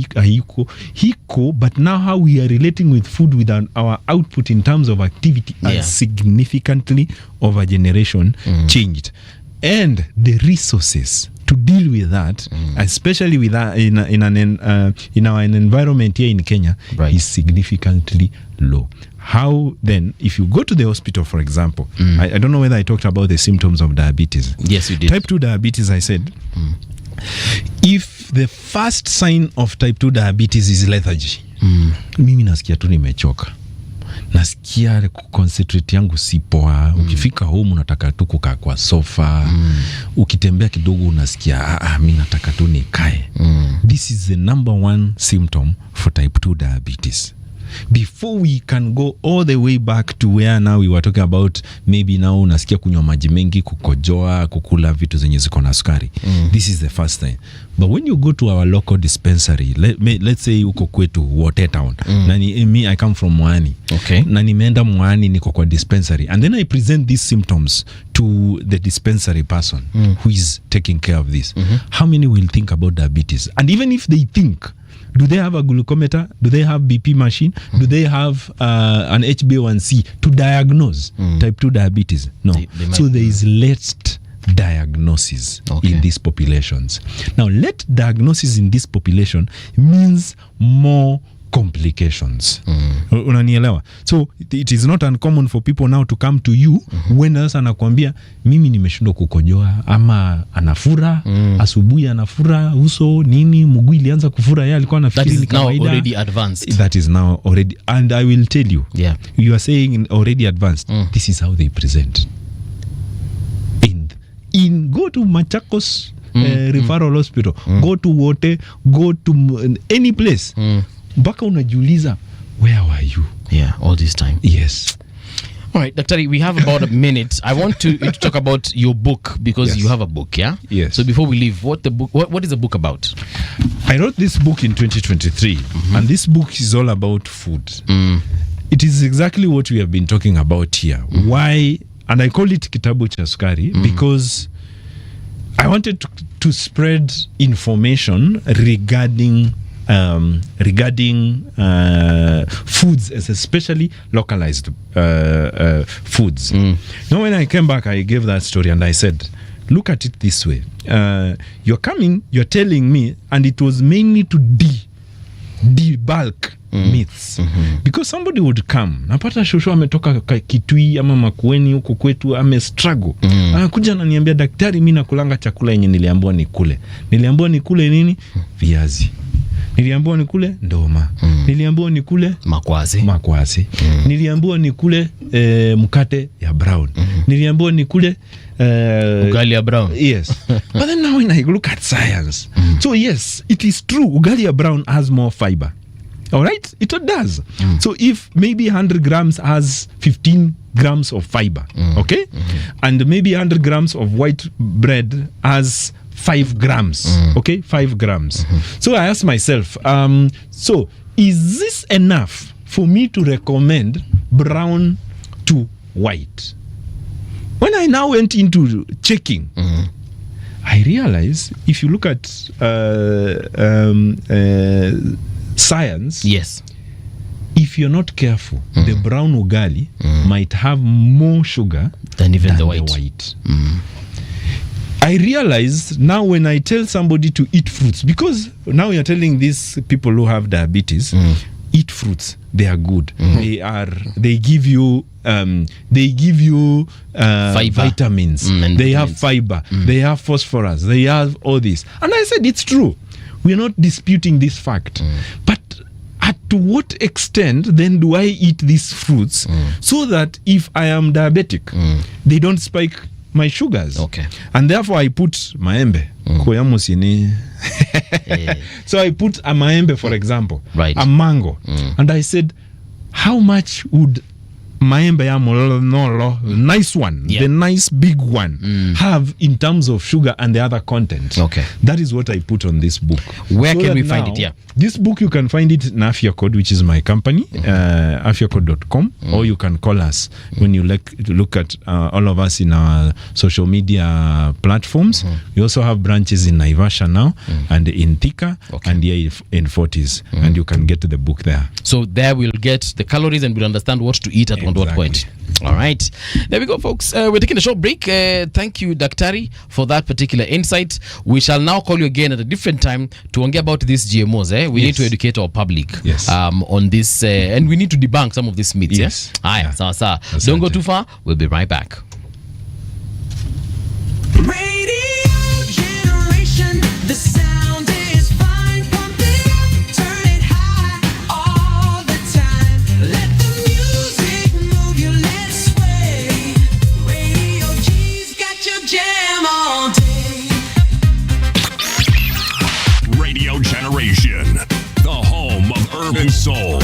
hiko, but now how we are relating with food with our output in terms of activity has significantly over generation changed. And the resources to deal with that, especially with in our environment here in Kenya, is significantly low. How then, if you go to the hospital, for example, I don't know whether I talked about the symptoms of diabetes. Yes, you did. Type 2 diabetes, I said. If the first sign of type 2 diabetes is lethargy, mimi nasikia tu nimechoka. Nasikia concentrate yangu si poa. Ukifika home unataka tu kukaa kwa sofa. Ukitembea kidogo unasikia mimi nataka tu nikae. This is the number one symptom for type 2 diabetes. Before we can go all the way back to where now we were talking about, maybe now unasikia kunywa maji mengi, kukojoa, kukula vitu zenye ziko na sukari. This is the first thing. But when you go to our local dispensary, let's say uko kwetu Water Town, I come from Mwani. Okay. Na nimeenda Mwani, niko kwa dispensary, and then I present these symptoms to the dispensary person who is taking care of this. How many will think about diabetes? And even if they think, do they have a glucometer? Do they have BP machine? Do they have an HbA1c to diagnose type 2 diabetes? No. So there is late diagnosis in these populations. Now, late diagnosis in this population means more complications. Unanielewa? So it is not uncommon for people now to come to you when sasa anakuambia mimi nimeshindwa kukojoa ama anafura asubuhi, anafura uso nini, mguu ilianza kufura, yeye alikuwa anafikiri ni kawaida. That is now already advanced. That is now already, and I will tell you, you are saying already advanced. This is how they present. In go to Machakos referral hospital, go to Wote, go to any place. Mpaka unajiuliza, where were you? All this time. Yes. All right, Daktari, we have about a minute. I want to talk about your book because you have a book, yeah? Yes. So before we leave, what is the book about? I wrote this book in 2023, and this book is all about food. It is exactly what we have been talking about here. Why? And I call it Kitabu cha Sukari because I wanted to spread information regarding foods, especially localized foods. Now, when I came back, I gave that story and I said, look at it this way. You're telling me, and it was mainly to debulk myths. Because somebody would come, napata shosho ametoka Kitui ama Makueni huko kwetu, ame struggle. Anakuja ananiambia, daktari, mimi nakulanga chakula yenye niliambiwa nikule. Niliambiwa nikule nini? Viazi. Niliambiwa nikule ndoma. Niliambiwa nikule makwazi. Niliambiwa nikule mkate ya brown. Niliambiwa nikule ugali ya brown. Yes. But then now when I look at science, so yes, it is true, ugali ya brown has more fiber. All right? It does. So if maybe 100 grams has 15 grams of fiber, okay? And maybe 100 grams of white bread has 5 grams, okay? 5 grams. So I asked myself, so is this enough for me to recommend brown to white? When I now went into checking, I realized if you look at science, yes, if you're not careful, the brown ugali might have more sugar than even the white. I realized now when I tell somebody to eat fruits, because now you're telling these people who have diabetes, eat fruits, they are good. They give you vitamins, they have fiber, they have phosphorus, they have all this. And I said, it's true. We're not disputing this fact. But to what extent then do I eat these fruits so that if I am diabetic, they don't spike my sugars? Okay. And therefore I put maembe. So I put a maembe, for example, a mango. And I said, how much would maembe ya mololo, nice one, the nice big one, have in terms of sugar and the other content? Okay. That is what I put on this book. Where can we find it? Yeah. This book, you can find it in Afia Code, which is my company, afiacode.com, or you can call us when you look at all of us in our social media platforms. We also have branches in Naivasha now, and in Thika, and here in Fortis, and you can get the book there. So there we'll get the calories and we'll understand what to eat at what point. All right. There we go, folks. We're taking a short break. Thank you, Daktari, for that particular insight. We shall now call you again at a different time to ongea about these GMOs. We need to educate our public on this, and we need to debunk some of these myths. Yes. Sawa. Don't go too far. We'll be right back. Radio generation, the sound is fine. Pump it up, turn it high all the time. Let the music move you, let's sway. Radio G's got your jam all day. Radio Generation, the home of urban soul.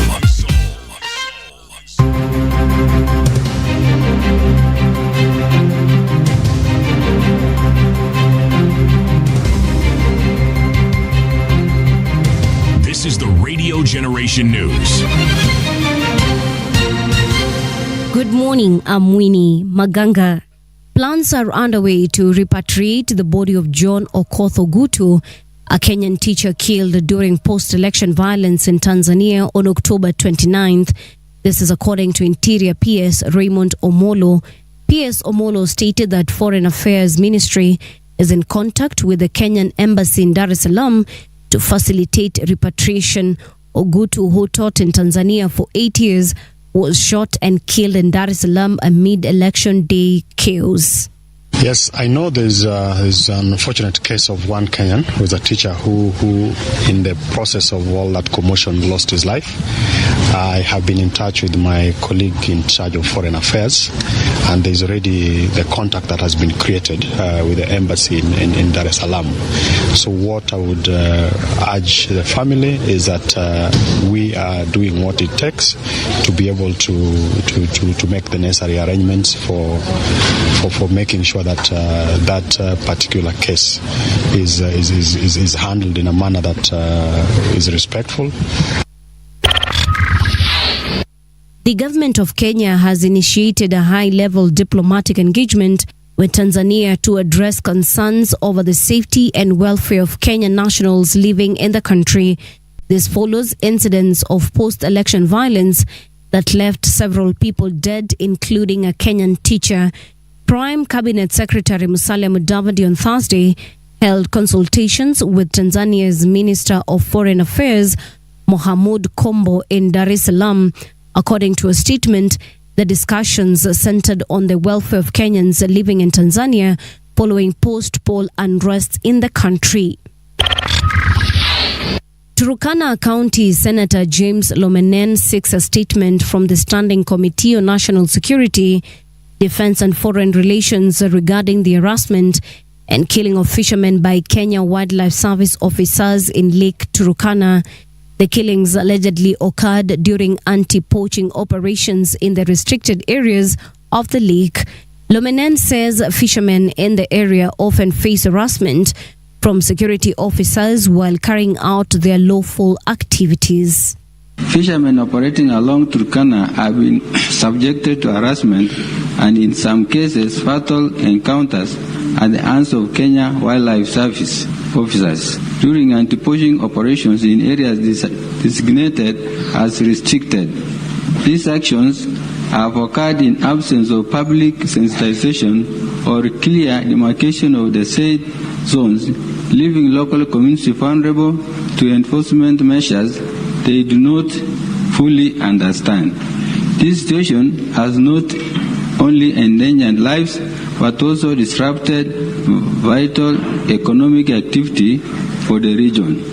This is the Radio Generation News. Good morning, I'm Winnie Maganga. Plans are underway to repatriate the body of John Okoth Ogutu, a Kenyan teacher killed during post-election violence in Tanzania on October 29th. This is according to Interior PS Raymond Omolo. PS Omolo stated that Foreign Affairs Ministry is in contact with the Kenyan Embassy in Dar es Salaam to facilitate repatriation. Ogutu, who taught in Tanzania for 8 years, was shot and killed in Dar es Salaam amid election day chaos. Yes, I know there's an unfortunate case of one Kenyan who is a teacher who in the process of all that commotion lost his life. I have been in touch with my colleague in charge of foreign affairs, and there's already the contact that has been created with the embassy in Dar es Salaam. So what I would urge the family is that we are doing what it takes to be able to make the necessary arrangements for making sure that that particular case is handled in a manner that is respectful. The government of Kenya has initiated a high-level diplomatic engagement with Tanzania to address concerns over the safety and welfare of Kenyan nationals living in the country. This follows incidents of post-election violence that left several people dead, including a Kenyan teacher. Prime Cabinet Secretary Musalia Mudavadi on Thursday held consultations with Tanzania's Minister of Foreign Affairs, Mohamud Kombo, in Dar es Salaam. According to a statement, the discussions centered on the welfare of Kenyans living in Tanzania following post-poll unrest in the country. Turkana County Senator James Lomenen seeks a statement from the Standing Committee on National Security, Defense and Foreign Relations regarding the harassment and killing of fishermen by Kenya Wildlife Service officers in Lake Turkana. The killings allegedly occurred during anti-poaching operations in the restricted areas of the lake. Lomenen says fishermen in the area often face harassment from security officers while carrying out their lawful activities. Fishermen operating along Turkana have been subjected to harassment and in some cases fatal encounters at the hands of Kenya Wildlife Service officers during anti-poaching operations in areas designated as restricted. These actions have occurred in absence of public sensitization or clear demarcation of the said zones, leaving local communities vulnerable to enforcement measures they do not fully understand. This situation has not only endangered lives but also disrupted vital economic activity for the region.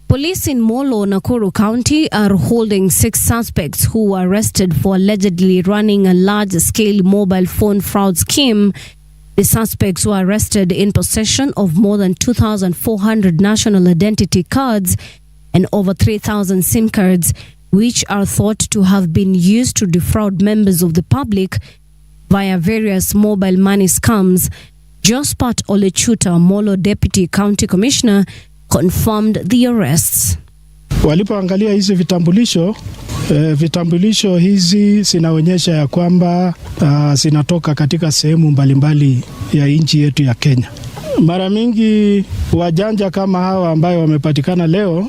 Police in Molo, Nakuru County are holding 6 suspects who were arrested for allegedly running a large-scale mobile phone fraud scheme. The suspects were arrested in possession of more than 2,400 national identity cards and over 3,000 SIM cards, which are thought to have been used to defraud members of the public via various mobile money scams. Jospat Olechuta, Molo Deputy County Commissioner, confirmed the arrests. Walipoangalia hizi vitambulisho hizi zinaonyesha ya kwamba zinatoka katika sehemu mbalimbali ya nchi yetu ya Kenya. Mara mingi wajanja kama hawa ambayo wamepatikana leo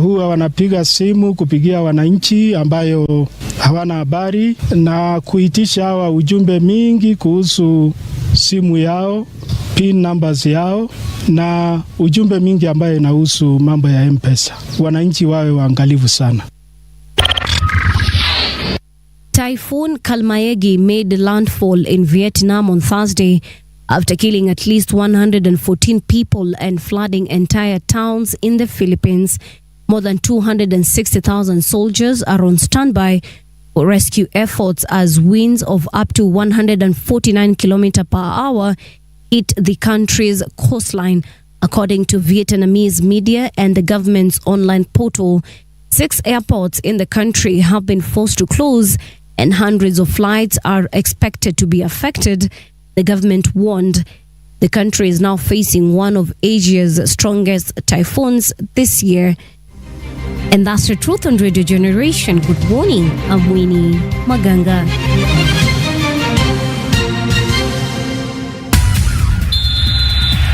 huwa wanapiga simu kupigia wananchi ambayo hawana habari na kuitisha hawa ujumbe mingi kuhusu simu yao, PIN numbers yao na ujumbe mingi ambayo inahusu mambo ya M-Pesa. Wananchi wawe waangalifu sana. Typhoon Kalmaegi made landfall in Vietnam on Thursday after killing at least 114 people and flooding entire towns in the Philippines. More than 260,000 soldiers are on standby for rescue efforts as winds of up to 149 km per hour hit the country's coastline, according to Vietnamese media and the government's online portal. 6 airports in the country have been forced to close and hundreds of flights are expected to be affected, the government warned. The country is now facing one of Asia's strongest typhoons this year. And that's the truth on Radio Generation. Good morning. I'm Winnie Maganga.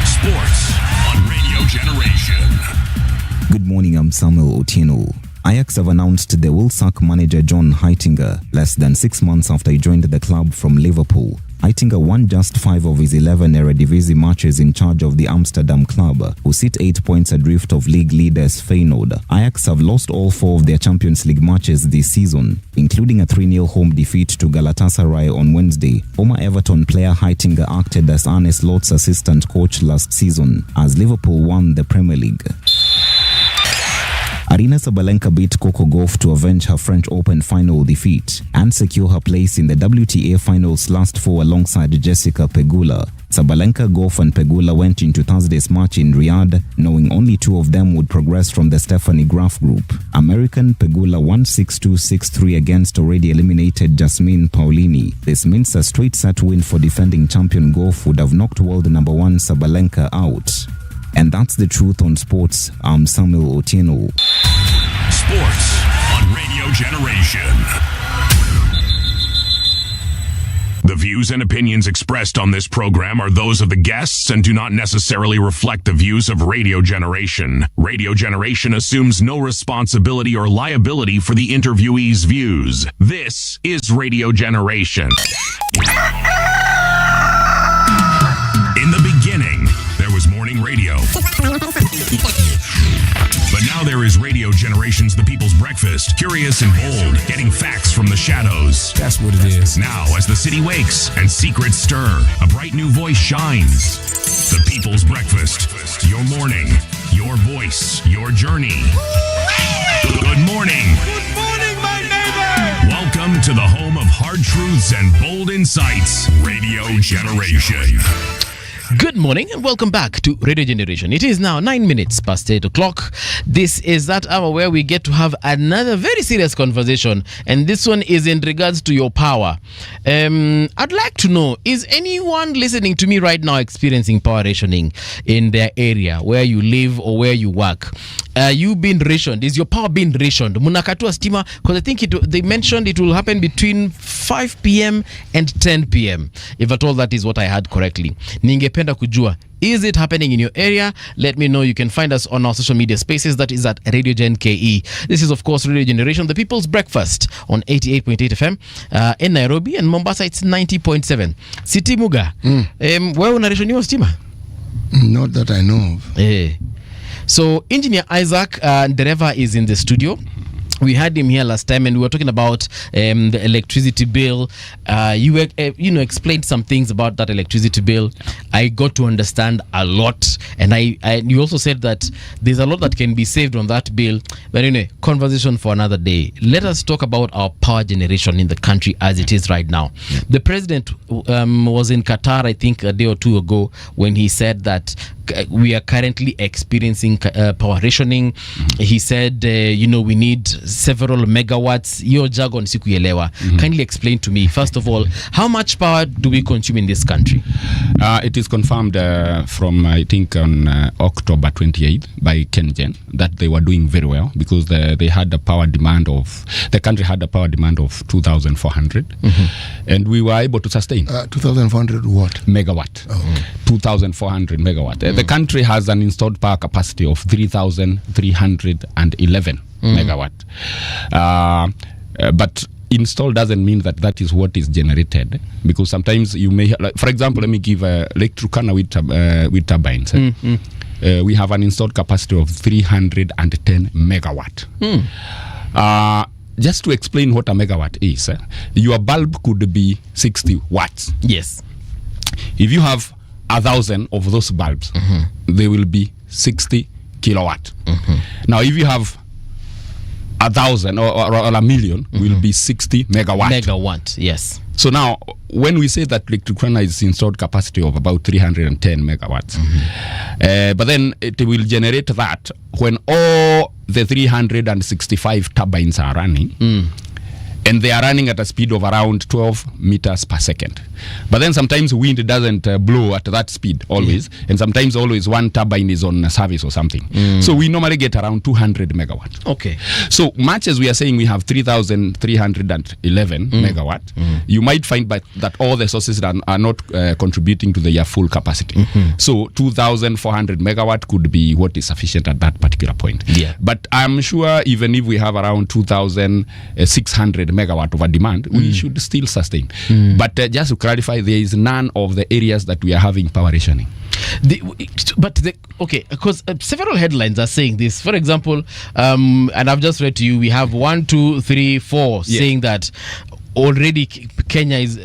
Sports on Radio Generation. Good morning, I'm Samuel Otieno. Ajax have announced they will sack manager John Heitinga less than 6 months after he joined the club from Liverpool. Heitinga won just 5 of his 11 Eredivisie matches in charge of the Amsterdam club, who sit 8 points adrift of league leaders Feyenoord. Ajax have lost all 4 of their Champions League matches this season, including a 3-0 home defeat to Galatasaray on Wednesday. Former Everton player Heitinga acted as Arne Slot's assistant coach last season as Liverpool won the Premier League. A Arina Sabalenka beat Coco Gauff to avenge her French Open final defeat and secure her place in the WTA finals last four alongside Jessica Pegula. Sabalenka, Gauff and Pegula went into Thursday's match in Riyadh, knowing only two of them would progress from the Stephanie Graf group. American Pegula won 6-2, 6-3 against already eliminated Jasmine Paolini. This means a straight set win for defending champion Gauff would have knocked world number one Sabalenka out. And that's the truth on sports. I'm Samuel Otieno. Sports on Radio Generation. The views and opinions expressed on this program are those of the guests and do not necessarily reflect the views of Radio Generation. Radio Generation assumes no responsibility or liability for the interviewee's views. This is Radio Generation. In the beginning, there was morning radio. But now there is Radio Generation's The People's Breakfast, curious and bold, getting facts from the shadows. That's what it is. Now, as the city wakes and secrets stir, a bright new voice shines. The People's Breakfast, your morning, your voice, your journey. Good morning. Good morning, my neighbor. Welcome to the home of hard truths and bold insights, Radio Generation. Good morning and welcome back to Radio Generation. It is now 9 minutes past 8 o'clock. This is that hour where we get to have another very serious conversation, and this one is in regards to your power. I'd like to know, is anyone listening to me right now experiencing power rationing in their area where you live or where you work? You been rationed? Is your power being rationed? Munakatua stima? Because I think they mentioned it will happen between 5 p.m. and 10 p.m. If at all that is what I heard correctly. Ningependa kujua, is it happening in your area? Let me know. You can find us on our social media spaces. That is at Radio Gen KE. This is, of course, Radio Generation, the People's Breakfast on 88.8 FM. In Nairobi and Mombasa, it's 90.7. City Muga. Where unarationiwa stima? Not that I know of. So Engineer Isaac Dereva is in the studio. We had him here last time and we were talking about the electricity bill. You explained some things about that electricity bill. I got to understand a lot, and you also said that there's a lot that can be saved on that bill. But anyway, conversation for another day. Let us talk about our power generation in the country as it is right now. The president was in Qatar, I think a day or two ago, when he said that we are currently experiencing power rationing. He said, we need several megawatts. Your jargon sikuyelewa. Kindly explain to me, first of all, how much power do we consume in this country? It is confirmed from, I think, on October 28th by KenGen that they were doing very well because they had a power demand of, the country had a power demand of 2,400 and we were able to sustain. 2,400 what? Megawatt. 2,400 megawatt. The country has an installed power capacity of 3,311 megawatt. But installed doesn't mean that is what is generated, because sometimes you may, like, for example, let me give Lake Turkana with turbines. We have an installed capacity of 310 megawatt. Just to explain what a megawatt is, your bulb could be 60 watts. Yes. If you have 1,000 of those bulbs, they will be 60 kilowatt. Now, if you have 1,000 or a million, will be 60 megawatt. Megawatt, yes. So now, when we say that Lake Turkana is installed capacity of about 310 megawatts, but then it will generate that when all the 365 turbines are running, and they are running at a speed of around 12 meters per second. But then sometimes wind doesn't blow at that speed always, and sometimes always one turbine is on service or something. So we normally get around 200 megawatt. Okay. So much as we are saying we have 3,311 megawatt, you might find that all the sources are not contributing to their full capacity. So 2,400 megawatt could be what is sufficient at that particular point. Yeah. But I'm sure even if we have around 2,600 megawatt of a demand, we should still sustain. But just to clarify, there is none of the areas that we are having power rationing. Because several headlines are saying this. For example, and I've just read to you, we have 1, 2, 3, 4 saying that already Kenya is,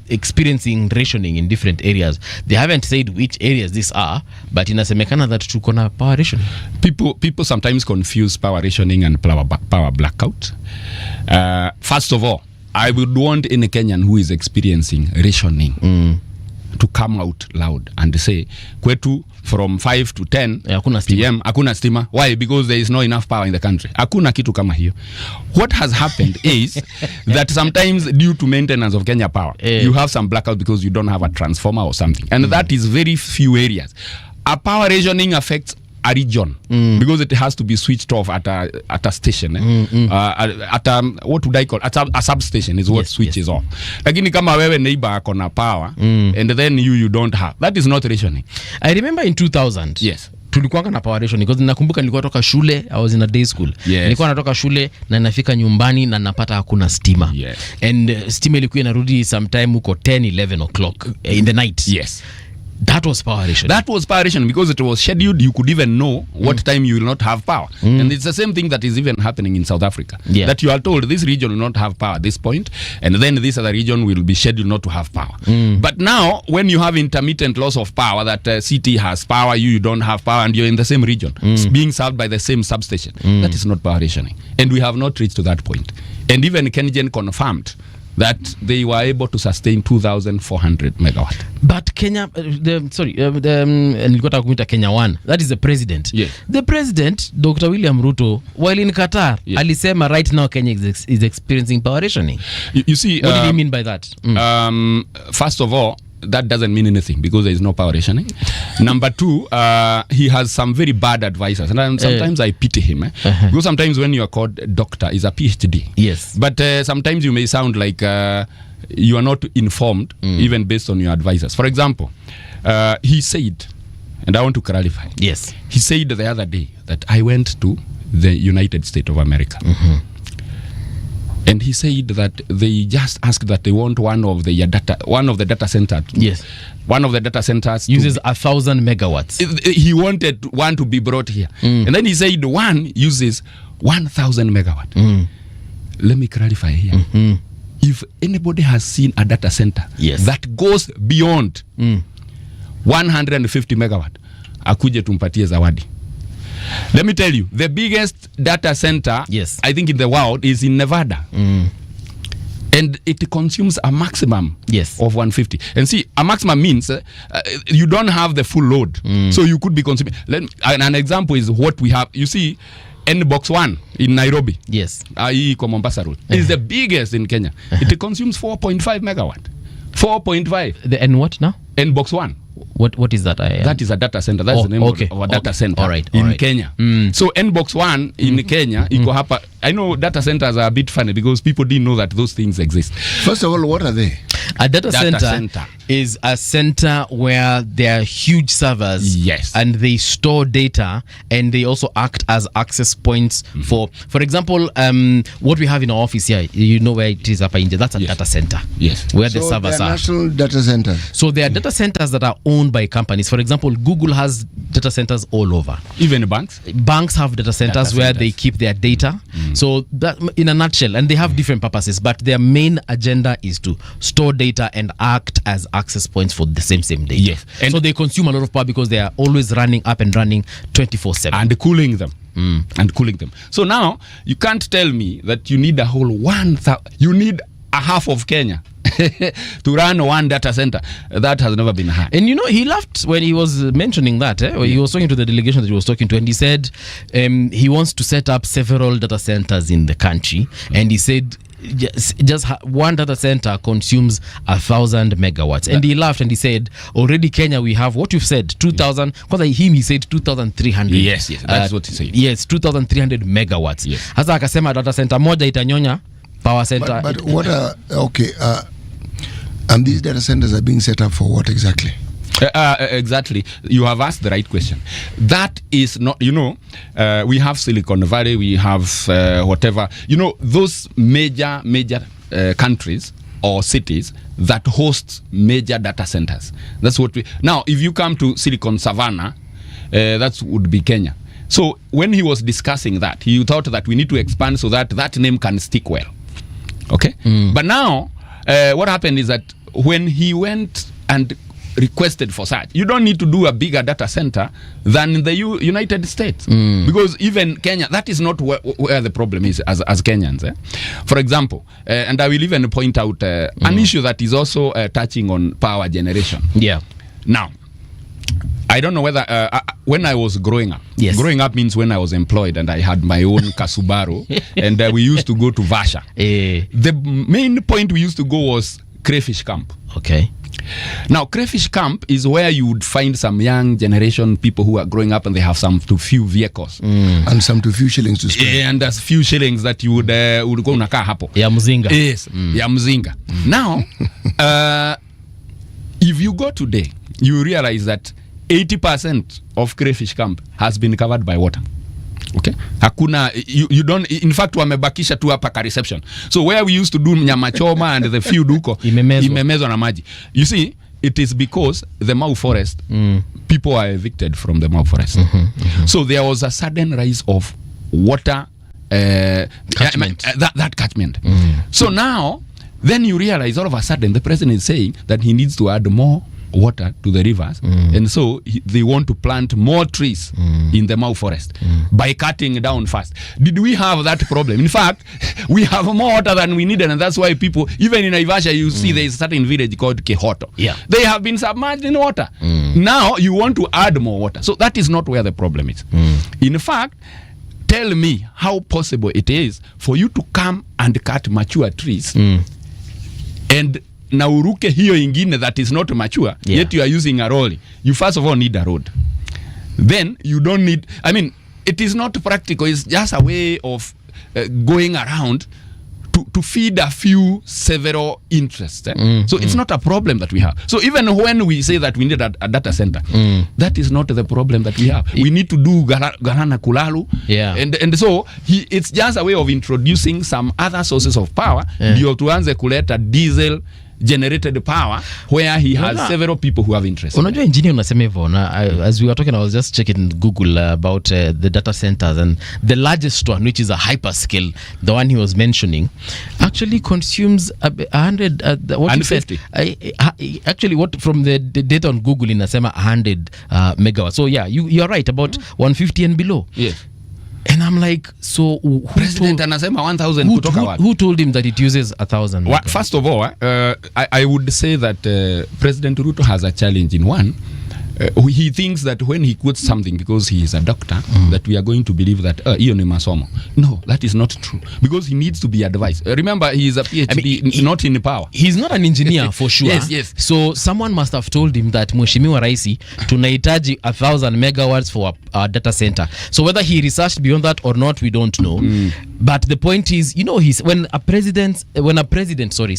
experiencing rationing in different areas. They haven't said which areas these are, but inasemekana that tuko na power rationing. People sometimes confuse power rationing and power blackout. First of all, I would want any Kenyan who is experiencing rationing to come out loud and say, kwetu from 5 to 10 PM hakuna stima. Why? Because there is not enough power in the country. Hakuna kitu kama hiyo. What has happened is that sometimes due to maintenance of Kenya Power, you have some blackout because you don't have a transformer or something. And that is very few areas. A power rationing affects a region because it has to be switched off at a station at a, what would I call a substation is what switches off. Lakini kama wewe neighbor akona power and then you don't have, that is not rationing. I remember in 2000 tulikuwa na power rationing because nakumbuka nilikuwa toka shule, I was in a day school. Nilikuwa natoka shule na nafika nyumbani na napata hakuna stima. And stima ilikuwa inarudi sometime huko 10-11 o'clock in the night. That was power rationing. That was power rationing because it was scheduled. You could even know what time you will not have power. And it's the same thing that is even happening in South Africa. That you are told this region will not have power at this point, and then this other region will be scheduled not to have power. But now, when you have intermittent loss of power, that city has power, you don't have power, and you're in the same region, being served by the same substation, that is not power rationing. And we have not reached to that point. And even KenGen confirmed that they were able to sustain 2,400 megawatt. But Kenya, nilikuwa nataka kumita Kenya 1, that is the president. The president, Dr. William Ruto, while in Qatar, alisema right now Kenya is experiencing power rationing. You see, what did he mean by that? First of all, that doesn't mean anything because there is no power rationing. Number two, he has some very bad advisors, and sometimes I pity him because sometimes when you are called doctor is a PhD. But sometimes you may sound like you are not informed even based on your advisors. For example, he said, and I want to clarify. He said the other day that I went to the United States of America. And he said that they just asked that they want one of the data centers. One of the data centers uses 1,000 megawatts. He wanted one to be brought here. And then he said one uses 1,000 megawatt. Let me clarify here. If anybody has seen a data center that goes beyond 150 megawatt, akuje tumpatie zawadi. Let me tell you, the biggest data center, I think in the world, is in Nevada. And it consumes a maximum of 150. And see, a maximum means you don't have the full load. So you could be consuming. An example is what we have. You see, N-Box 1 in Nairobi. Mombasa Road. Is the biggest in Kenya. It consumes 4.5 megawatt. 4.5. The N what now? N-Box 1. What is that? That is a data center. That's the name of a data center in Kenya. So N-Box 1 in Kenya, iko hapa. I know data centers are a bit funny because people didn't know that those things exist. First of all, what are they? A data center is a center where there are huge servers, and they store data, and they also act as access points for example, what we have in our office here, you know where it is up in India, that's a data center. Where the servers are. National data centers. So there are data centers that are owned by companies. For example, Google has data centers all over. Even banks? Banks have data centers where they keep their data. So that, in a nutshell, and they have different purposes, but their main agenda is to store data and act as access points for the same data. And so they consume a lot of power because they are always running up and running 24/7 and cooling them. So now you can't tell me that you need a whole 1,000. You need a half of Kenya to run one data center. That has never been had. And you know, he laughed when he was mentioning that. He was talking to the delegation that he was talking to, and he said he wants to set up several data centers in the country. And he said just one data center consumes 1,000 megawatts. And he laughed and he said, already Kenya, we have what you've said, 2,000. Because he said 2,300. Yes, that's what he said. Yes, 2,300 megawatts. Hasa akasema data center moja itanyonya power center. But what are and these data centers are being set up for what exactly? Exactly. You have asked the right question. That is not, we have Silicon Valley, we have whatever, those major countries or cities that host major data centers. That's what now, if you come to Silicon Savannah, that would be Kenya. So when he was discussing that, he thought that we need to expand so that name can stick well. Okay? But now, what happened is that when he went and requested for such, you don't need to do a bigger data center than the United States, because even Kenya, that is not where the problem is as Kenyans. For example, and I will even point out an issue that is also touching on power generation. Yeah. Now, I don't know whether when I was growing up, growing up means when I was employed and I had my own Kasubaru, and we used to go to Vasha. The main point we used to go was crayfish camp. Okay. Now, crayfish camp is where you would find some young generation people who are growing up and they have some too few vehicles and some too few shillings to spend. And there's few shillings that you would go unakaa hapo. Ya mzinga. Yes, ya mzinga. Now, if you go today, you realize that 80% of crayfish camp has been covered by water. Okay, hakuna you don't, in fact wamebakisha tu hapa ka reception. So where we used to do nyama choma and the few duko imemezwa na maji. You see, it is because the Mau forest, people are evicted from the Mau forest. So there was a sudden rise of water catchment. That catchment. So now then you realize all of a sudden the president is saying that he needs to add more water to the rivers, and so they want to plant more trees in the Mau forest by cutting down fast. Did we have that problem? In fact, we have more water than we needed, and that's why people, even in Naivasha, you see there is a certain village called Kehoto. Yeah. They have been submerged in water. Now you want to add more water. So that is not where the problem is. In fact, tell me how possible it is for you to come and cut mature trees and na uruke hiyo ingine that is not mature, yet you are using a rolling. You first of all need a road. Then you don't need, I mean, it is not practical. It's just a way of going around to feed a few several interests. So it's not a problem that we have. So even when we say that we need a data center, that is not the problem that we have. We need to do Garana Kulalu. And so it's just a way of introducing some other sources of power. Ndio tuanze kuleta diesel generated power where he has several people who have interest. Unajua engineer unasema hivyo na as we were talking, I was just checking Google about the data centers, and the largest one, which is a hyperscale, the one he was mentioning, actually consumes 100 what you said, actually what from the data on Google inasema 100 megawatts. So yeah, you're right about 150 and below. Yes. And I'm like, so President anasema 1000 kutoka wapi? Who told him that it uses 1000? First of all, I would say that President Ruto has a challenge in one. He thinks that when he quotes something because he is a doctor, that we are going to believe that hiyo ni masomo. No, that is not true, because he needs to be advised. Remember, he is a PhD, I mean, not in power. He's not an engineer for sure. Yes. So someone must have told him that Mheshimiwa Raisi tunahitaji 1000 megawatts for our data center. So whether he researched beyond that or not, we don't know. But the point is, you know, when a president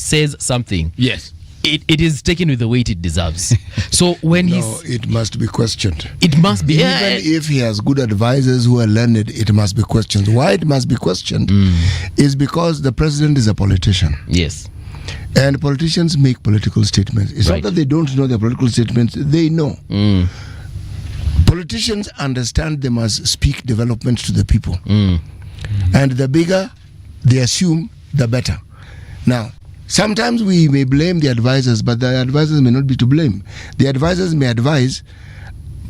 says something, yes, it is taken with the weight it deserves. So when it must be questioned. It must be. Even if he has good advisors who are learned, it must be questioned. Why it must be questioned is because the president is a politician. Yes. And politicians make political statements. It's not that they don't know their political statements. They know. Politicians understand they must speak development to the people. And the bigger they assume, the better. Now, sometimes we may blame the advisors, but the advisors may not be to blame. The advisors may advise,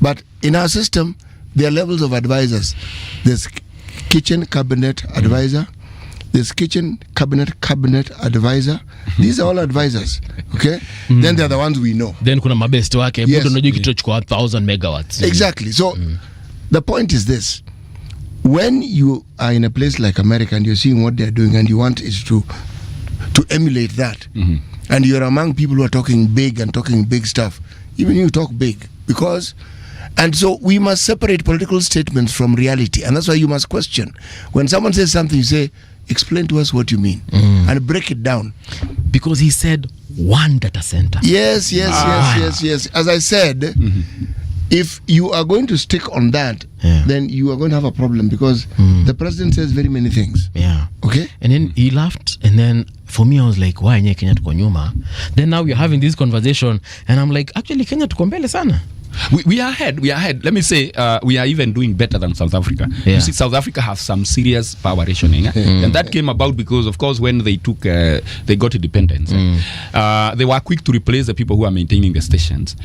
but in our system, there are levels of advisors. There's kitchen cabinet advisor. There's kitchen cabinet advisor. These are all advisors, okay? Then they're the ones we know. Then kuna mabest wake. Yes. Unajua kitochukua 1000 megawatts. Exactly. So the point is this. When you are in a place like America and you're seeing what they're doing and you want it to emulate that, and you're among people who are talking big and talking big stuff, even you talk big, and so we must separate political statements from reality, and that's why you must question. When someone says something, you say, explain to us what you mean, and break it down. Because he said one data center. Yes. As I said, if you are going to stick on that, then you are going to have a problem, because the president says very many things. Yeah. Okay? And then he laughed, and then for me I was like, why nye Kenya tuko nyuma? Then now we're having this conversation and I'm like, actually Kenya tuko mbele sana. We are ahead. We are ahead. Let me say, we are even doing better than South Africa. Yeah. You see, South Africa have some serious power rationing, and that came about because, of course, when they took, they got independence, they were quick to replace the people who are maintaining the stations.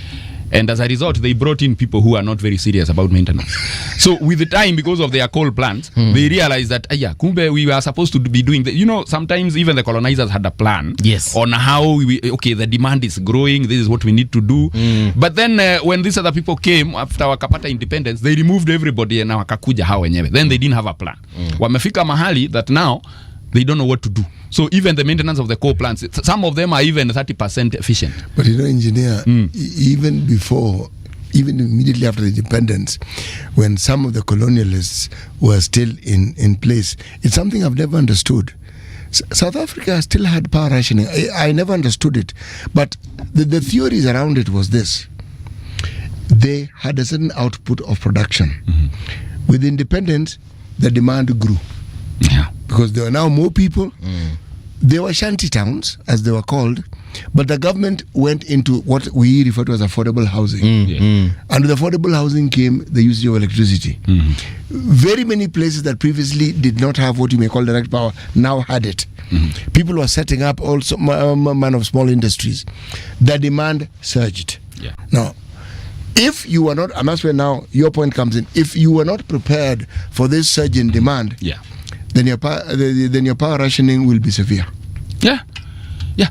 And as a result, they brought in people who are not very serious about maintenance. So with the time, because of their coal plants, they realized that, kumbe, we were supposed to be doing sometimes even the colonizers had a plan on how the demand is growing, this is what we need to do. But then when these other people came after wakapata independence, they removed everybody and wakakuja hao wenyewe. Then they didn't have a plan. Wamefika mahali that now they don't know what to do. So even the maintenance of the coal plants, some of them are even 30% efficient. But engineer, even immediately after the independence, when some of the colonialists were still in place, it's something I've never understood. South Africa still had power rationing. I never understood it. But the theories around it was this. They had a certain output of production. With independence, the demand grew. Because there were now more people. There were shanty towns, as they were called, but the government went into what we refer to as affordable housing. And with affordable housing came the usage of electricity. Very many places that previously did not have what you may call direct power now had it. People were setting up also man of small industries. The demand surged. Now, if you were not, and that's where now your point comes in, if you were not prepared for this surge in demand, then your power rationing will be severe.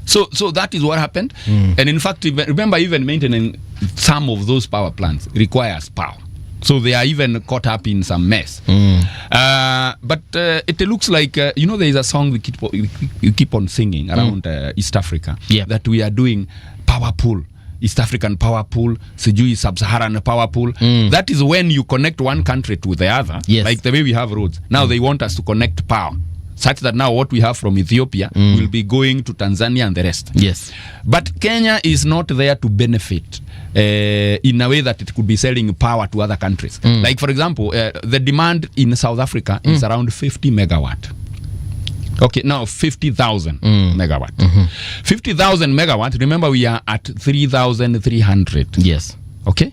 So that is what happened. And in fact, remember, even maintaining some of those power plants requires power. So they are even caught up in some mess. But it looks like, there is a song you keep on singing around East Africa that we are doing power pool. East African power pool, sijui Sub-Saharan power pool. That is when you connect one country to the other, like the way we have roads. Now they want us to connect power, such that now what we have from Ethiopia will be going to Tanzania and the rest. But Kenya is not there to benefit in a way that it could be selling power to other countries. Like, for example, the demand in South Africa is around 50 megawatt. Okay, now 50,000 megawatt. 50,000 megawatt, remember we are at 3,300. Okay?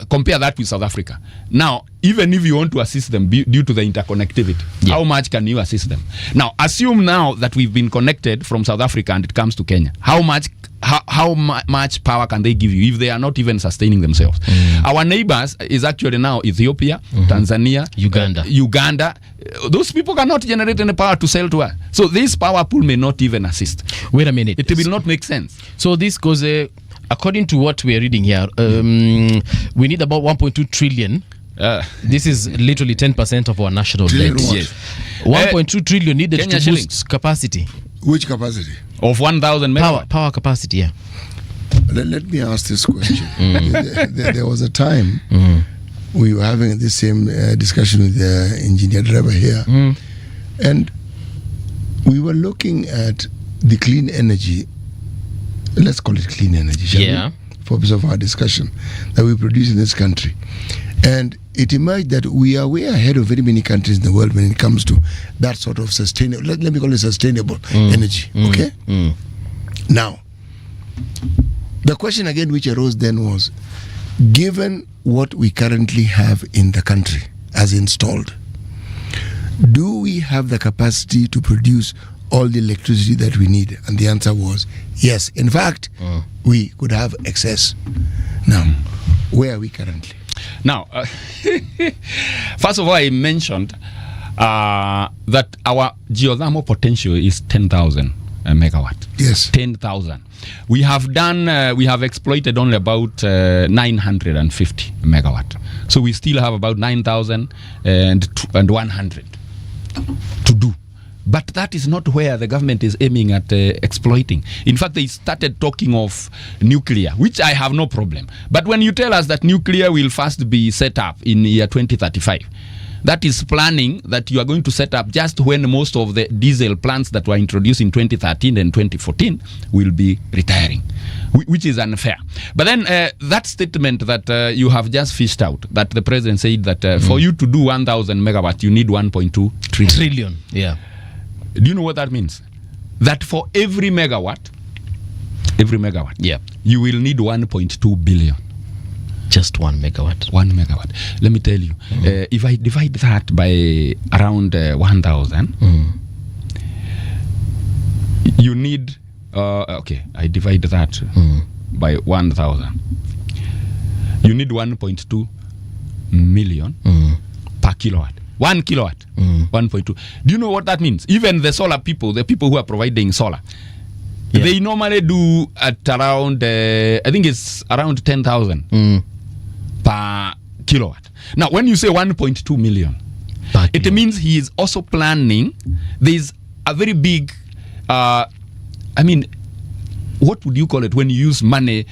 Compare that with South Africa. Now, even if you want to assist them due to the interconnectivity, how much can you assist them? Now, assume now that we've been connected from South Africa and it comes to Kenya. How much power can they give you if they are not even sustaining themselves? Our neighbors is actually now Ethiopia, Tanzania, Uganda. Those people cannot generate any power to sell to us. So this power pool may not even assist. Wait a minute. It will not make sense. So this goes, according to what we are reading here, we need about 1.2 trillion. This is literally 10% of our national debt. 1.2 trillion needed Kenya to boost capacity. Which capacity? Of 1,000 megawatt. Power capacity, Let me ask this question. There was a time we were having this same discussion with the engineer driver here, and we were looking at the clean energy, let's call it clean energy, shall we? For purpose of our discussion, that we produce in this country. And it emerged that we are way ahead of very many countries in the world when it comes to that sort of sustainable, let me call it sustainable energy. Okay? Now, the question again which arose then was, given what we currently have in the country as installed, do we have the capacity to produce all the electricity that we need? And the answer was yes. In fact, we could have excess. Now, where are we currently? Now, first of all, I mentioned that our geothermal potential is 10,000 megawatt. Yes. 10,000. We have exploited only about 950 megawatt. So we still have about 9,100 to do. But that is not where the government is aiming at exploiting. In fact, they started talking of nuclear, which I have no problem. But when you tell us that nuclear will first be set up in year 2035, that is planning that you are going to set up just when most of the diesel plants that were introduced in 2013 and 2014 will be retiring, which is unfair. But then that statement that you have just fished out, that the president said that for you to do 1,000 megawatt, you need 1.2 trillion. Do you know what that means? That for every megawatt, you will need 1.2 billion. Just 1 megawatt. 1 megawatt. Let me tell you, if I divide that by around 1,000, you need, okay, I divide that by 1,000. You need 1.2 million per kilowatt. 1 kilowatt, 1.2. Do you know what that means? Even the solar people, the people who are providing solar, they normally do at around, I think it's around 10,000 per kilowatt. Now, when you say 1.2 million, it means he is also planning. There's a very big, I mean, what would you call it when you use money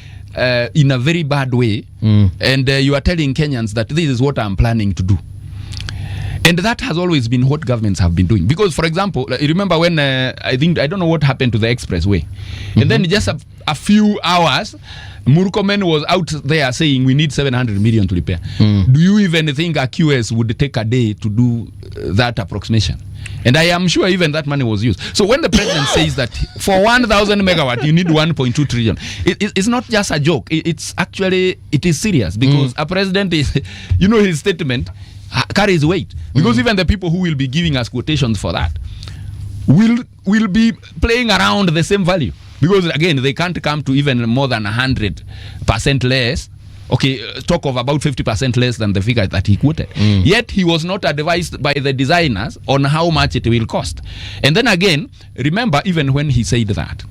in a very bad way, and you are telling Kenyans that this is what I'm planning to do. And that has always been what governments have been doing. Because, for example, you remember when I don't know what happened to the expressway. And then just a few hours, Murkomen was out there saying we need 700 million to repair. Do you even think a QS would take a day to do that approximation? And I am sure even that money was used. So when the president says that for 1,000 megawatt you need 1.2 trillion, it's not just a joke. It's actually, it is serious, because a president is, you know, his statement carries weight, because even the people who will be giving us quotations for that will be playing around the same value, because again they can't come to even more than 100% less. Okay, talk of about 50% less than the figure that he quoted. Yet he was not advised by the designers on how much it will cost. And then again, remember, even when he said that,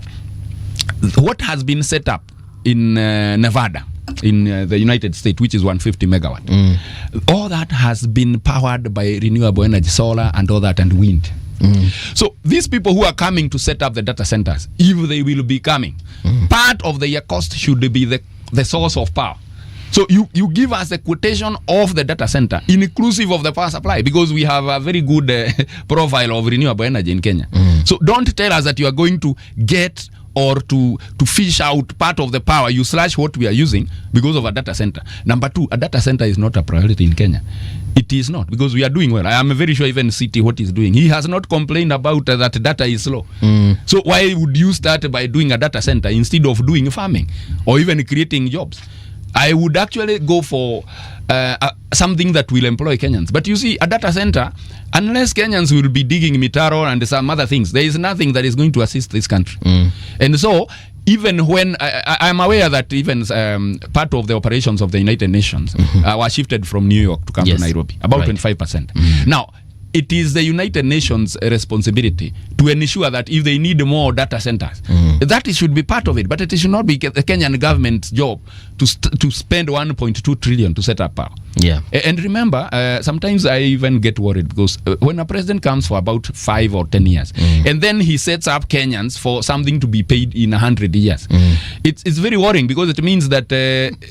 what has been set up in Nevada, in the United States, which is 150 megawatt, all that has been powered by renewable energy, solar and all that, and wind. So these people who are coming to set up the data centers, if they will be coming, part of their cost should be the source of power. So you give us a quotation of the data center, inclusive of the power supply, because we have a very good profile of renewable energy in Kenya. So don't tell us that you are going to get or to fish out part of the power. You slash what we are using because of a data center. Number two, a data center is not a priority in Kenya. It is not, because we are doing well. I am very sure even City, what he's doing, he has not complained about that data is slow. So why would you start by doing a data center instead of doing farming or even creating jobs? I would actually go for something that will employ Kenyans. But you see, a data center, unless Kenyans will be digging mitaro and some other things, there is nothing that is going to assist this country. And so, even when I'm aware that even part of the operations of the United Nations were shifted from New York to come to Nairobi, about 25%. Now, it is the United Nations responsibility to ensure that if they need more data centers, that should be part of it. But it should not be the Kenyan government's job to spend 1.2 trillion to set up power. Yeah. And remember, sometimes I even get worried, because when a president comes for about 5 or 10 years, and then he sets up Kenyans for something to be paid in 100 years, it's very worrying, because it means that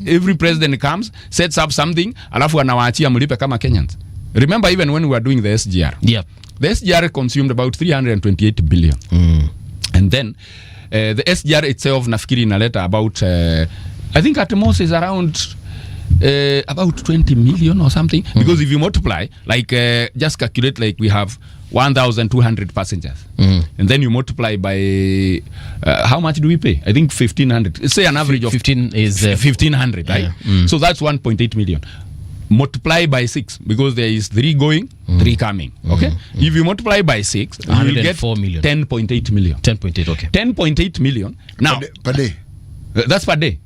every president comes, sets up something, alafu anawaachia mlipe kama Kenyans. Remember, even when we were doing the SGR, the SGR consumed about 328 billion. And then the SGR itself, nafikiri inaleta about, I think at most is around about 20 million or something. Because if you multiply, like just calculate, like we have 1,200 passengers. And then you multiply by, how much do we pay? I think 1,500. Say an average of 15 is 1,500, right? So that's 1.8 million. Multiply by 6, because there is 3 going, 3 coming. Okay, if you multiply by 6, you will get 10.8 million. 10.8, okay. 10.8 million. Now, per day. That's per day.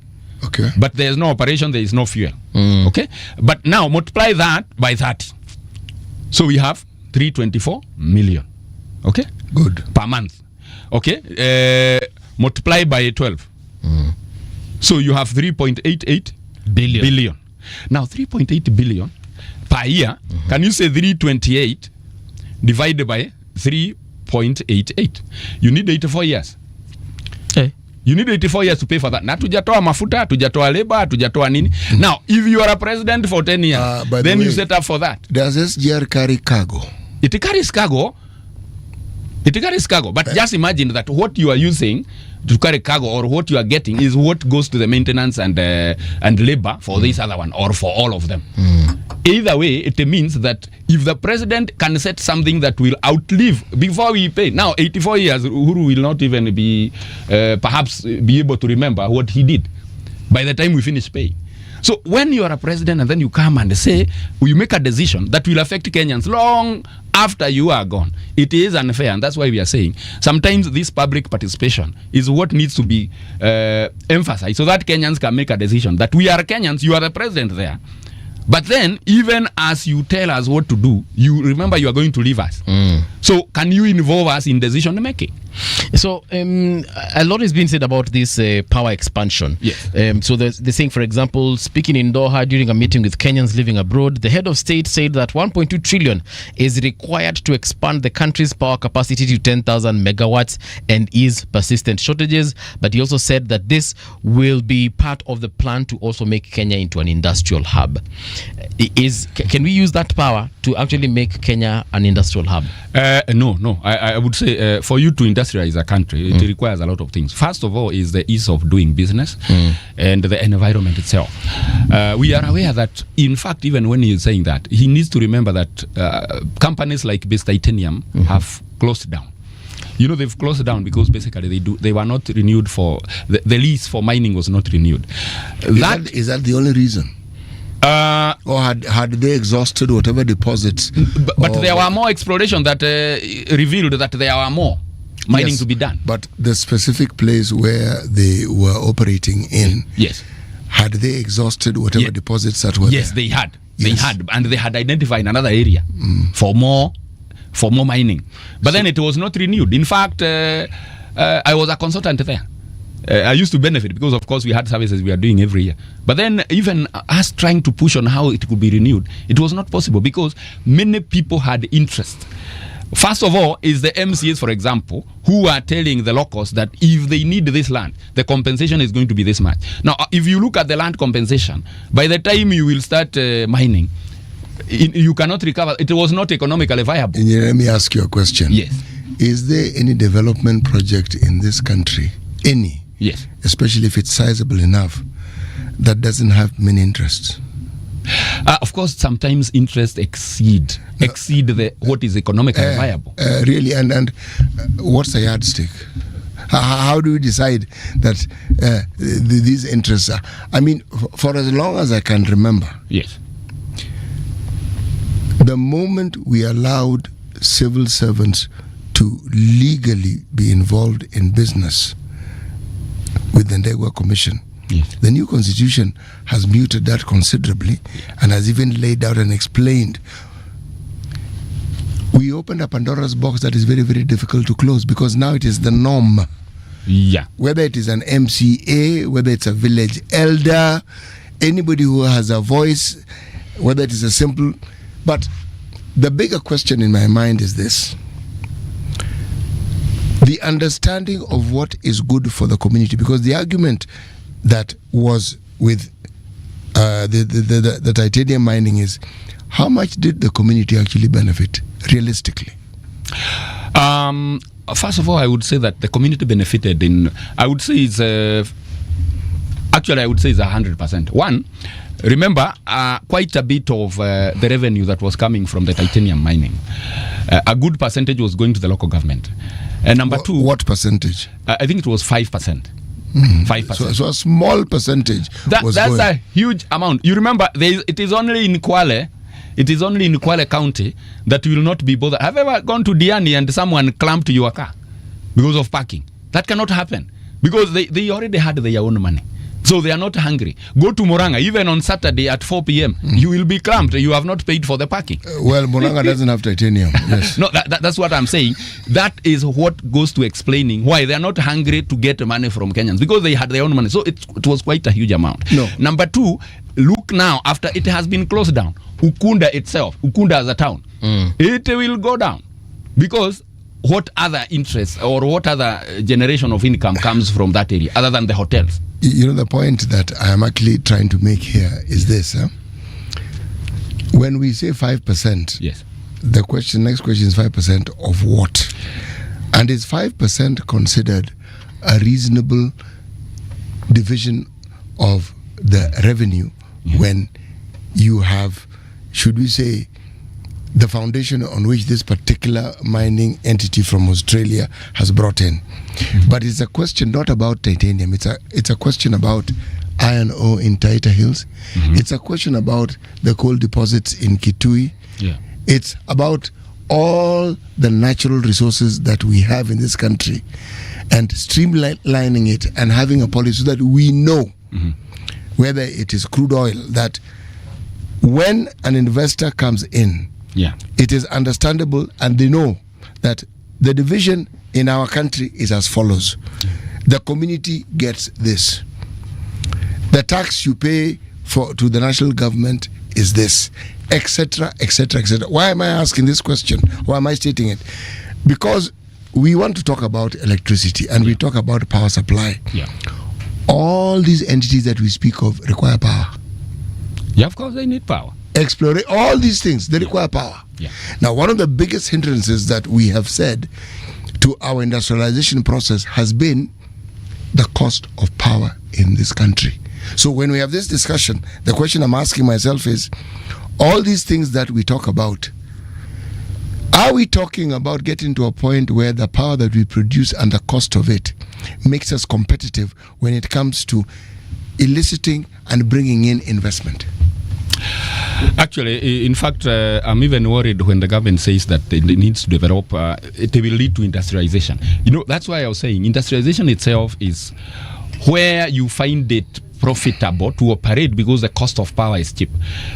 Okay. But there is no operation, there is no fuel. Okay. But now multiply that by 30. So we have 324 million. Okay. Good. Per month. Okay. Multiply by 12. So you have 3.88 billion. Now 3.8 billion per year. Can you say 328 divided by 3.88? You need 84 years. You need 84 years to pay for that. Na tujatoa mafuta, tujatoa labor, tujatoa nini. Now, if you are a president for 10 years, then you set up for that. Does SGR carry cargo? It carries cargo. But just imagine that what you are using to carry cargo, or what you are getting, is what goes to the maintenance and labor for this other one, or for all of them. Either way, it means that if the president can set something that will outlive before we pay. Now, 84 years, Uhuru will not even be, perhaps be able to remember what he did by the time we finish paying. So when you are a president and then you come and say, you make a decision that will affect Kenyans long after you are gone, it is unfair. And that's why we are saying sometimes this public participation is what needs to be emphasized so that Kenyans can make a decision that we are Kenyans, you are the president there. But then, even as you tell us what to do, you remember you are going to leave us. So, can you involve us in decision making? So, a lot has been said about this power expansion. Yes. So, they're saying, for example, speaking in Doha during a meeting with Kenyans living abroad, the head of state said that 1.2 trillion is required to expand the country's power capacity to 10,000 megawatts and ease persistent shortages. But he also said that this will be part of the plan to also make Kenya into an industrial hub. Can we use that power to actually make Kenya an industrial hub? No. I would say for you to industrialize a country, it requires a lot of things. First of all is the ease of doing business and the environment itself. We are aware that, in fact, even when he's saying that, he needs to remember that companies like Base Titanium have closed down. You know, they've closed down because basically they were not renewed for the lease for mining was not renewed. Is that the only reason? Or had they exhausted whatever deposits? But there were more exploration that revealed that there were more mining to be done. But the specific place where they were operating in, had they exhausted whatever deposits that were there? They had. They had, and they had identified another area for more mining. But then it was not renewed. In fact, I was a consultant there. I used to benefit because, of course, we had services we are doing every year. But then even us trying to push on how it could be renewed, it was not possible because many people had interest. First of all is the MCAs, for example, who are telling the locals that if they need this land, the compensation is going to be this much. Now, if you look at the land compensation, by the time you will start mining, you cannot recover. It was not economically viable. Let me ask you a question. Yes. Is there any development project in this country, any, yes, especially if it's sizable enough, that doesn't have many interests? Of course, sometimes interests exceed what is economically viable. Really, and what's the yardstick? How do we decide that these interests are? I mean, for as long as I can remember, yes, the moment we allowed civil servants to legally be involved in business with the Ndegwa Commission, the new constitution has muted that considerably and has even laid out and explained. We opened a Pandora's box that is very, very difficult to close because now it is the norm. Yeah. Whether it is an MCA, whether it's a village elder, anybody who has a voice, whether it is a simple... But the bigger question in my mind is this. The understanding of what is good for the community, because the argument that was with the titanium mining is, how much did the community actually benefit realistically? First of all, I would say that the community benefited in, I would say it's actually I would say it's 100%. One, remember quite a bit of the revenue that was coming from the titanium mining, a good percentage was going to the local government. And number two, what percentage? I think it was 5%. 5%. So a small percentage. That's going. A huge amount. You remember, it is only in Kwale. It is only in Kwale County that will not be bothered. Have you ever gone to Diani and someone clamped your car because of parking? That cannot happen because they already had their own money. So they are not hungry. Go to Moranga, even on Saturday at 4 p.m. You will be clamped. You have not paid for the parking. Well, Moranga doesn't have titanium. Yes. No, that's what I'm saying. That is what goes to explaining why they are not hungry to get money from Kenyans, because they had their own money. So it was quite a huge amount. No. Number two, look now, after it has been closed down, Ukunda itself, Ukunda as a town, it will go down because what other interests or what other generation of income comes from that area other than the hotels? You know, the point that I am actually trying to make here is this. When we say 5%, yes, the next question is 5% of what? And is 5% considered a reasonable division of the revenue when you have, should we say, the foundation on which this particular mining entity from Australia has brought in? But it's a question not about titanium. It's a question about iron ore in Taita Hills. It's a question about the coal deposits in Kitui. Yeah. It's about all the natural resources that we have in this country and streamlining it and having a policy so that we know whether it is crude oil, that when an investor comes in, it is understandable and they know that the division in our country is as follows. The community gets this. The tax you pay to the national government is this, etc., etc., etc. Why am I asking this question? Why am I stating it? Because we want to talk about electricity and we talk about power supply. All these entities that we speak of require power. Yeah, of course they need power. Exploring all these things, they require power. Now, one of the biggest hindrances that we have said to our industrialization process has been the cost of power in this country. So when we have this discussion, the question I'm asking myself is, all these things that we talk about, are we talking about getting to a point where the power that we produce and the cost of it makes us competitive when it comes to eliciting and bringing in investment? Actually, in fact, I'm even worried when the government says that it needs to develop, it will lead to industrialization. You know, that's why I was saying industrialization itself is where you find it profitable to operate because the cost of power is cheap.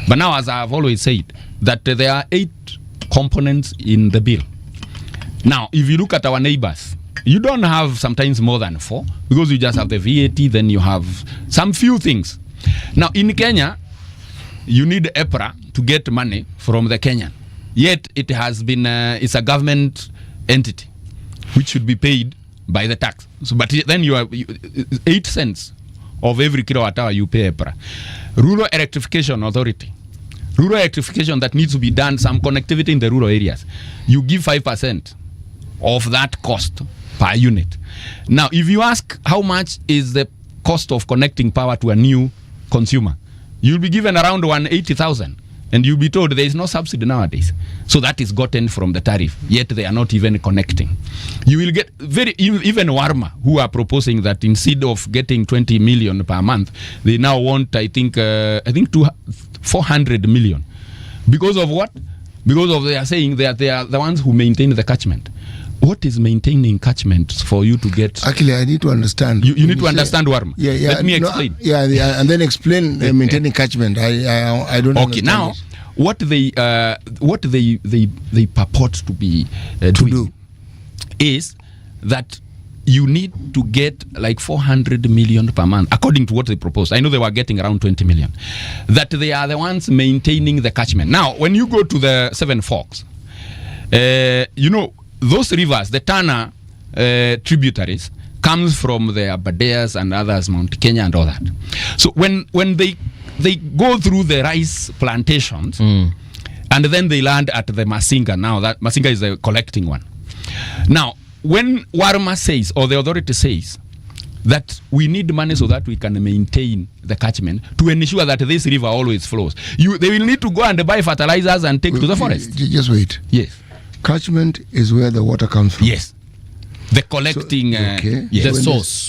But now, as I've always said, that there are 8 components in the bill. Now, if you look at our neighbors, you don't have sometimes more than 4 because you just have the VAT, then you have some few things. Now, in Kenya, you need EPRA to get money from the Kenyan. Yet, it has been, it's a government entity which should be paid by the tax. So, but then you have 8 cents of every kilowatt hour you pay EPRA. Rural Electrification Authority. Rural electrification that needs to be done, some connectivity in the rural areas. You give 5% of that cost per unit. Now, if you ask how much is the cost of connecting power to a new consumer, you'll be given around 180,000 and you'll be told there is no subsidy nowadays. So that is gotten from the tariff, yet they are not even connecting. You will get even Warma, who are proposing that instead of getting 20 million per month, they now want, I think 400 million. Because of what? Because of they are saying that they are the ones who maintain the catchment. What is maintaining catchment for you to get? Actually, I need to understand. You need to understand, Warma. Let me explain. And then explain maintaining catchment. I don't understand. Okay, now what they purport to be doing is that you need to get like 400 million per month, according to what they proposed. I know they were getting around 20 million. That they are the ones maintaining the catchment. Now, when you go to the Seven Forks, you know, those rivers, the Tana tributaries, comes from the Abadeas and others, Mount Kenya and all that. So when they go through the rice plantations, and then they land at the Masinga. Now that Masinga is the collecting one. Now, when Warma says, or the authority says, that we need money so that we can maintain the catchment to ensure that this river always flows, they will need to go and buy fertilizers and take to the forest. Just wait. Yes. Catchment is where the water comes from. Yes. The collecting, yes.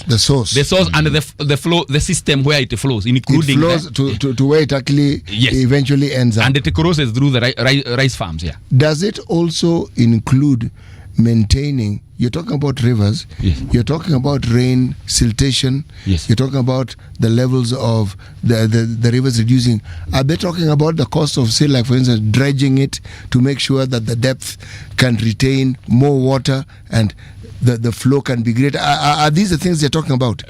The source, and the flow, the system where it flows, including it flows to where it actually eventually ends up, and it crosses through the rice farms. Yeah. Does it also include maintaining? You're talking about rivers. Yes. You're talking about rain siltation. Yes. You're talking about the levels of the rivers reducing. Are they talking about the cost of, say, like for instance, dredging it to make sure that the depth can retain more water and the flow can be greater? Are these the things they're talking about?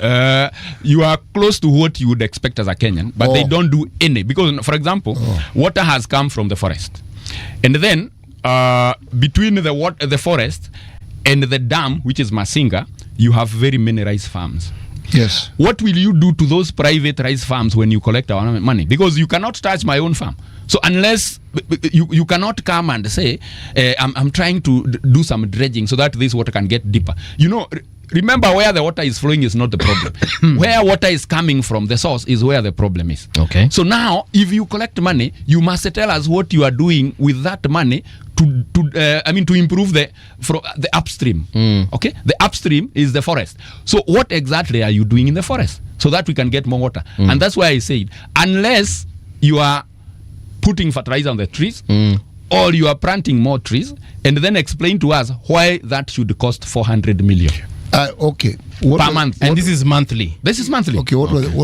You are close to what you would expect as a Kenyan, but they don't do any. Because, for example, water has come from the forest. And then between the forest and the dam, which is Masinga, you have very many rice farms. Yes. What will you do to those private rice farms when you collect our money? Because you cannot touch my own farm. So unless you cannot come and say, I'm trying to do some dredging so that this water can get deeper. You know, remember, where the water is flowing is not the problem. Where water is coming from, the source, is where the problem is. Okay. So now, if you collect money, you must tell us what you are doing with that money to improve the upstream. Okay, the upstream is the forest. So what exactly are you doing in the forest? so that we can get more water. And that's why I said, unless you are putting fertilizer on the trees, or you are planting more trees, and then explain to us why that should cost 400 million. Okay. Per month. And this is monthly. This is monthly. Okay,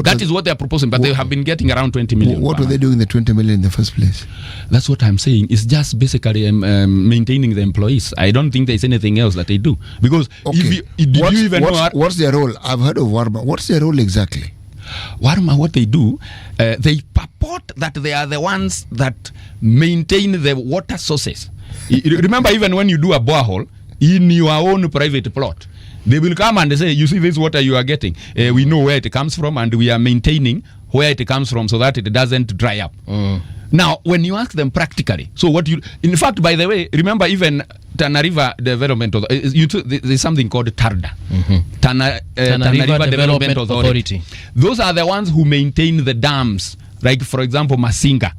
that is what they are proposing, but they have been getting around 20 million. What were they doing the 20 million in the first place? That's what I'm saying. It's just basically maintaining the employees. I don't think there's anything else that they do. Because if you even know what's their role? I've heard of Warma. What's their role exactly? Warma, what they do, they purport that they are the ones that maintain the water sources. Remember, even when you do a borehole in your own private plot, they will come and say, you see this water you are getting, we know where it comes from, and we are maintaining where it comes from so that it doesn't dry up. Now, when you ask them practically, so what you, in fact, by the way, remember even Tana River Development, there's something called TARDA, Tana River Development Authority. Those are the ones who maintain the dams, like for example, Masinga.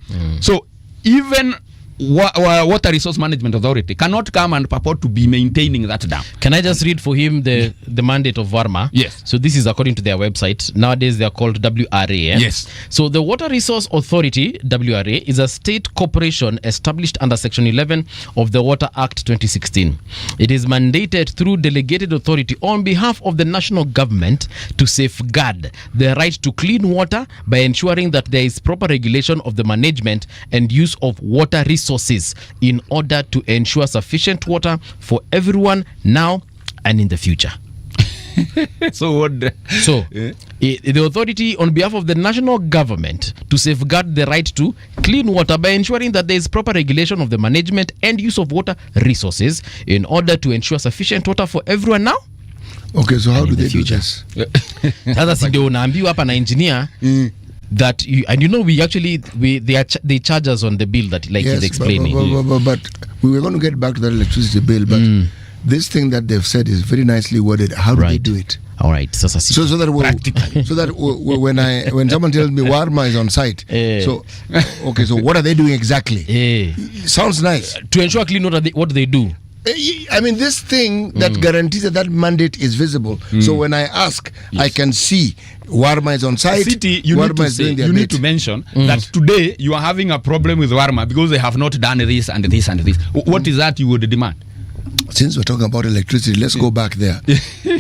So even Water Resource Management Authority cannot come and purport to be maintaining that dam. Can I just read for him the mandate of Warma? Yes. So this is according to their website. Nowadays they are called WRA. Yes. So the Water Resource Authority, WRA, is a state corporation established under Section 11 of the Water Act 2016. It is mandated through delegated authority on behalf of the national government to safeguard the right to clean water by ensuring that there is proper regulation of the management and use of water resources in order to ensure sufficient water for everyone now and in the future. The authority on behalf of the national government to safeguard the right to clean water by ensuring that there is proper regulation of the management and use of water resources in order to ensure sufficient water for everyone now. Okay, so how do they do this? Sasa si ndio unaambiwa hapa na engineer that you, and you know they charge us on the bill that like he's explaining. But we were going to get back to that electricity bill, but this thing that they've said is very nicely worded. How do they do it? All right, so that when someone tells me Warma is on site, so what are they doing exactly? Sounds nice. To ensure clean water, what do they do? I mean, this thing that guarantees that mandate is visible. So when I ask, I can see Warma is on site. City, you need to mention that today you are having a problem with Warma because they have not done this and this and this. What is that you would demand? Since we're talking about electricity, let's go back there.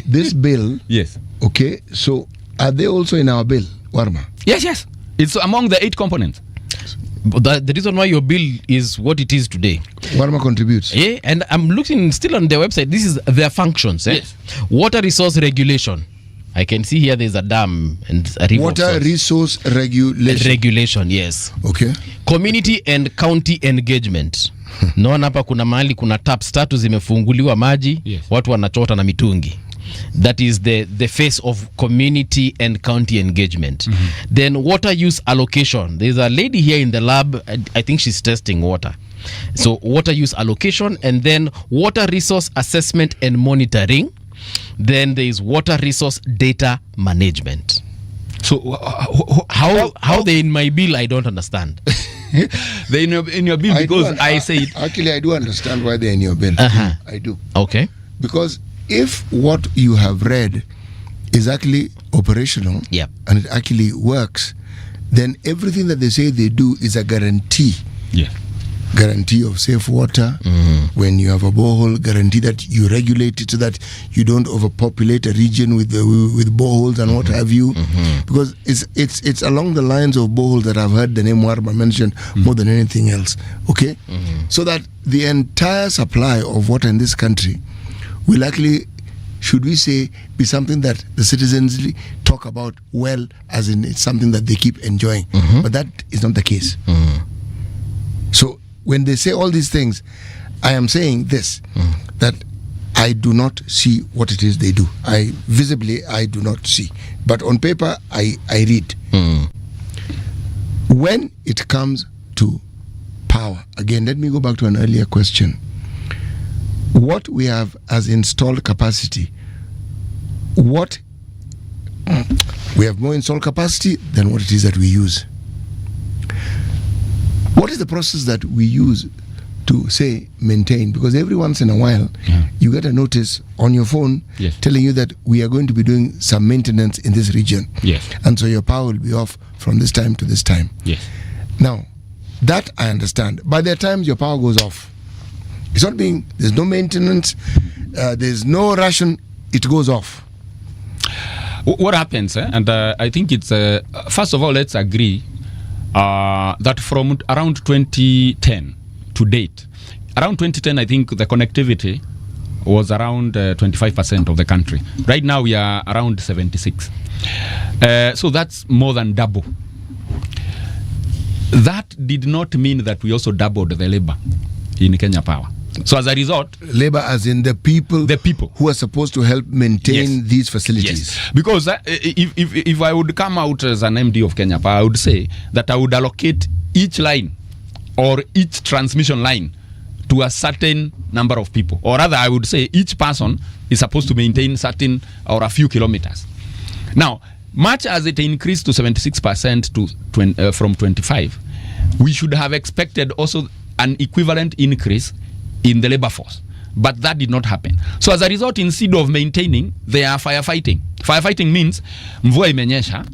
This bill, yes. Okay, so are they also in our bill, Warma? Yes. It's among the 8 components. But the reason why your bill is what it is today, Warma contributes. Yeah, and I'm looking still on their website. This is their functions. Yes. Water resource regulation. I can see here there's a dam and a river. Water resource regulation. Regulation, yes. Okay. Community and county engagement. Naona hapa kuna mahali kuna taps 3 zimefunguliwa maji, watu wanachota na mitungi. That is the face of community and county engagement. Then water use allocation. There's a lady here in the lab, I think she's testing water. So water use allocation, and then water resource assessment and monitoring. Then there is water resource data management. So how they in my bill, I don't understand. They in your bill because I said actually I do understand why they're in your bill. I do. Okay. Because if what you have read is actually operational, and it actually works, then everything that they say they do is a guarantee. Guarantee of safe water. When you have a borehole, guarantee that you regulate it so that you don't overpopulate a region with boreholes and what have you. Because it's along the lines of boreholes that I've heard the name Warma mentioned more than anything else. Okay, so that the entire supply of water in this country will actually, should we say, be something that the citizens talk about well, as in it's something that they keep enjoying. But that is not the case. So when they say all these things, I am saying this, that I do not see what it is they do. I do not see. But on paper, I read. When it comes to power, again, let me go back to an earlier question. What we have as installed capacity, we have more installed capacity than what it is that we use. What is the process that we use to say maintain, because every once in a while you get a notice on your phone telling you that we are going to be doing some maintenance in this region. Yes. And so your power will be off from this time to this time. Yes. Now, that I understand. By the time your power goes off, it's not being, there's no maintenance, there's no ration, it goes off. What happens, and I think it's, first of all, let's agree that from around 2010 to date, around 2010, I think the connectivity was around 25% of the country. Right now, we are around 76. So that's more than double. That did not mean that we also doubled the labor in Kenya Power. So as a result, labor as in the people who are supposed to help maintain these facilities. Yes. Because if I would come out as an MD of Kenya Power, I would say that I would allocate each line or each transmission line to a certain number of people. Or rather, I would say each person is supposed to maintain certain or a few kilometers. Now, much as it increased to 76% to from 25, we should have expected also an equivalent increase in the labor force. But that did not happen. So as a result, instead of maintaining, they are firefighting. Firefighting means mvua imenyesha,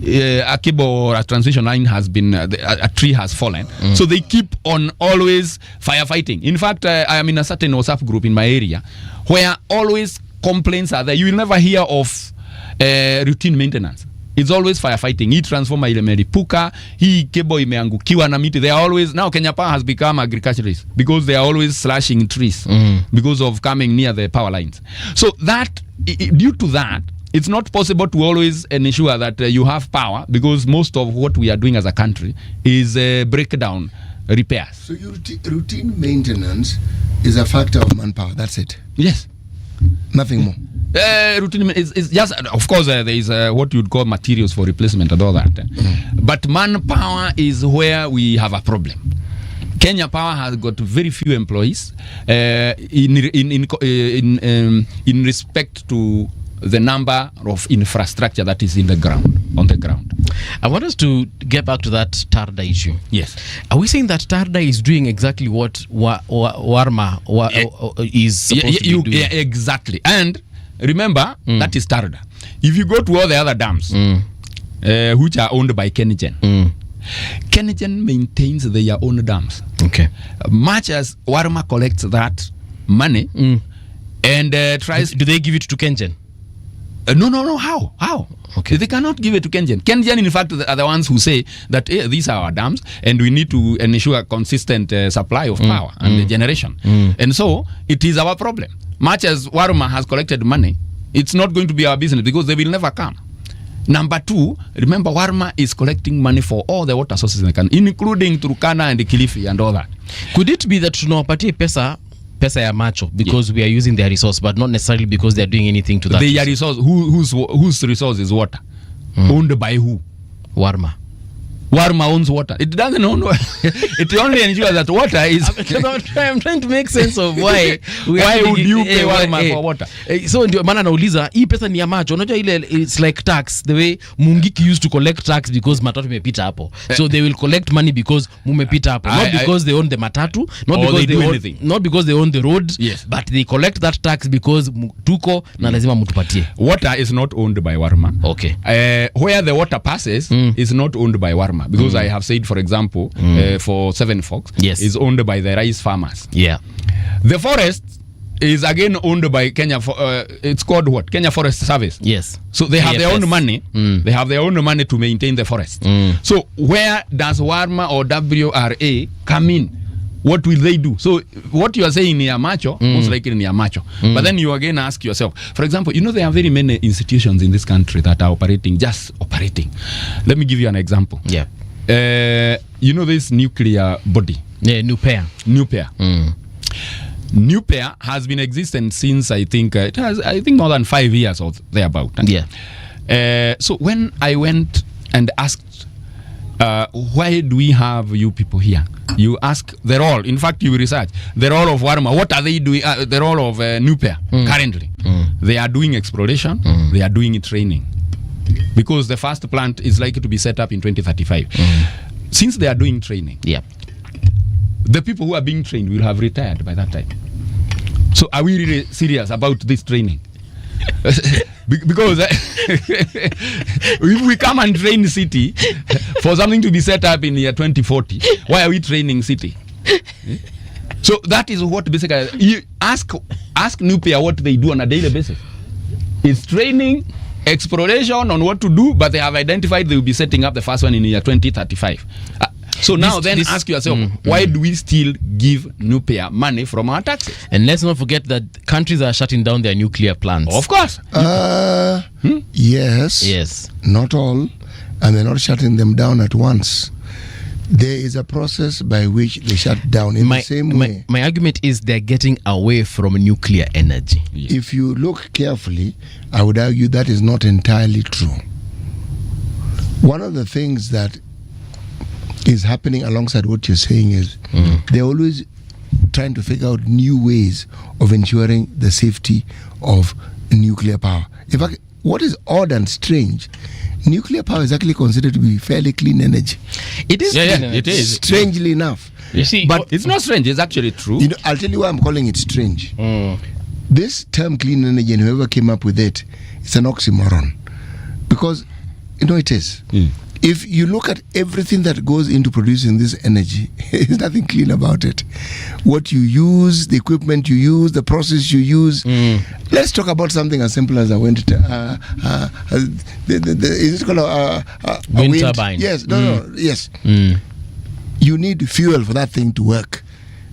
a cable or a transmission line has been, a tree has fallen. So they keep on always firefighting. In fact, I am in a certain WhatsApp group in my area where always complaints are there. You will never hear of routine maintenance. It's always firefighting. Hii transformer imelipuka, hii cable imeangukiwa na miti. They are always, now Kenya Power has become agriculturalists because they are always slashing trees because of coming near the power lines. So that, due to that, it's not possible to always ensure that you have power, because most of what we are doing as a country is breakdown repairs. So your routine maintenance is a factor of manpower, that's it? Yes. Nothing more? Routine is just, of course, there is what you'd call materials for replacement and all that. But manpower is where we have a problem. Kenya Power has got very few employees in respect to the number of infrastructure that is in the ground, on the ground. I want us to get back to that Tarda issue. Yes. Are we saying that Tarda is doing exactly what Warma is supposed to be doing? Yeah, exactly. And remember, that is Tarda. If you go to all the other dams, which are owned by Kengen, Kengen maintains their own dams. Okay. Much as Warma collects that money and tries... Do they give it to Kengen? No. How? Okay. They cannot give it to Kengen. Kengen, in fact, are the ones who say that these are our dams and we need to ensure a consistent supply of power and generation. And so, it is our problem. Much as Warma has collected money, it's not going to be our business because they will never come. Number two, remember Warma is collecting money for all the water sources in the country, including Turkana and Kilifi and all that. Could it be that tunawapatia pesa ya macho because we are using their resource, but not necessarily because they are doing anything to that? Their resource, whose resource is water? Owned by who? Warma. Warma owns water. It doesn't own water. It only ensures that water is... I'm trying to make sense of why would you pay Warma for water? So ndio maana nauliza hii pesa ni ya macho. Unajua ile it's like tax, the way Mungiki used to collect tax because matatu imepita hapo. So they will collect money because mumepita hapo. Not because they own the matatu, not because they own the road, but they collect that tax because tuko na lazima mtupatie. Water is not owned by Warma. Okay. Where the water passes is not owned by Warma. Because I have said, for example, for Seven Forks, is owned by the rice farmers. Yeah. The forest is again owned by Kenya. It's called what? Kenya Forest Service. Yes. So they have their own money. They have their own money to maintain the forest. So where does Warma or WRA come in? What will they do? So what you are saying ni macho, most likely ni macho. But then you again ask yourself, for example, you know there are very many institutions in this country that are operating. Let me give you an example. Yeah. You know this nuclear body? Yeah, Nuclear. Nuclear has been existent since I think more than 5 years or thereabout. Yeah. So when I went and asked, why do we have you people here? You ask the role. In fact, you research the role of Warma. What are they doing? The role of Nuclear currently. They are doing exploration. They are doing training. Because the first plant is likely to be set up in 2035. Since they are doing training, the people who are being trained will have retired by that time. So are we really serious about this training? Because if we come and train city for something to be set up in year 2040, why are we training city? So that is what basically you ask Nupia what they do on a daily basis. It's training, exploration on what to do, but they have identified they will be setting up the first one in year 2035. So now ask yourself, why do we still give Nupia money from our taxes? And let's not forget that countries are shutting down their nuclear plants. Of course. Yes. Not all. And they're not shutting them down at once. There is a process by which they shut down in the same way. My argument is they're getting away from nuclear energy. If you look carefully, I would argue that is not entirely true. One of the things that is happening alongside what you're saying is they're always trying to figure out new ways of ensuring the safety of nuclear power. In fact, what is odd and strange, nuclear power is actually considered to be fairly clean energy. It is clean energy. It is. Strangely enough. You see, but it's not strange, it's actually true. You know, I'll tell you why I'm calling it strange. This term clean energy, and whoever came up with it, it's an oxymoron. Because, you know, it is. If you look at everything that goes into producing this energy, there's nothing clean about it. What you use, the equipment you use, the process you use. Let's talk about something as simple as I went to is it called a wind turbine? Yes, yes. You need fuel for that thing to work,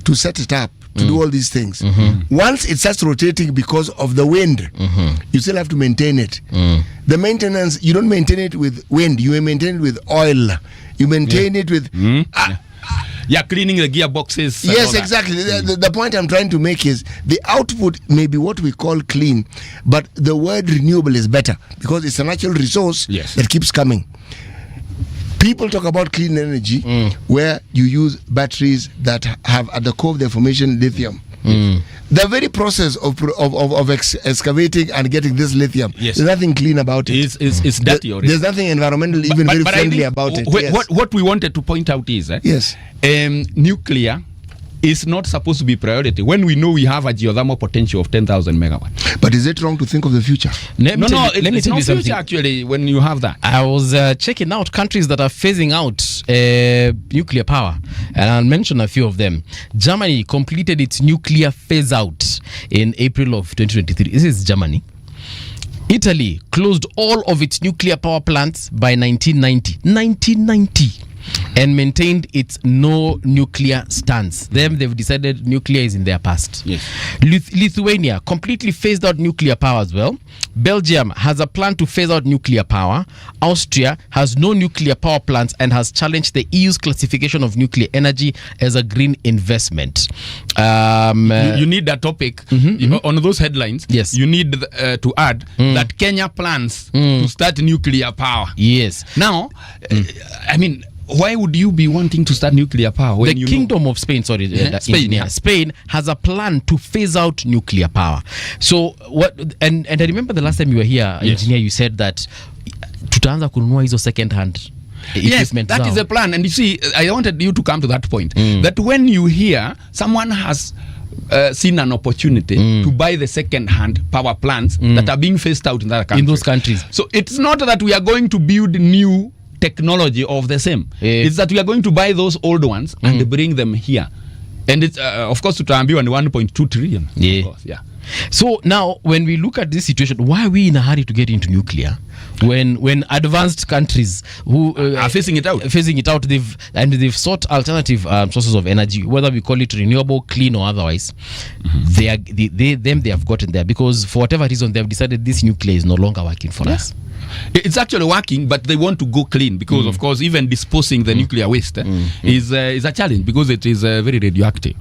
to set it up, to do all these things. Once it starts rotating because of the wind, you still have to maintain it. The maintenance, you don't maintain it with wind, you maintain it with oil. You maintain it with... cleaning the gearboxes. Yes, exactly. The point I'm trying to make is the output may be what we call clean, but the word renewable is better because it's a natural resource that keeps coming. People talk about clean energy where you use batteries that have at the core of their formation lithium. The very process of excavating and getting this lithium, there's nothing clean about it. It's dirty already. There's nothing environmental, even very friendly about it. What we wanted to point out is nuclear is not supposed to be priority when we know we have a geothermal potential of 10,000 megawatts. But is it wrong to think of the future? Let me tell it's you not something. future actually when you have that. I was checking out countries that are phasing out nuclear power, and I'll mention a few of them. Germany completed its nuclear phase out in April of 2023. This is Germany. Italy closed all of its nuclear power plants by 1990. And maintained its no nuclear stance. They've decided nuclear is in their past. Lithuania completely phased out nuclear power as well. Belgium has a plan to phase out nuclear power. Austria has no nuclear power plants and has challenged the EU's classification of nuclear energy as a green investment. You need that topic on those headlines. Yes, you need to add that Kenya plans to start nuclear power. Yes. Now, I mean, why would you be wanting to start nuclear power when the Kingdom of Spain, Spain has a plan to phase out nuclear power. So what? And I remember the last time you were here, engineer, you said that tutaanza kununua hizo second hand. Yes, that is a plan. And you see, I wanted you to come to that point. That when you hear someone has seen an opportunity to buy the second-hand power plants that are being phased out in that country. In those countries. So it's not that we are going to build new technology of the same. It's that we are going to buy those old ones and bring them here. And it's, of course, to Tambiwa 1.2 trillion. Of course, So now, when we look at this situation, why are we in a hurry to get into nuclear? When advanced countries who are phasing it out, they've sought alternative sources of energy, whether we call it renewable, clean, or otherwise. They have gotten there because for whatever reason they have decided this nuclear is no longer working for us. It's actually working, but they want to go clean because, of course, even disposing the nuclear waste is a challenge because it is very radioactive.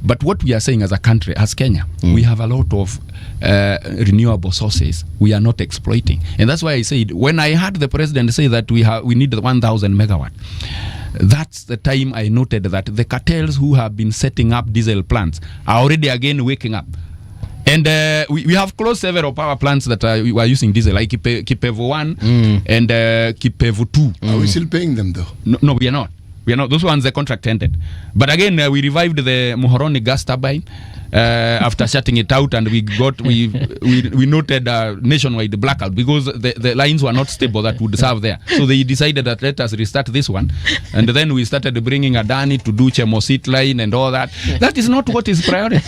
But what we are saying as a country, as Kenya, we have a lot of renewable sources we are not exploiting, and that's why I said when I heard the president say that we need 1,000 megawatt. That's the time I noted that the cartels who have been setting up diesel plants are already again waking up. And we have closed several power plants that we are using diesel, like Kipevu 1 and Kipevu 2. Are we still paying them though? No, we are not. We are not, those ones the contract ended. But again, we revived the Muhoroni gas turbine after shutting it out, and we noted nationwide blackout because the lines were not stable that would serve there. So they decided that let us restart this one, and then we started bringing Adani to do Chemosit line and all that. That is not what is priority.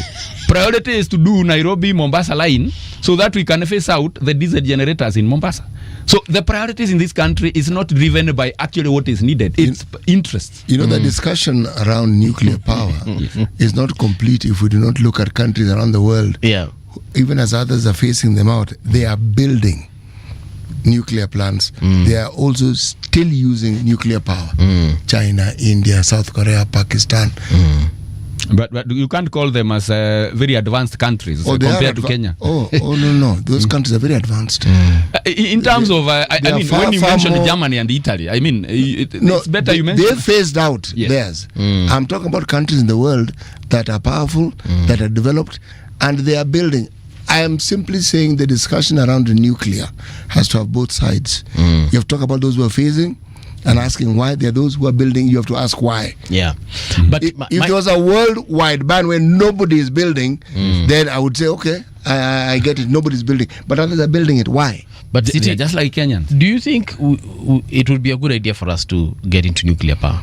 Priority is to do Nairobi Mombasa line so that we can phase out the diesel generators in Mombasa. So the priorities in this country is not driven by actually what is needed. It's interests. You know, the discussion around nuclear power is not complete if we do not look at countries around the world. Yeah. Even as others are phasing them out, they are building nuclear plants. They are also still using nuclear power. China, India, South Korea, Pakistan. But you can't call them as very advanced countries compared to Kenya. No. Those countries are very advanced. In terms of, I mean, when you mentioned Germany and Italy, I mean, it's better you mention. They phased out theirs. I'm talking about countries in the world that are powerful, that are developed, and they are building. I am simply saying the discussion around the nuclear has to have both sides. You have to talk about those who are phasing and asking why. There are those who are building. You have to ask why. Yeah. But if there was a worldwide ban where nobody is building, then I would say, okay, I get it. Nobody's building. But others are building it. Why? But City, just like Kenyans. Do you think it would be a good idea for us to get into nuclear power?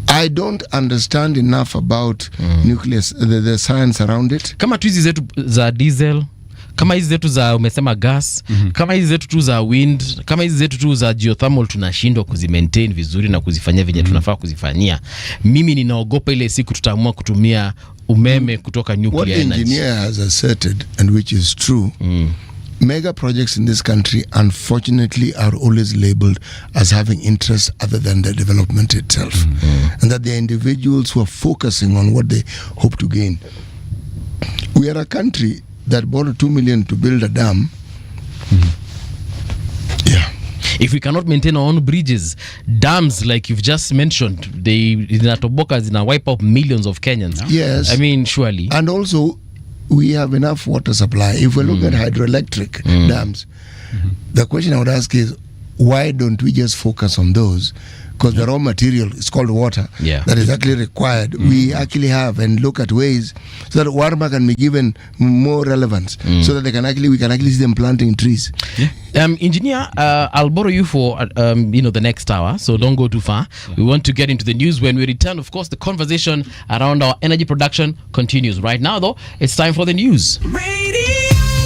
I don't understand enough about nuclear, the science around it. Kama tu hizi zetu za diesel, kama hizi zetu za umesema gas, kama hizi zetu tu za wind, kama hizi zetu tu za geothermal tunashindwa kuzimaintain vizuri na kuzifanyia venye tunafaa kuzifanyia. Mimi ninaogopa ile siku tutaamua kutumia umeme kutoka nuclear energy. What the engineer has asserted, and which is true, mega projects in this country unfortunately are always labeled as having interests other than the development itself, and that there are individuals who are focusing on what they hope to gain. We are a country that borrowed 2 million to build a dam. If we cannot maintain our own bridges, dams like you've just mentioned, they zinatoboka zina wipe out millions of Kenyans. Yes. I mean, surely. And also, we have enough water supply. If we look at hydroelectric dams, the question I would ask is, why don't we just focus on those? Because the raw material is called water that is actually required. We actually have and look at ways so that Warma can be given more relevance, so that we can actually see them planting trees. Engineer, I'll borrow you for the next hour, so don't go too far. We want to get into the news. When we return, of course, the conversation around our energy production continues. Right now, though, it's time for the news. Radio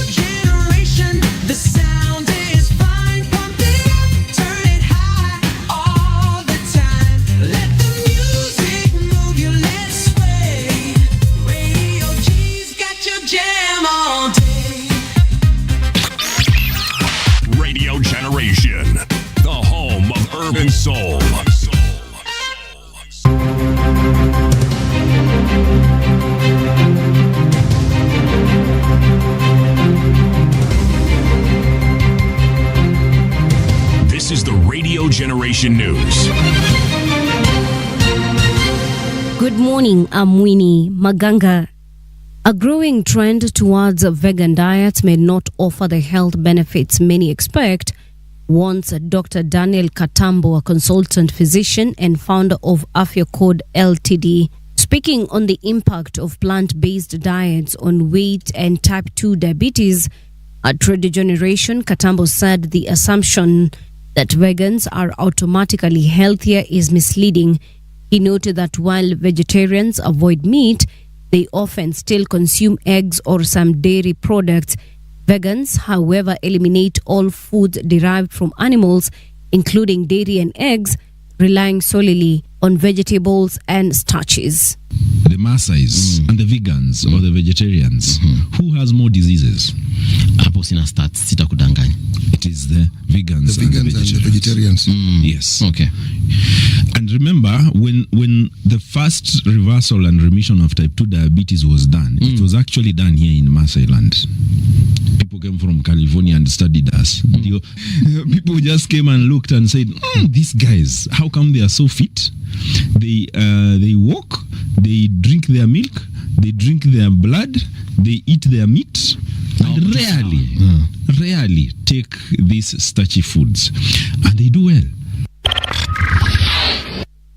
generation, the sound is fine. Pump it up, turn it high all the time. Let the music move you, let's sway. Radio G's got your jam all day. Radio Generation, the home of urban soul. This is the Radio Generation News. Good morning, I'm Winnie Maganga. A growing trend towards vegan diets may not offer the health benefits many expect, warns Dr. Daniel Katambo, a consultant physician and founder of Afya Code Ltd. Speaking on the impact of plant-based diets on weight and type 2 diabetes at Radio Generation, Katambo said the assumption that vegans are automatically healthier is misleading. He noted that while vegetarians avoid meat, they often still consume eggs or some dairy products. Vegans, however, eliminate all foods derived from animals, including dairy and eggs, relying solely on vegetables and starches. The Maasais and the vegans or the vegetarians, who has more diseases? Hapo sina stats, sitakudanganya. It is the vegans, and the vegetarians. Yes. Okay. And remember, when the first reversal and remission of type 2 diabetes was done, it was actually done here in Maasai land. People came from California and studied us. People just came and looked and said, these guys, how come they are so fit? They walk, they drink their milk, they drink their blood, they eat their meat, and rarely take these starchy foods, and they do well.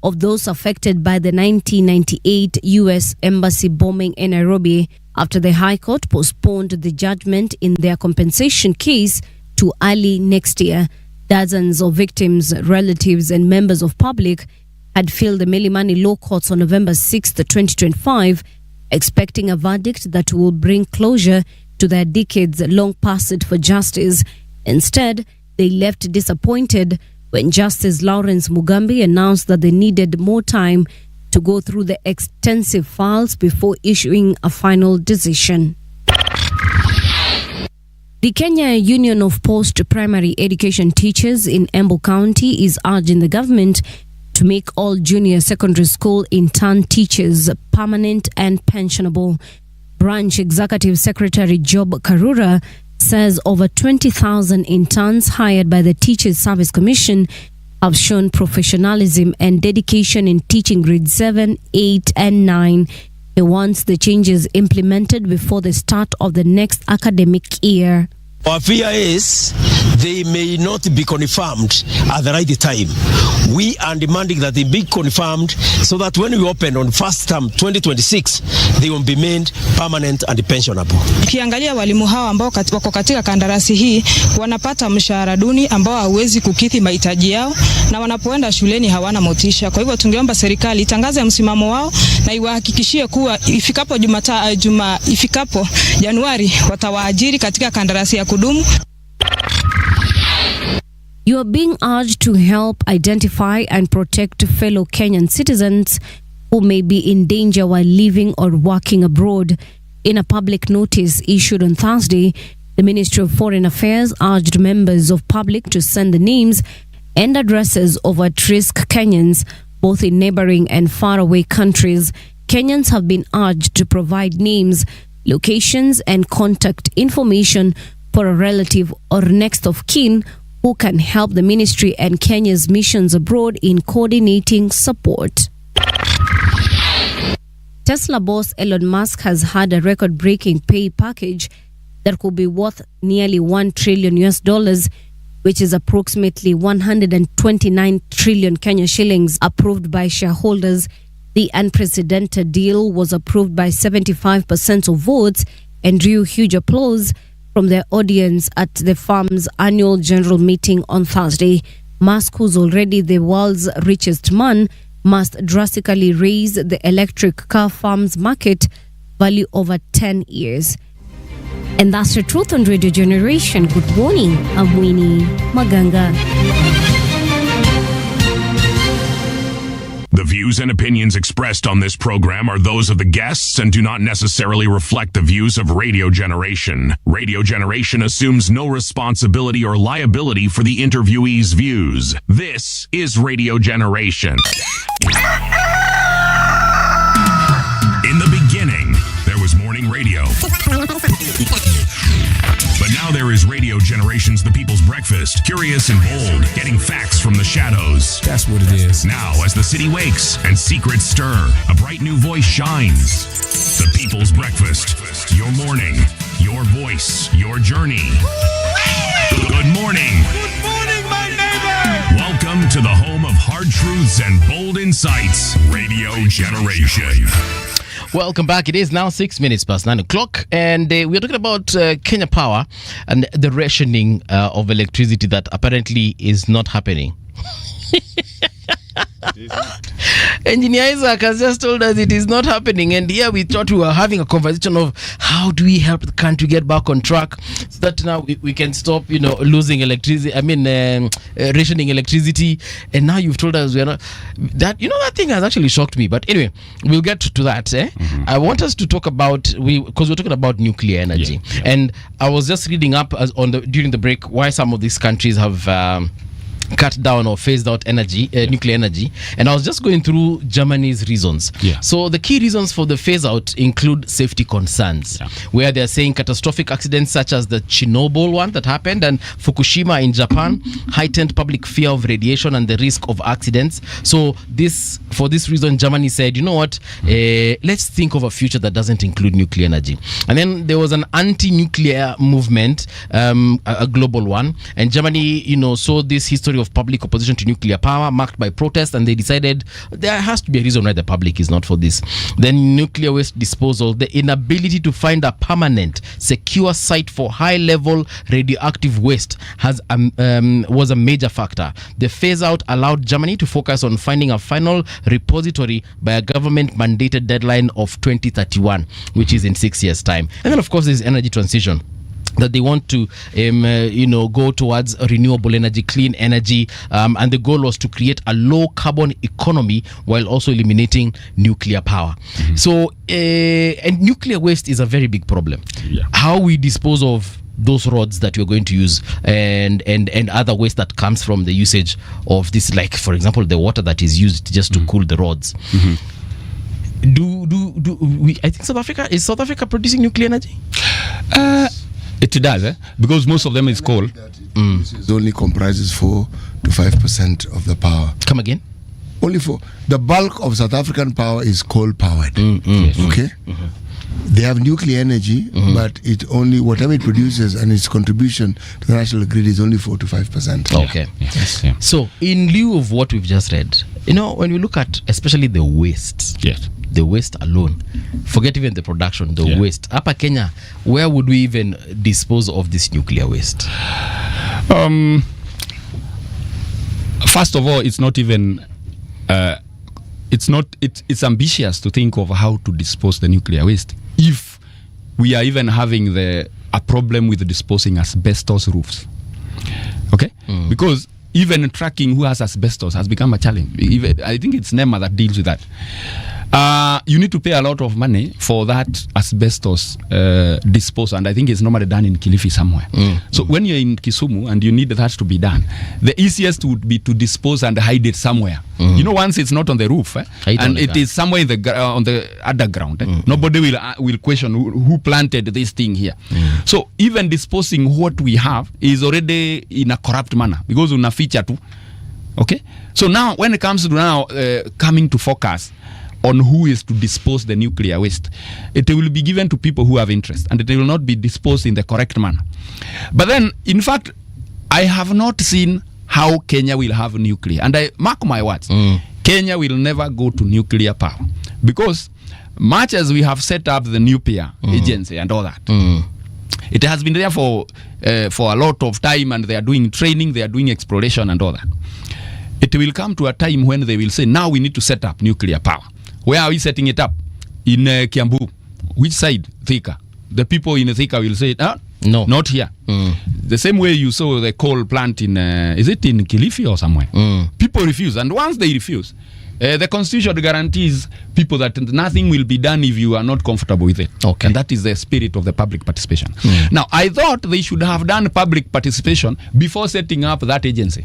of those affected by the 1998 U.S. Embassy bombing in Nairobi after the High Court postponed the judgment in their compensation case to early next year. Dozens of victims, relatives, and members of public had filled the Milimani Law Courts on November 6, 2025, expecting a verdict that will bring closure to their decades-long pursuit for justice. Instead, they left disappointed when Justice Lawrence Mugambi announced that they needed more time to go through the extensive files before issuing a final decision. The Kenya Union of Post-Primary Education Teachers in Embu County is urging the government to make all junior secondary school intern teachers permanent and pensionable. Branch Executive Secretary Job Karura says over 20,000 interns hired by the Teachers Service Commission have shown professionalism and dedication in teaching grades 7, 8, and 9. He wants the changes implemented before the start of the next academic year. Our fear is they may not be confirmed at the right time. We are demanding that they be confirmed so that when we open on first term 2026, they will be made permanent and pensionable. Ukiangalia walimu hawa ambao wako katika kandarasi hii wanapata mshahara duni ambao hauwezi kukidhi mahitaji yao, na wanapoenda shuleni hawana motisha. Kwa hivyo tungeomba serikali itangaze msimamo wao na iwahakikishie kuwa ifikapo ifikapo Januari watawaajiri katika kandarasi ya kudumu. You are being urged to help identify and protect fellow Kenyan citizens who may be in danger while living or working abroad. In a public notice issued on Thursday, the Ministry of Foreign Affairs urged members of public to send the names and addresses of at-risk Kenyans, both in neighboring and faraway countries. Kenyans have been urged to provide names, locations, and contact information for a relative or next of kin who can help the ministry and Kenya's missions abroad in coordinating support. Tesla boss Elon Musk has had a record-breaking pay package that could be worth nearly $1 trillion US, which is approximately 129 trillion Kenya shillings, approved by shareholders. The unprecedented deal was approved by 75% of votes and drew huge applause from their audience at the firm's annual general meeting on Thursday. Musk, who's already the world's richest man, must drastically raise the electric car firm's market value over 10 years. And that's the truth on Radio Generation. Good morning. I'm Winnie Maganga. The views and opinions expressed on this program are those of the guests and do not necessarily reflect the views of Radio Generation. Radio Generation assumes no responsibility or liability for the interviewee's views. This is Radio Generation. In the beginning, there was morning radio. But now there is Radio Generation's The People's Breakfast, curious and bold, getting facts from the shadows. That's what it is. Now, as the city wakes and secrets stir, a bright new voice shines. The People's Breakfast, your morning, your voice, your journey. Good morning. Good morning, my neighbor. Welcome to the home of hard truths and bold insights, Radio Generation. Welcome back. It is now 6 minutes past 9 o'clock, and we are talking about Kenya Power and the rationing of electricity that apparently is not happening. Engineer Isaac has just told us it is not happening, and here we thought we were having a conversation of how do we help the country get back on track so that now we can stop, losing electricity. Rationing electricity, and now you've told us we are not. That that thing has actually shocked me. But anyway, we'll get to that. Mm-hmm. I want us to talk about because we're talking about nuclear energy, and I was just reading up during the break why some of these countries have. Cut down or phased out nuclear energy, and I was just going through Germany's reasons. So the key reasons for the phase out include safety concerns, where they're saying catastrophic accidents such as the Chernobyl one that happened and Fukushima in Japan heightened public fear of radiation and the risk of accidents. So for this reason, Germany said, you know what, let's think of a future that doesn't include nuclear energy. And then there was an anti-nuclear movement, a global one, and Germany, saw this history of public opposition to nuclear power, marked by protest, and they decided there has to be a reason why the public is not for this. Then nuclear waste disposal, the inability to find a permanent, secure site for high-level radioactive waste was a major factor. The phase-out allowed Germany to focus on finding a final repository by a government-mandated deadline of 2031, which is in 6 years' time. And then, of course, there's energy transition, that they want to go towards renewable energy, clean energy, and the goal was to create a low carbon economy while also eliminating nuclear power. So and nuclear waste is a very big problem. How we dispose of those rods that we're going to use and other waste that comes from the usage of this, like for example the water that is used just to cool the rods. I think South Africa producing nuclear energy? It does, because most of them is coal. It only comprises 4 to 5% of the power. Come again? Only the bulk of South African power is coal powered. Yes. Okay. They have nuclear energy, but it only whatever it produces and its contribution to the national grid is only 4 to 5%. Okay. So in lieu of what we've just read, when we look at especially the waste, the waste alone, forget even the production, the waste. Upper Kenya, where would we even dispose of this nuclear waste? First of all, it's not even it's ambitious to think of how to dispose the nuclear waste if we are even having a problem with disposing asbestos roofs. Okay? Because even tracking who has asbestos has become a challenge. I think it's NEMA that deals with that. You need to pay a lot of money for that asbestos disposal, and I think it's normally done in Kilifi somewhere. So when you're in Kisumu and you need that to be done, the easiest would be to dispose and hide it somewhere. Once it's not on the roof, and it is somewhere on the underground, nobody will question who planted this thing here. So even disposing what we have is already in a corrupt manner because una feature too. Okay, so now when it comes to coming to focus on who is to dispose the nuclear waste, it will be given to people who have interest, and it will not be disposed in the correct manner. But then, in fact, I have not seen how Kenya will have nuclear, and I mark my words, Kenya will never go to nuclear power, because much as we have set up the nuclear agency and all that, it has been there for a lot of time, and they are doing training, they are doing exploration and all that. It will come to a time when they will say, now we need to set up nuclear power. Where are we setting it up? In Kiambu. Which side? Thika. The people in Thika will say, no, not here. The same way you saw the coal plant in, is it in Kilifi or somewhere? People refuse. And once they refuse, the constitution guarantees people that nothing will be done if you are not comfortable with it. Okay. And that is the spirit of the public participation. Now, I thought they should have done public participation before setting up that agency.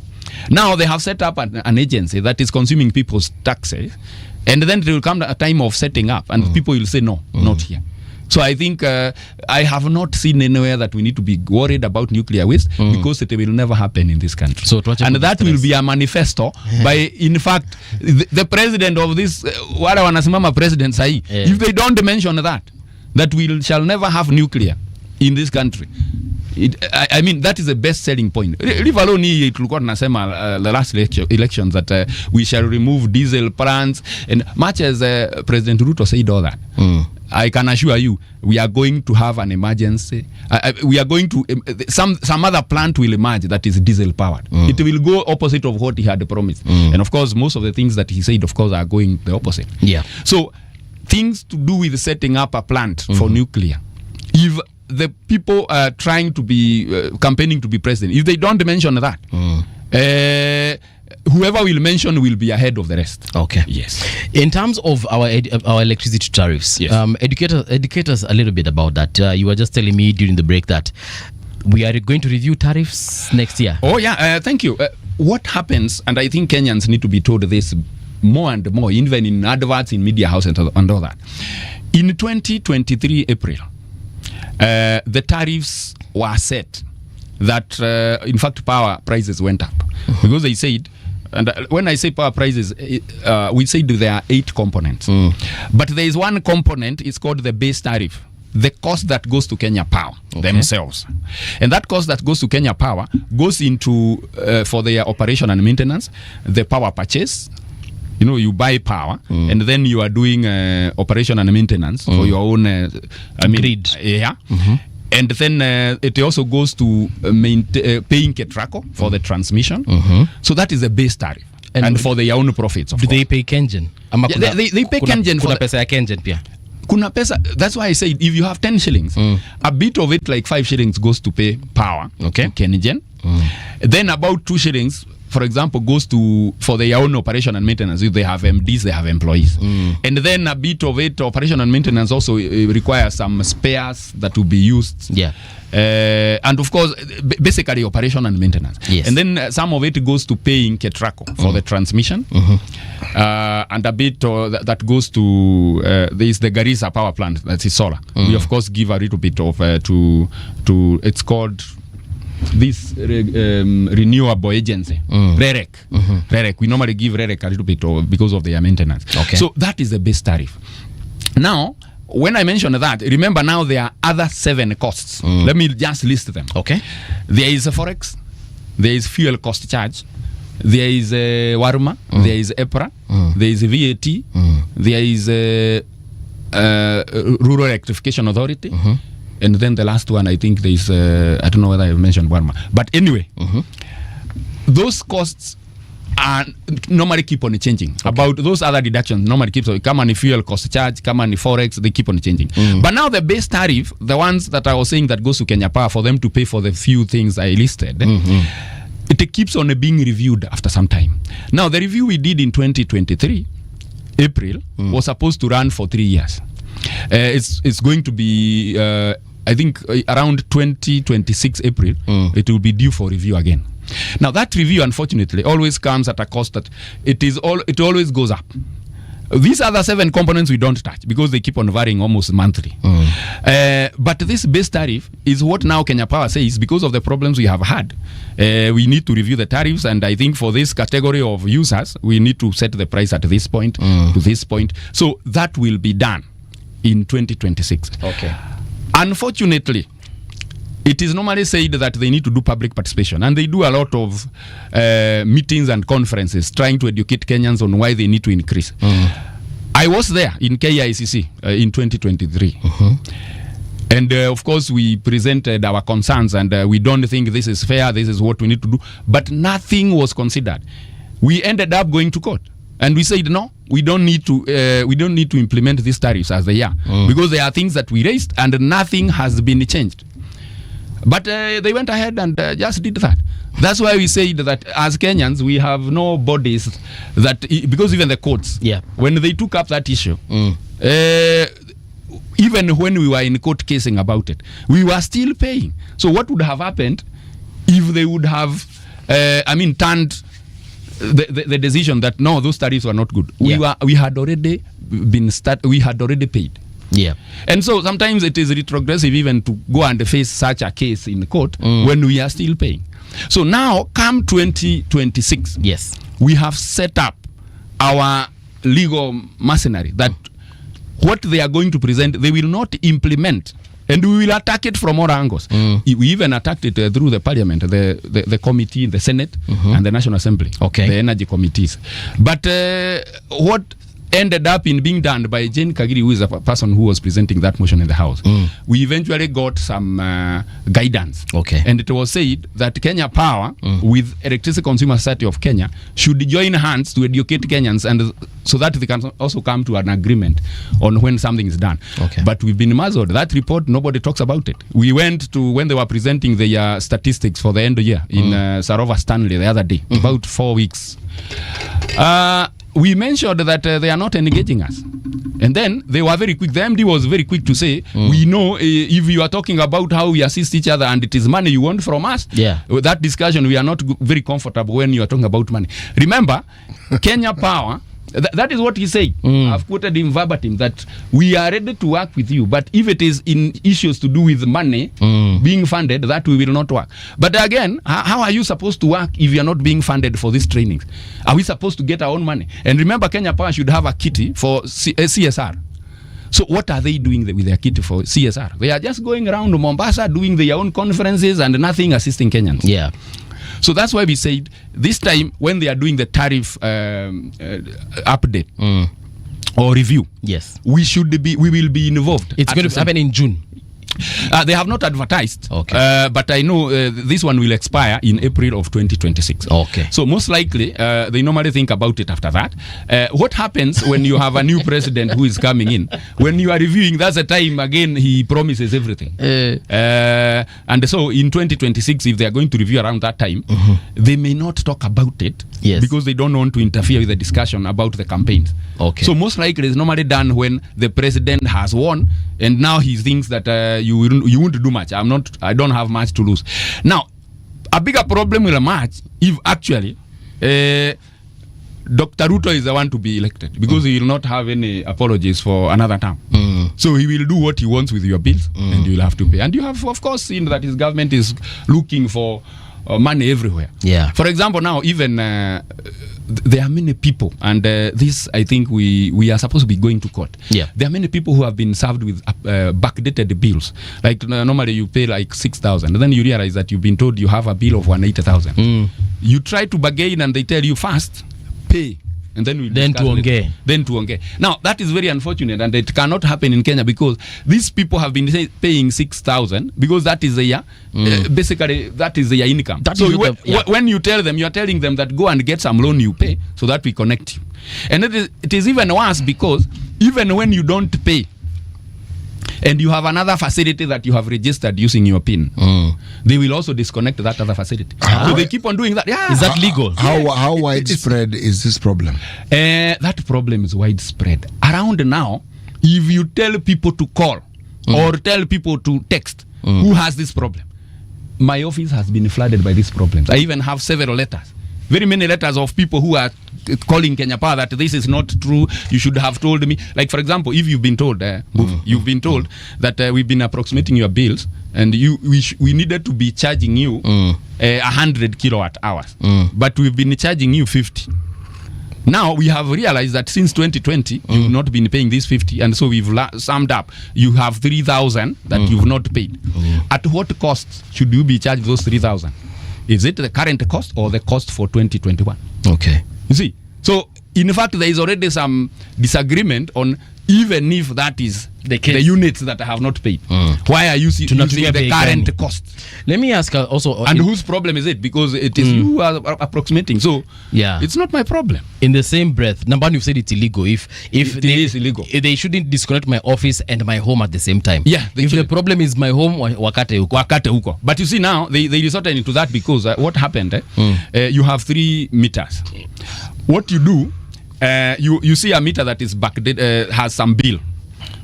Now they have set up an agency that is consuming people's taxes, and then there will come a time of setting up, and people will say, no, not here. So I think I have not seen anywhere that we need to be worried about nuclear waste, because it will never happen in this country. So and that will be a manifesto by, in fact, the president of this, wale wanasimama president sahi, if they don't mention that we shall never have nuclear in this country. I mean, that is the best selling point. Leave alone tulikuwa tunasema the last elections that we shall remove diesel plants, and much as President Ruto said all that, I can assure you we are going to have an emergency. We are going to some other plant will emerge that is diesel powered. It will go opposite of what he had promised, and of course most of the things that he said, of course, are going the opposite. So things to do with setting up a plant for nuclear, if the people are trying to be campaigning to be president, if they don't mention that, whoever will mention will be ahead of the rest. Okay. Yes. In terms of our electricity tariffs, educate us a little bit about that. You were just telling me during the break that we are going to review tariffs next year. Oh yeah, thank you. What happens, and I think Kenyans need to be told this more and more, even in adverts, in media house and all that. In 2023 April, the tariffs were set that in fact power prices went up, because they said, and when I say power prices, we said there are 8 components, but there is one component, it's called the base tariff, the cost that goes to Kenya Power themselves. And that cost that goes to Kenya Power goes into, for their operation and maintenance, the power purchase. You know, you buy power and then you are doing operation and maintenance for your own grid. Yeah. And then it also goes to paying Ketraco for the transmission. So that is the base tariff. And for their own profits, of course. Do they pay Kengen? Yeah, they pay Kengen for the pesa ya Kengen pia. Kuna pesa, that's why I say if you have 10 shillings, a bit of it, like 5 shillings, goes to pay power, Kengen. Then about 2 shillings, for example, goes to for their own operation and maintenance. If they have MDs, they have employees. And then a bit of it, operation and maintenance, also requires some spares that will be used. Yeah. And of course, basically operation and maintenance. Yes. And then some of it goes to paying Ketraco for the transmission. And a bit that goes to there is the Garissa power plant, that is solar. We of course give a little bit of to it's called this renewable agency, REREC. REREC. We normally give REREC a little bit because of their maintenance. So that is the base tariff. Now, when I mention that, remember now there are other 7 costs. Let me just list them. There is a forex, there is fuel cost charge, there is Warma, there is EPRA, there is VAT, there is Rural Electrification Authority, and then the last one, I think there is, I don't know whether I mentioned Warma. But anyway, those costs are normally keep on changing. About those other deductions normally keep on, come on fuel cost charge, come on forex, they keep on changing. But now the base tariff, the ones that I was saying that goes to Kenya Power for them to pay for the few things I listed, it keeps on being reviewed after some time. Now the review we did in 2023, April, was supposed to run for 3 years. It's going to be, I think, around 2026 April, it will be due for review again. Now that review, unfortunately, always comes at a cost that it always goes up. These other 7 components we don't touch because they keep on varying almost monthly. But this base tariff is what now Kenya Power says, because of the problems we have had, we need to review the tariffs, and I think for this category of users, we need to set the price at this point to this point. So that will be done in 2026. Unfortunately, it is normally said that they need to do public participation, and they do a lot of meetings and conferences trying to educate Kenyans on why they need to increase. I was there in KICC in 2023. And of course, we presented our concerns, and we don't think this is fair, this is what we need to do. But nothing was considered. We ended up going to court. And we said, no, we don't need to implement these tariffs as they are, because there are things that we raised and nothing has been changed. But they went ahead and just did that. That's why we say that as Kenyans, we have no bodies that, because even the courts, when they took up that issue, even when we were in court casing about it, we were still paying. So what would have happened if they would have, turned the decision that no, those tariffs were not good? We had already paid. And so sometimes it is retrogressive even to go and face such a case in court when we are still paying. So now, come 2026, we have set up our legal machinery that what they are going to present, they will not implement, and we will attack it from all angles. We even attacked it through the parliament, the committee, the Senate, and the National Assembly, the energy committees. But what ended up in being done by Jane Kagiri, who is a person who was presenting that motion in the House, we eventually got some guidance. And it was said that Kenya Power, with Electricity Consumer Society of Kenya, should join hands to educate Kenyans, and so that they can also come to an agreement on when something is done. But we've been muzzled. That report, nobody talks about it. We went to, when they were presenting their statistics for the end of the year in Sarova Stanley the other day, about 4 weeks. We mentioned that they are not engaging us. And then they were very quick. The MD was very quick to say, we know if you are talking about how we assist each other and it is money you want from us, with that discussion, we are not very comfortable when you are talking about money. Remember, Kenya Power, that is what he said. I've quoted him verbatim, that we are ready to work with you, but if it is in issues to do with money being funded, that we will not work. But again, how are you supposed to work if you are not being funded for these trainings? Are we supposed to get our own money? And remember, Kenya Power should have a kitty for CSR. So what are they doing with their kit for CSR? They are just going around Mombasa doing their own conferences and nothing assisting Kenyans. Yeah. So that's why we said this time when they are doing the tariff update or review, yes, we will be involved. It's going to happen in June. They have not advertised, okay. But I know this one will expire in April of 2026. Okay. So most likely, they normally think about it after that. What happens when you have a new president who is coming in? When you are reviewing, that's the time again he promises everything. And so in 2026, if they are going to review around that time, they may not talk about it because they don't want to interfere with the discussion about the campaigns. Okay. So most likely, it's normally done when the president has won, and now he thinks that you won't do much. I don't have much to lose. Now, a bigger problem will emerge if actually Dr. Ruto is the one to be elected, because he will not have any apologies for another term. So he will do what he wants with your bills, and you will have to pay. And you have, of course, seen that his government is looking for money everywhere. Yeah. For example, now even there are many people, and this I think we are supposed to be going to court. Yeah. There are many people who have been served with backdated bills. Like normally you pay like 6,000, and then you realize that you've been told you have a bill of 180,000. You try to bargain, and they tell you first pay, and then we tuongee. Now that is very unfortunate, and it cannot happen in Kenya because these people have been paying 6,000 because that is their basically that is their income. So when you tell them, you are telling them that go and get some loan you pay so that we connect you. And it is even worse because even when you don't pay and you have another facility that you have registered using your PIN, they will also disconnect that other facility. So they keep on doing that. Yeah. Is that legal? How widespread is this problem? That problem is widespread. Around now, if you tell people to call or tell people to text, who has this problem? My office has been flooded by these problems. I even have several letters. Very many letters of people who are calling Kenya Power that this is not true. You should have told me. Like, for example, if you've been told, you've been told that we've been approximating your bills, and we needed to be charging you 100 kilowatt hours, but we've been charging you 50. Now we have realized that since 2020, you've not been paying this 50, and so we've summed up. You have 3,000 that you've not paid. At what cost should you be charged those 3,000? Is it the current cost or the cost for 2021? Okay. You see, so in fact, there is already some disagreement on even if that is the units that have not paid. Why are you using the current cost? Let me ask also. And whose problem is it? Because it is you are approximating. So yeah, it's not my problem. In the same breath, number one, you've said it's illegal. If it is illegal, they shouldn't disconnect my office and my home at the same time. Yeah. If the problem is my home, wakate huko. But you see now they resorted into that because what happened? You have 3 meters. What you do, you see a meter that is backdated, has some bill.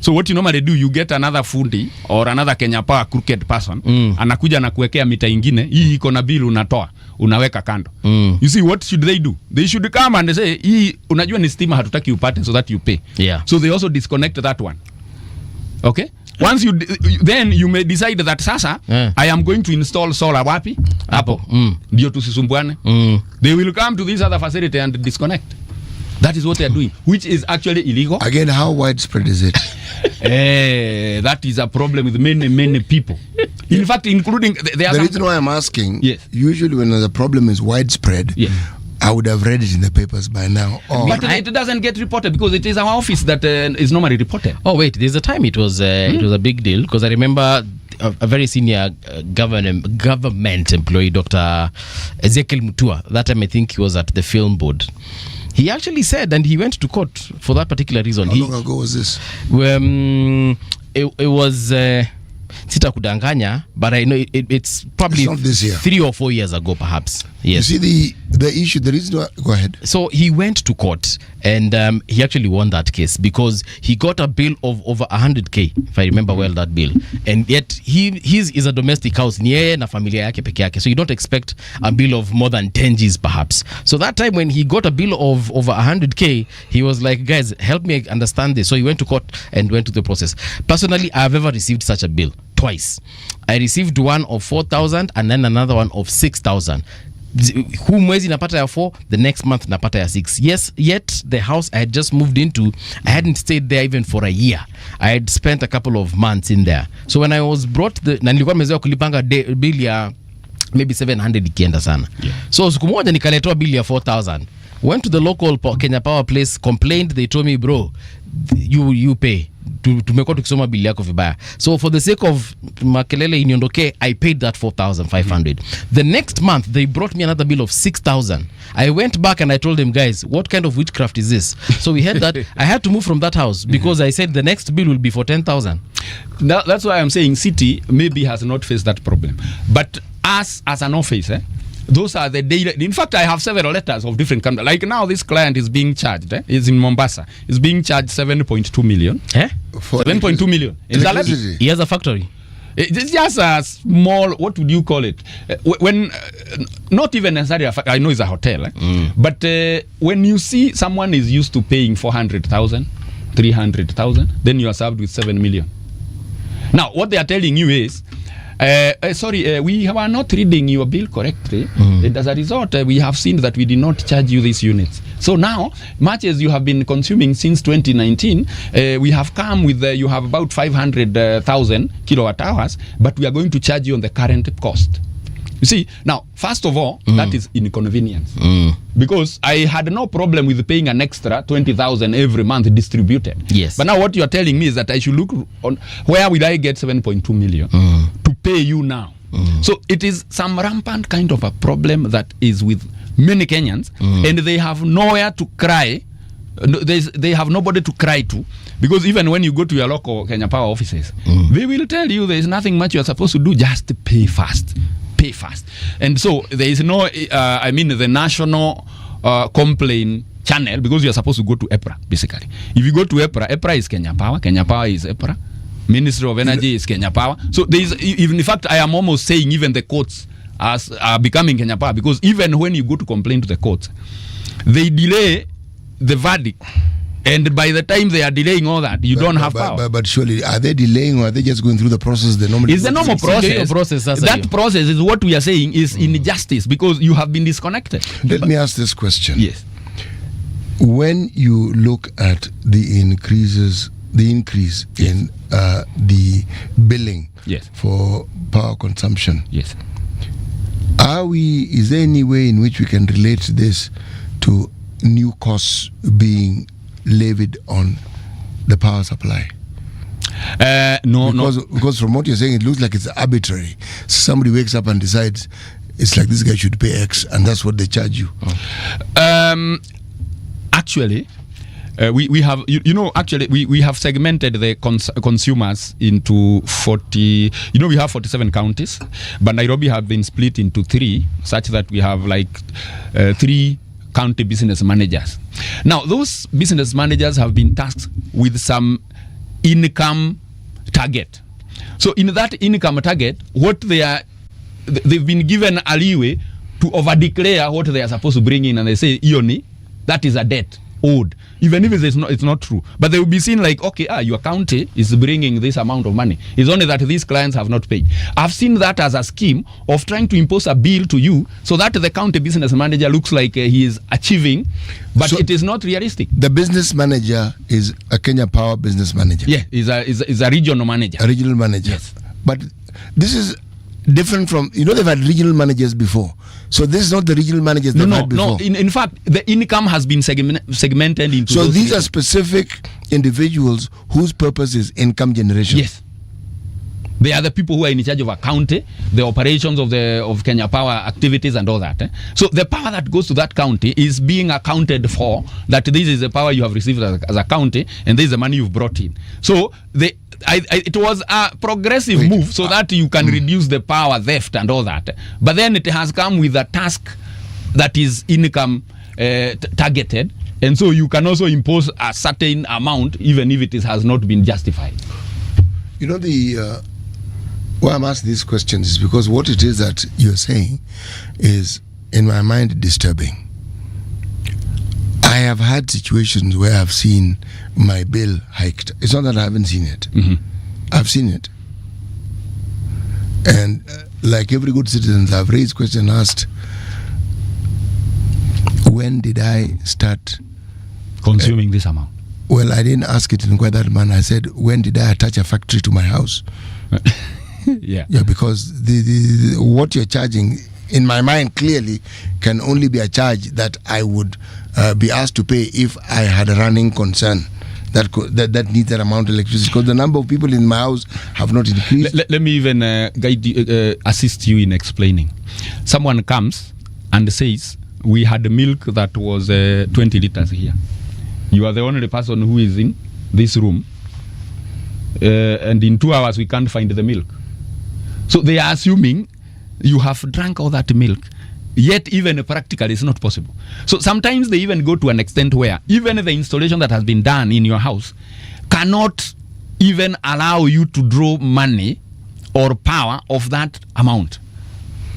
So what you normally do, you get another fundi or another Kenya Power crooked person, anakuja na kuwekea mita ingine, hii iko na bill unatoa, unaweka kando. You see, what should they do? They should come and say, hii unajua ni stima hatutaki upate, so that you pay. Yeah. So they also disconnect that one. Okay? Once then you may decide that sasa I am going to install solar wapi hapo ndio tusisumbuane. They will come to this other facility and disconnect. That is what they are doing, which is actually illegal. Again, how widespread is it? That is a problem with many people. In fact, including the reason why I'm asking. Yes. Usually, when the problem is widespread, I would have read it in the papers by now. But it doesn't get reported because it is our office that is normally reported. Oh wait, there's a time it was a big deal because I remember a very senior government employee, Dr. Ezekiel Mutua. That time I think he was at the film board. He actually said, and he went to court for that particular reason. How long ago was this? It was sita kudanganya, but I know it's probably this year. 3 or 4 years ago, perhaps. Yes. You see the issue. The reason why, go ahead. So he went to court, and he actually won that case because he got a bill of over 100K, if I remember well that bill. And yet his is a domestic house, ni yeye na familia yake peke yake. So you don't expect a bill of more than 10 Gs perhaps. So that time when he got a bill of over 100K, he was like, guys, help me understand this. So he went to court and went through the process. Personally, I have ever received such a bill twice. I received one of 4,000 and then another one of 6,000. huu mwezi napata ya 4, the next month napata ya 6. Yes, yet the house I had just moved into, I hadn't stayed there even for a year. I had spent a couple of months in there. So when I was brought na nilikuwa nimezoea kulipanga bill ya maybe 700 ikienda sana. So siku moja nikaletewa bill ya 4,000. Went to the local Kenya Power place, complained. They told me, bro, you pay. Tumekuwa tukisoma bili yako vibaya. So for the sake of makelele iniondoke, I paid that 4,500. The next month they brought me another bill of 6,000. I went back and I told them, guys, what kind of witchcraft is this? So we had that. I had to move from that house because I said the next bill will be for 10,000. That's why I'm saying city maybe has not faced that problem, but us as an office, those are the daily. In fact, I have several letters of different companies. Like now, this client is being charged. Is in Mombasa. Is being charged 7.2 million. 7.2 million. Is that He has a factory. It's just a small. What would you call it? When not even necessarily. I know it's a hotel, but when you see someone is used to paying 400,000, 300,000, then you are served with 7 million. Now, what they are telling you is. We are not reading your bill correctly. As a result, we have seen that we did not charge you these units. So now, much as you have been consuming since 2019, we have come with, you have about 500,000 kilowatt hours, but we are going to charge you on the current cost. You see, now, first of all, that is inconvenience. Because I had no problem with paying an extra 20,000 every month distributed. Yes. But now what you are telling me is that I should look on where will I get 7.2 million to pay you now. So it is some rampant kind of a problem that is with many Kenyans, and they have nowhere to cry. They have nobody to cry to, because even when you go to your local Kenya Power offices, they will tell you there is nothing much you are supposed to do, just pay fast. And so there is no the national complaint channel, because you are supposed to go to EPRA basically. If you go to EPRA is Kenya Power is EPRA, Ministry of Energy is Kenya Power. So there is, even in fact I am almost saying even the courts are becoming Kenya Power, because even when you go to complain to the courts, they delay the verdict. And by the time they are delaying all that, you don't have power. But surely, are they delaying, or are they just going through the process they normally? It's the normal process. That process is what we are saying is injustice, because you have been disconnected. Let me ask this question. Yes. When you look at the increase in the billing for power consumption, is there any way in which we can relate this to new costs being levied on the power supply? Because from what you're saying, it looks like it's arbitrary. Somebody wakes up and decides it's like this guy should pay X, and that's what they charge you. Actually, we have we have segmented the consumers into 40. We have 47 counties, but Nairobi have been split into 3, such that we have like 3 county business managers. Now, those business managers have been tasked with some income target. So in that income target, they've been given a leeway to over-declare what they are supposed to bring in, and they say, Ioni, that is a debt owed, even if it's not true. But they will be seen like, okay, your county is bringing this amount of money. It's only that these clients have not paid. I've seen that as a scheme of trying to impose a bill to you so that the county business manager looks like he is achieving, but so it is not realistic. The business manager is a Kenya Power business manager. Yeah, is a regional manager. A regional manager. Yes. But this is different from, they've had regional managers before. So this is not the regional managers they've had before. No. In fact, the income has been segmented into. So these are specific individuals whose purpose is income generation. Yes. They are the people who are in charge of a county, the operations of Kenya Power activities and all that. So the power that goes to that county is being accounted for, that this is the power you have received as a county, and this is the money you've brought in. So it was a progressive move so that you can reduce the power theft and all that. But then it has come with a task that is income targeted, and so you can also impose a certain amount even if it has not been justified. Why I'm asking these questions is because what it is that you're saying is, in my mind, disturbing. I have had situations where I've seen my bill hiked. It's not that I haven't seen it. I've seen it. And like every good citizen, I've raised questions and asked, when did I start consuming this amount? Well, I didn't ask it in quite that manner. I said, when did I attach a factory to my house? Yeah, because the what you're charging, in my mind, clearly can only be a charge that I would be asked to pay if I had a running concern that needs that amount of electricity. Because the number of people in my house have not increased. Let me even guide you, assist you in explaining. Someone comes and says, we had milk that was 20 liters here. You are the only person who is in this room, and in 2 hours we can't find the milk. So they are assuming you have drank all that milk, yet even practically it's not possible. So sometimes they even go to an extent where even the installation that has been done in your house cannot even allow you to draw money or power of that amount.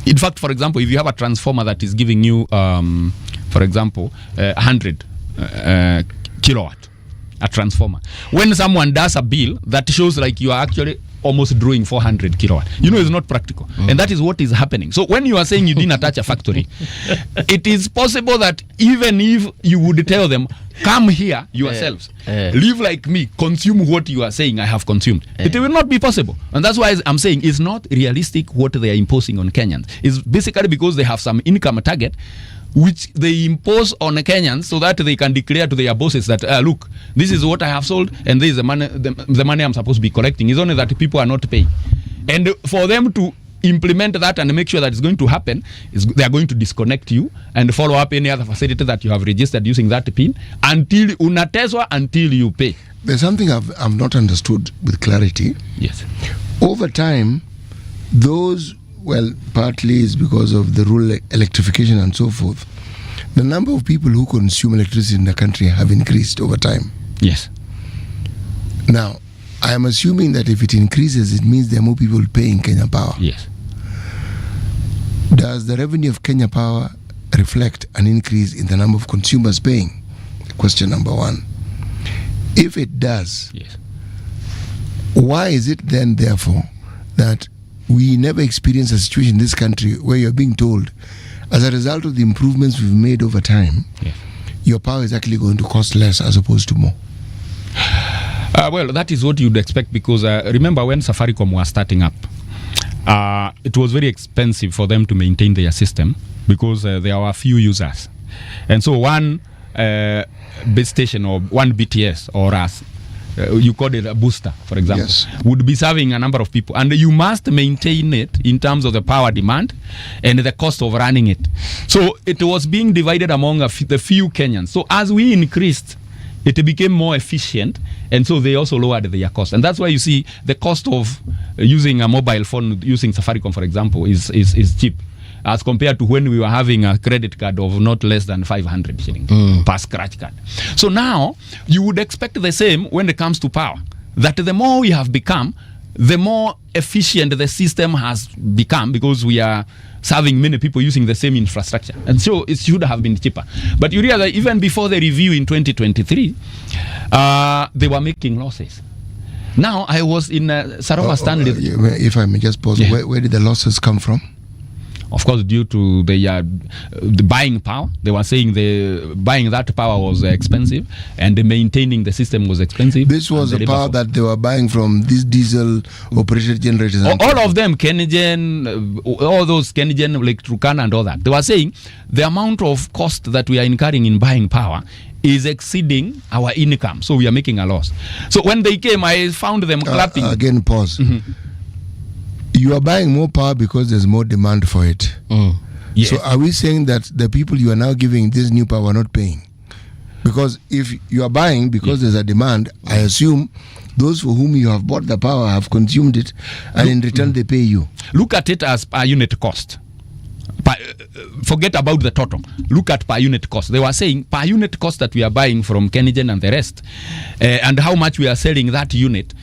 In fact, for example, if you have a transformer that is giving you, for example, 100 kilowatt, a transformer, when someone does a bill that shows like you are actually almost drawing 400 kilowatt, you know, it's not practical. And that is what is happening. So when you are saying you didn't attach a factory, it is possible that even if you would tell them, come here yourselves, live like me, consume what you are saying I have consumed, it will not be possible. And that's why I'm saying it's not realistic what they are imposing on Kenyans. It's basically because they have some income target which they impose on Kenyans so that they can declare to their bosses that, look, this is what I have sold and this is the money I'm supposed to be collecting. It's only that people are not paying. And for them to implement that and make sure that it's going to happen, they are going to disconnect you and follow up any other facility that you have registered using that PIN until unateswa, until you pay. There's something I've not understood with clarity. Yes. Over time, those, well, partly is because of the rural electrification and so forth, the number of people who consume electricity in the country have increased over time. Yes. Now, I am assuming that if it increases, it means there are more people paying Kenya Power. Yes. Does the revenue of Kenya Power reflect an increase in the number of consumers paying? Question number one. If it does, yes, why is it then, therefore, that we never experience a situation in this country where you're being told, as a result of the improvements we've made over time, your power is actually going to cost less as opposed to more? Well, that is what you'd expect because remember when Safaricom was starting up, it was very expensive for them to maintain their system because there were few users. And so one base station or one BTS or us, you call it a booster, for example, would be serving a number of people. And you must maintain it in terms of the power demand and the cost of running it. So it was being divided among the few Kenyans. So as we increased, it became more efficient, and so they also lowered their cost. And that's why you see the cost of using a mobile phone, using Safaricom, for example, is cheap as compared to when we were having a credit card of not less than 500 shillings per scratch card. So now, you would expect the same when it comes to power, that the more we have become, the more efficient the system has become because we are serving many people using the same infrastructure. And so it should have been cheaper. But you realize even before the review in 2023, they were making losses. Now, I was in Sarova Stanley. If I may just pause, where did the losses come from? Of course, due to the buying power. They were saying buying that power was expensive and maintaining the system was expensive. This was the power that they were buying from these diesel operated generators. All of them, Kenigen, all those Kenigen, like Turkana and all that. They were saying the amount of cost that we are incurring in buying power is exceeding our income. So we are making a loss. So when they came, I found them clapping. Again, pause. You are buying more power because there's more demand for it. Yes. So are we saying that the people you are now giving this new power are not paying? Because if you are buying because there's a demand, I assume those for whom you have bought the power have consumed it, and in return they pay you. Look at it as per unit cost. Forget about the total. Look at per unit cost. They were saying per unit cost that we are buying from Kenigen and the rest, and how much we are selling that unit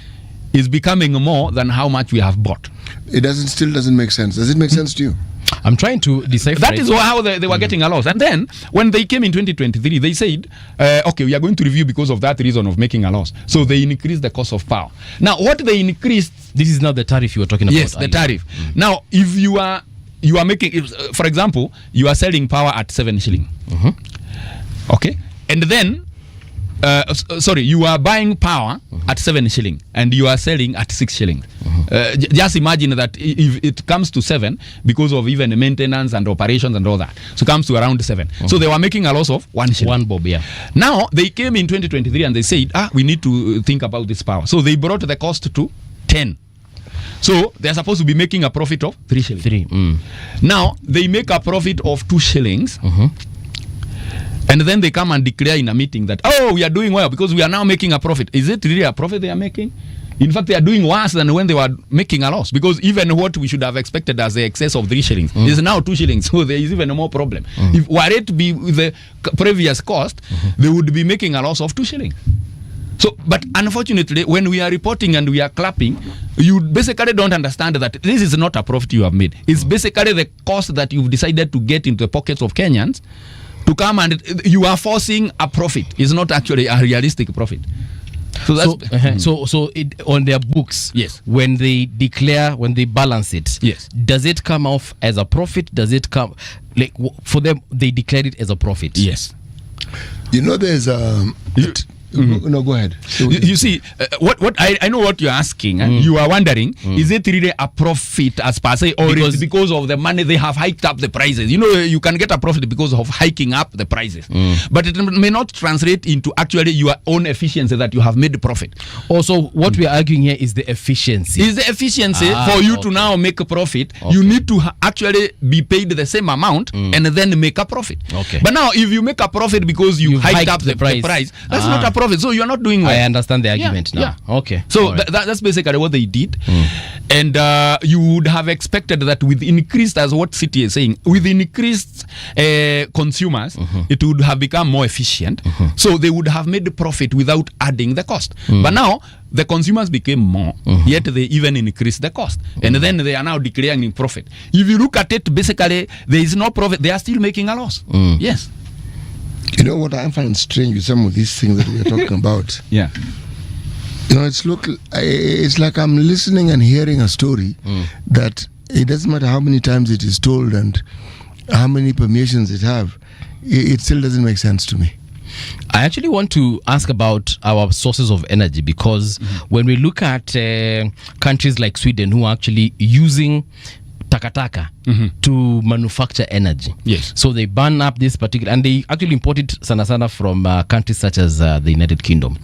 is becoming more than how much we have bought. It still doesn't make sense. Does it make sense to you? I'm trying to decipher. That is how they were getting a loss. And then when they came in 2023, they said, okay, we are going to review because of that reason of making a loss. So they increased the cost of power. Now, what they increased... This is not the tariff you were talking about. Yes, the tariff. Now, if you are making... for example, you are selling power at 7 shilling. Okay, and then you are buying power at 7 shilling and you are selling at 6 shillings. Just imagine that if it comes to 7 because of even maintenance and operations and all that, so it comes to around 7. So they were making a loss of 1 shilling. 1 bob, yeah. Now they came in 2023 and they said, we need to think about this power. So they brought the cost to 10. So they're supposed to be making a profit of 3 shillings. Now they make a profit of 2 shillings. And then they come and declare in a meeting that, we are doing well because we are now making a profit. Is it really a profit they are making? In fact, they are doing worse than when they were making a loss, because even what we should have expected as the excess of 3 shillings is now 2 shillings. So there is even more problem. If were it to be with the previous cost, they would be making a loss of 2 shillings. So, but unfortunately, when we are reporting and we are clapping, you basically don't understand that this is not a profit you have made. It's basically the cost that you've decided to get into the pockets of Kenyans to come, and you are forcing a profit. It's not actually a realistic profit. So that's so it, on their books, yes, when they declare, when they balance it, yes, does it come off as a profit? Does it come, like, for them they declared it as a profit? Yes. You know, there's no, go ahead. You see, what I know what you're asking. You are wondering, is it really a profit as per se, or is it because of the money they have hiked up the prices? You know, you can get a profit because of hiking up the prices, but it may not translate into actually your own efficiency that you have made the profit. Also, what we are arguing here is the efficiency. Is the efficiency for you to now make a profit? You need to actually be paid the same amount and then make a profit. Okay. But now, if you make a profit because you hiked up the price, that's not a profit. So you're not doing well. I understand the argument now. Yeah. Okay. So that's basically what they did. And you would have expected that with increased, as what City is saying, with increased consumers, it would have become more efficient. So they would have made the profit without adding the cost. But now the consumers became more, yet they even increased the cost. And then they are now declaring profit. If you look at it, basically, there is no profit. They are still making a loss. Yes. You know what I find strange with some of these things that we are talking about? Yeah. You know, it's like I'm listening and hearing a story that it doesn't matter how many times it is told and how many permissions it have, it still doesn't make sense to me. I actually want to ask about our sources of energy, because when we look at countries like Sweden who are actually using takataka to manufacture energy. Yes. So they burn up this particular, and they actually import it sana from countries such as the United Kingdom.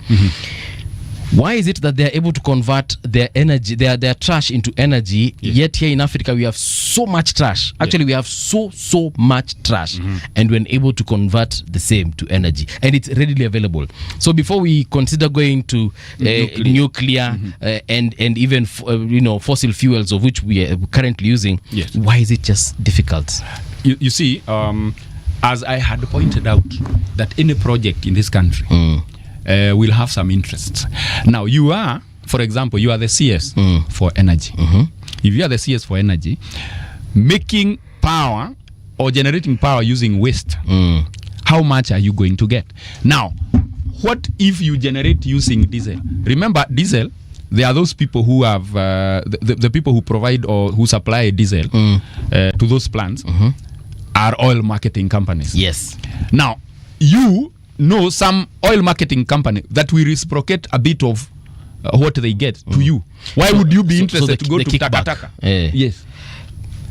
Why is it that they are able to convert their energy, their trash into energy, yet here in Africa we have so much trash? Actually, we have so much trash, and we're able to convert the same to energy, and it's readily available. So before we consider going to nuclear and even fossil fuels, of which we are currently using, why is it just difficult? You see, as I had pointed out, that any project in this country will have some interests. Now, you are, for example, you are the CS for energy. If you are the CS for energy, making power or generating power using waste, how much are you going to get? Now, what if you generate using diesel? Remember, diesel, there are those people who have, the people who provide or who supply diesel to those plants are oil marketing companies. Yes. Now, you know some oil marketing company that will reciprocate a bit of what they get to you. Why would you be interested to go to takataka? Yes.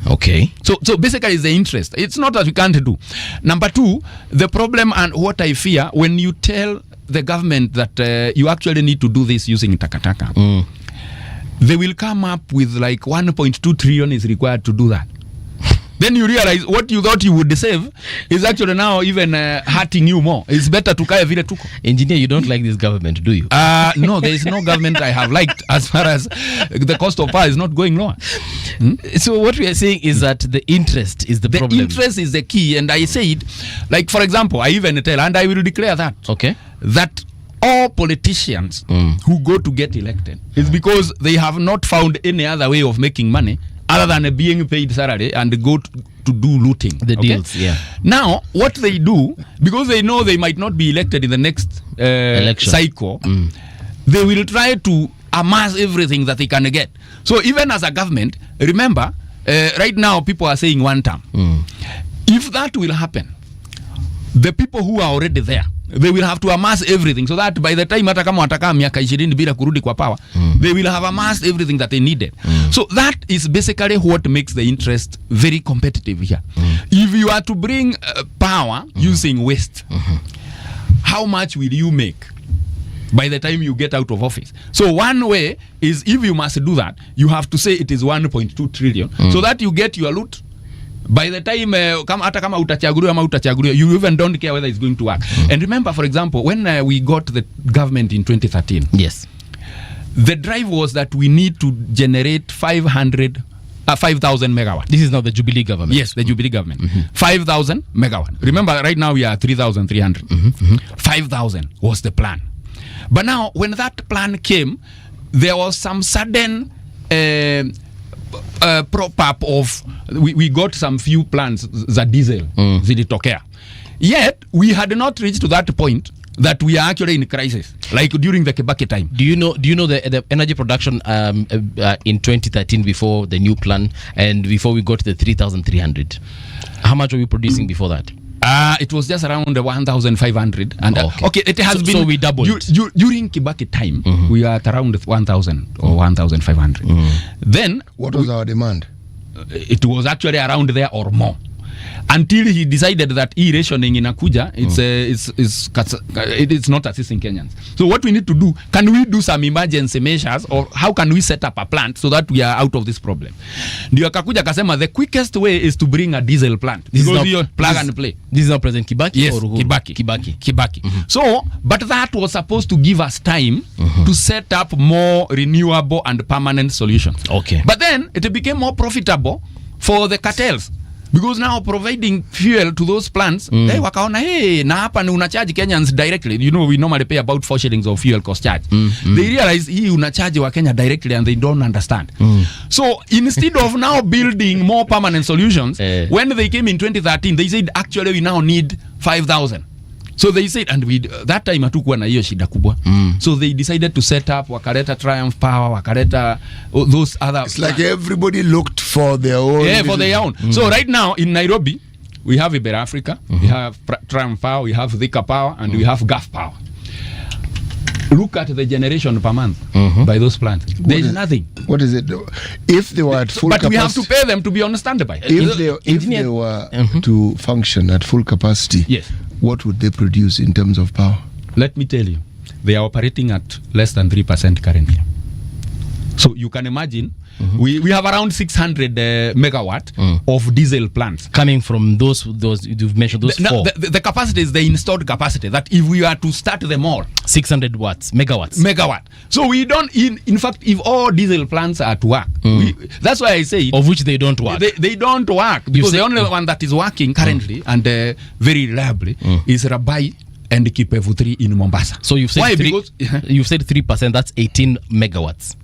Okay. So basically it's the interest. It's not that we can't do. Number two, the problem and what I fear, when you tell the government that you actually need to do this using takataka, they will come up with like 1.2 trillion is required to do that. Then you realize what you thought you would save is actually now even hurting you more. It's better to kaya vile tuko. Engineer, you don't like this government, do you? No, there is no government I have liked as far as the cost of power is not going lower. So what we are saying is that the interest is the problem. The interest is the key, and I said, like for example, I even tell, and I will declare that, that all politicians who go to get elected is because they have not found any other way of making money other than being paid salary and go to do looting. The deals, Now, what they do, because they know they might not be elected in the next cycle, they will try to amass everything that they can get. So even as a government, remember, right now people are saying one term. If that will happen, the people who are already there, they will have to amass everything so that by the time hata kama watakaa miaka 20 bila kurudi kwa power, they will have amassed everything that they needed. So that is basically what makes the interest very competitive here. If you are to bring power using waste, how much will you make by the time you get out of office? So one way is, if you must do that, you have to say it is 1.2 trillion so that you get your loot. By the time hata kama utachaguliwa ama utachaguliwa, you even don't care whether it's going to work. And remember, for example, when we got the government in 2013, yes, the drive was that we need to generate 5,000 megawatt. This is now the Jubilee government. Yes, the Jubilee government. 5,000 megawatt. Remember, right now we are 3,300. 5,000 was the plan. But now, when that plan came, there was some sudden prop up of, we got some few plants za diesel zilitokea. Yet, we had not reached to that point that we are actually in crisis, like during the Kibaki time. Do you know the energy production in 2013 before the new plan and before we got to the 3,300? How much were we producing before that? It was just around 1,500, and okay, it has been. So we doubled during Kibaki time. We are at around 1,000 or 1,500. Then what was our demand? It was actually around there or more, until he decided that rationing inakuja. It's not assisting Kenyans. So what we need to do? Can we do some emergency measures, or how can we set up a plant so that we are out of this problem? Ndio akakuja akasema the quickest way is to bring a diesel plant. This because is plug and play. This is not President Kibaki. Yes, or Kibaki. So, but that was supposed to give us time to set up more renewable and permanent solutions. Okay. But then it became more profitable for the cartels. Because now providing fuel to those plants, they wakaona, hey, na hapa ni unacharge Kenyans directly. You know, we normally pay about 4 shillings of fuel cost charge. They realize hii unacharge wa Kenya directly and they don't understand. So instead of now building more permanent solutions, when they came in 2013, they said actually we now need 5,000. So they said, and we that time hatukuwa na hiyo shida kubwa. So they decided to set up, wakaleta Triumph Power, wakaleta those other. It's like everybody looked for their own. Yeah, for their own. So right now in Nairobi, we have Iber Africa, we have Triumph Power, we have Thika Power, and we have Gulf Power. Look at the generation per month by those plants. There is nothing. What is it? If they were at full capacity, we have to pay them to be on standby. If they were to function at full capacity, yes, what would they produce in terms of power? Let me tell you, they are operating at less than 3% currently. So you can imagine, we have around 600 megawatt of diesel plants coming from those you've mentioned, those four. The capacity is the installed capacity, that if we are to start them all, 600 megawatt. So we don't, in fact, if all diesel plants are to work, that's why I say of which they don't work. They don't work, because the only one that is working currently and very reliably is Rabai and Kipevu 3 in Mombasa. So you've said why? Because you've said 3%, that's 18 megawatts.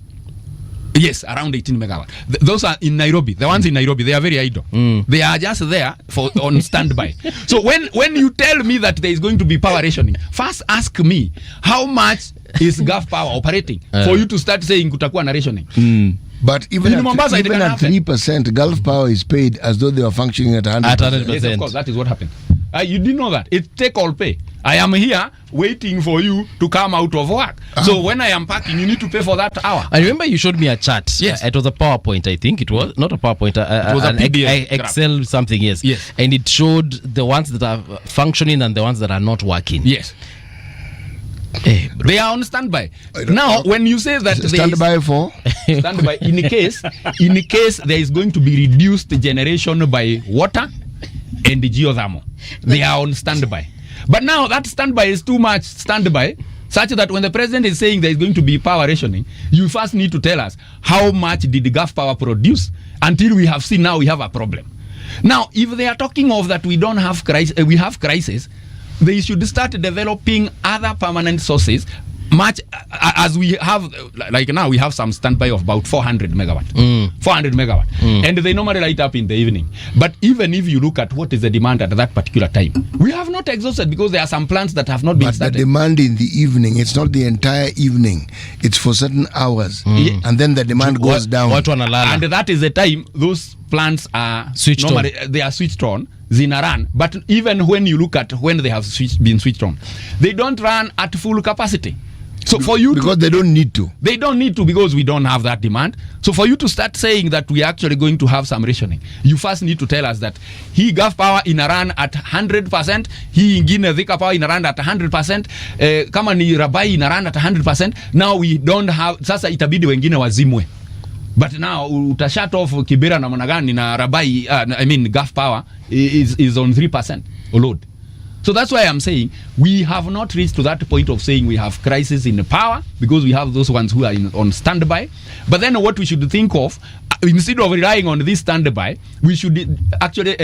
Yes, around 18 megawatt. Those are in Nairobi. The ones in Nairobi, they are very idle. They are just there for on standby. So when you tell me that there is going to be power rationing, first ask me how much is Gulf Power operating for you to start saying kutakuwa na rationing. But even in Mombasa, even at 3%, Gulf Power is paid as though they are functioning at 100%. Yes, of course, that is what happened. You didn't know that. It's take all pay. I am here waiting for you to come out of work. So when I am packing, you need to pay for that hour. I remember you showed me a chart. Yes. It was a PowerPoint, I think. It was not a PowerPoint. It was an PDF Excel something, yes. And it showed the ones that are functioning and the ones that are not working. Yes. They are on standby. Now, when you say that standby for standby, in case there is going to be reduced generation by water and geothermal, they are on standby. But now that standby is too much standby, such that when the president is saying there is going to be power rationing, you first need to tell us how much did the Gulf Power produce until we have seen now we have a problem. Now, if they are talking of that we don't have crisis, we have crisis, they should start developing other permanent sources, much as we have, like now we have some standby of about 400 megawatt. 400 megawatt. And they normally light up in the evening. But even if you look at what is the demand at that particular time, we have not exhausted, because there are some plants that have not been started. But the demand in the evening, it's not the entire evening. It's for certain hours. And then the demand goes down. And that is the time those plants are switched on. They are switched on zina run, but even when you look at when they have been switched on, they don't run at full capacity. So for you because they don't need to. They don't need to because we don't have that demand. So for you to start saying that we are actually going to have some rationing, you first need to tell us that hii gas power ina run at 100%, hii ingine Thika power ina run at 100%, kama ni Rabai ina run at 100%. Now we don't have, sasa itabidi wengine wazimwe. But now utashut off Kibera na Monagani na Rabai, I mean gas power is on 3% load. So that's why I'm saying we have not reached to that point of saying we have crisis in power because we have those ones who are on standby. But then what we should think of, instead of relying on this standby, we should actually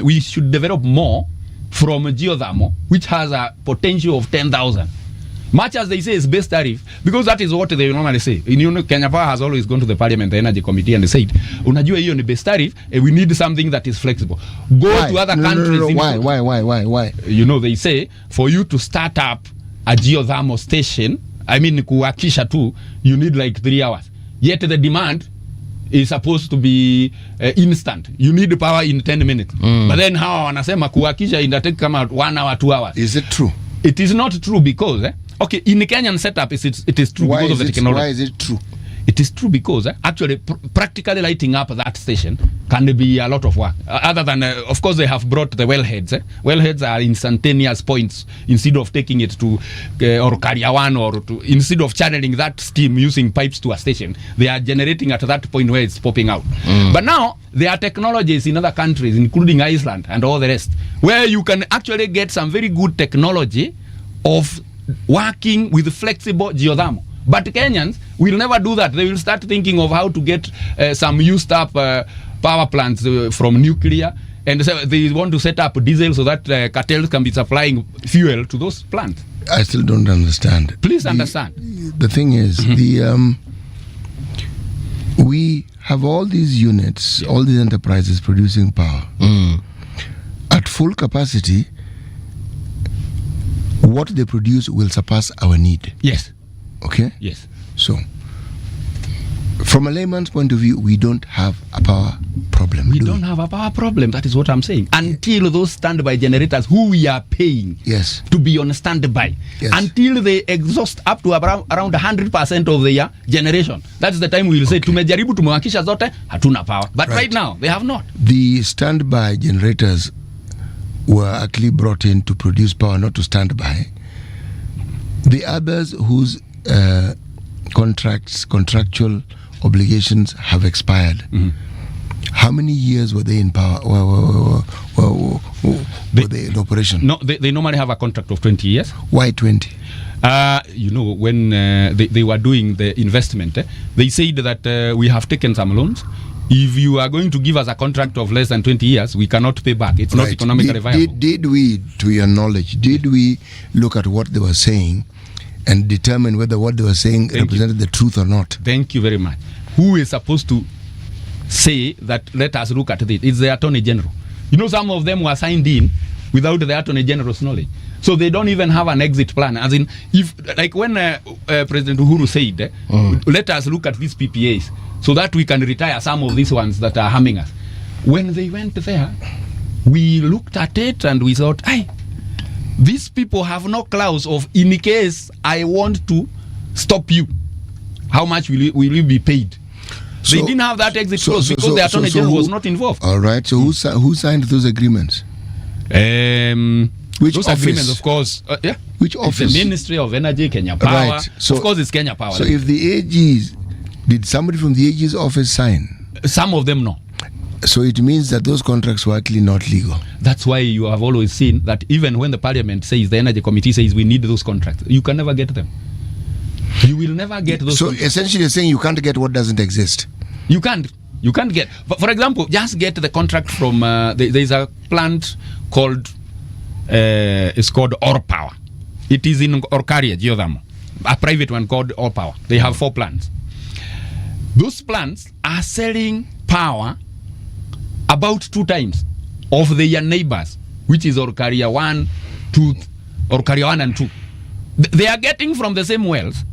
we should develop more from geothermal, which has a potential of 10,000. Much as they say is base tariff, because that is what they normally say. You know, Kenya Power has always gone to the Parliament, the Energy Committee, and they said, unajua hiyo ni base tariff, we need something that is flexible. Go to other countries. Why? You know, they say, for you to start up a geothermal station, I mean, kuhakisha tu, you need like 3 hours. Yet the demand is supposed to be instant. You need power in 10 minutes. But then how wanasema kuhakisha inatake kama 1 hour, 2 hours. Is it true? It is not true because, okay, in the Kenyan setup, it is true because of the technology. Why is it true? It is true because actually practically lighting up that station can be a lot of work. Other than, of course, they have brought the wellheads. Wellheads are instantaneous points instead of taking it to or Kariawan or to, instead of channeling that steam using pipes to a station, they are generating at that point where it's popping out. But now there are technologies in other countries, including Iceland and all the rest, where you can actually get some very good technology of working with flexible geothermal. But Kenyans will never do that. They will start thinking of how to get some used up power plants from nuclear, and so they want to set up diesel so that cartels can be supplying fuel to those plants. I still don't understand. Please understand. The thing is, we have all these units, all these enterprises producing power. At full capacity, what they produce will surpass our need. Yes. Okay? Yes. So, from a layman's point of view, we don't have a power problem. We don't have a power problem. That is what I'm saying. Until those standby generators who we are paying to be on standby, until they exhaust up to around 100% of their generation, that's the time we will say, tumejaribu tumewakisha zote, hatuna power. But right now, they have not. The standby generators were actually brought in to produce power, not to stand by. The others whose contractual obligations have expired, how many years were they in power? Were they in operation? No, they normally have a contract of 20 years. Why 20? You know, when they were doing the investment, they said that we have taken some loans. If you are going to give us a contract of less than 20 years, we cannot pay back. It's not economically viable. Did we, to your knowledge, did we look at what they were saying and determine whether what they were saying represented the truth or not? Thank you very much. Who is supposed to say that, let us look at this? It's the Attorney General. You know, some of them were signed in without the Attorney General's knowledge. So they don't even have an exit plan. As in, if, like when President Uhuru said, let us look at these PPAs so that we can retire some of these ones that are harming us. When they went there, we looked at it and we thought, hey, these people have no clause of, in case I want to stop you, how much will you be paid? They didn't have that exit clause because the Attorney General was not involved. All right. So who signed those agreements? Which those office? Agreements, of course. Which office? The Ministry of Energy, Kenya Power. Right. So, of course, it's Kenya Power. So if the AGs, did somebody from the AG's office sign? Some of them no. So it means that those contracts were actually not legal. That's why you have always seen that even when the Parliament says, the Energy Committee says we need those contracts, you can never get them. You will never get those. So essentially you're saying you can't get what doesn't exist. You can't get. For example, just get the contract from there's a plant called it's called Ore Power. It is in Orkaria, geothermal, a private one called Ore Power. They have 4 plants. Those plants are selling power about 2 times of their neighbors, which is Orkaria 1 and 2. They are getting from the same wells,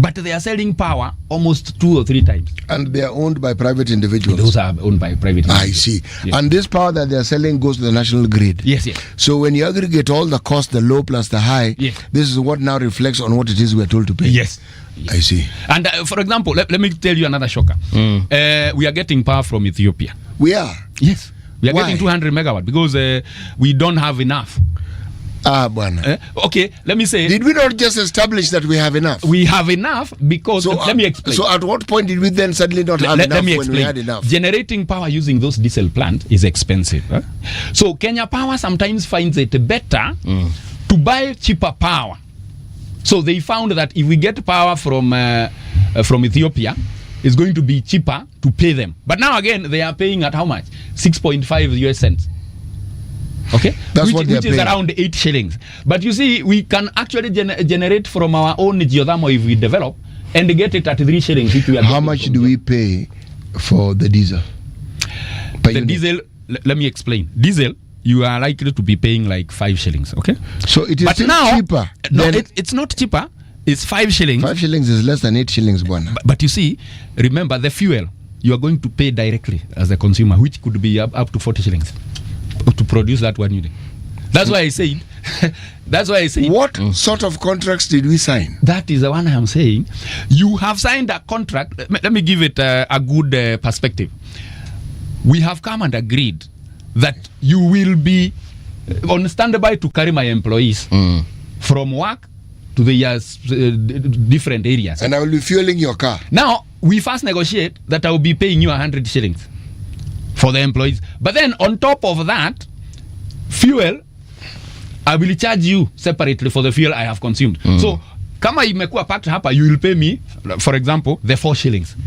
but they are selling power almost 2 or 3 times. And they are owned by private individuals. Those are owned by private individuals. I see. Yes. And this power that they are selling goes to the national grid. Yes, yes. So when you aggregate all the cost, the low plus the high, this is what now reflects on what it is we are told to pay. Yes. I see. And for example, let me tell you another shocker. We are getting power from Ethiopia. We are? Yes. We are Why? getting 200 megawatt because we don't have enough. Bwana. Okay, let me say. Did we not just establish that we have enough? We have enough because, let me explain. So at what point did we then suddenly not have enough let me when explain. we had enough? Generating power using those diesel plants is expensive. So Kenya Power sometimes finds it better to buy cheaper power. So they found that if we get power from Ethiopia, it's going to be cheaper to pay them. But now again, they are paying at how much? 6.5 US cents. Okay, That's what which is around 8 shillings. But you see, we can actually generate from our own geothermal if we develop and get it at 3 shillings. Which we are How much do we pay for the diesel? The diesel, let me explain. Diesel, you are likely to be paying like 5 shillings. Okay, so it is but still now, cheaper. No, it's not cheaper. It's 5 shillings. 5 shillings is less than 8 shillings, Bwana. But you see, remember the fuel you are going to pay directly as a consumer, which could be up to 40 shillings to produce that 1 unit. That's why I said. That's why I say. What sort of contracts did we sign? That is the one I am saying. You have signed a contract. Let me give it a good perspective. We have come and agreed that you will be on standby to carry my employees from work to the different areas. And I will be fueling your car. Now, we first negotiate that I will be paying you 100 shillings for the employees. But then on top of that, fuel, I will charge you separately for the fuel I have consumed. So, kama imekuwa packed hapa, you will pay me, for example, the 4 shillings.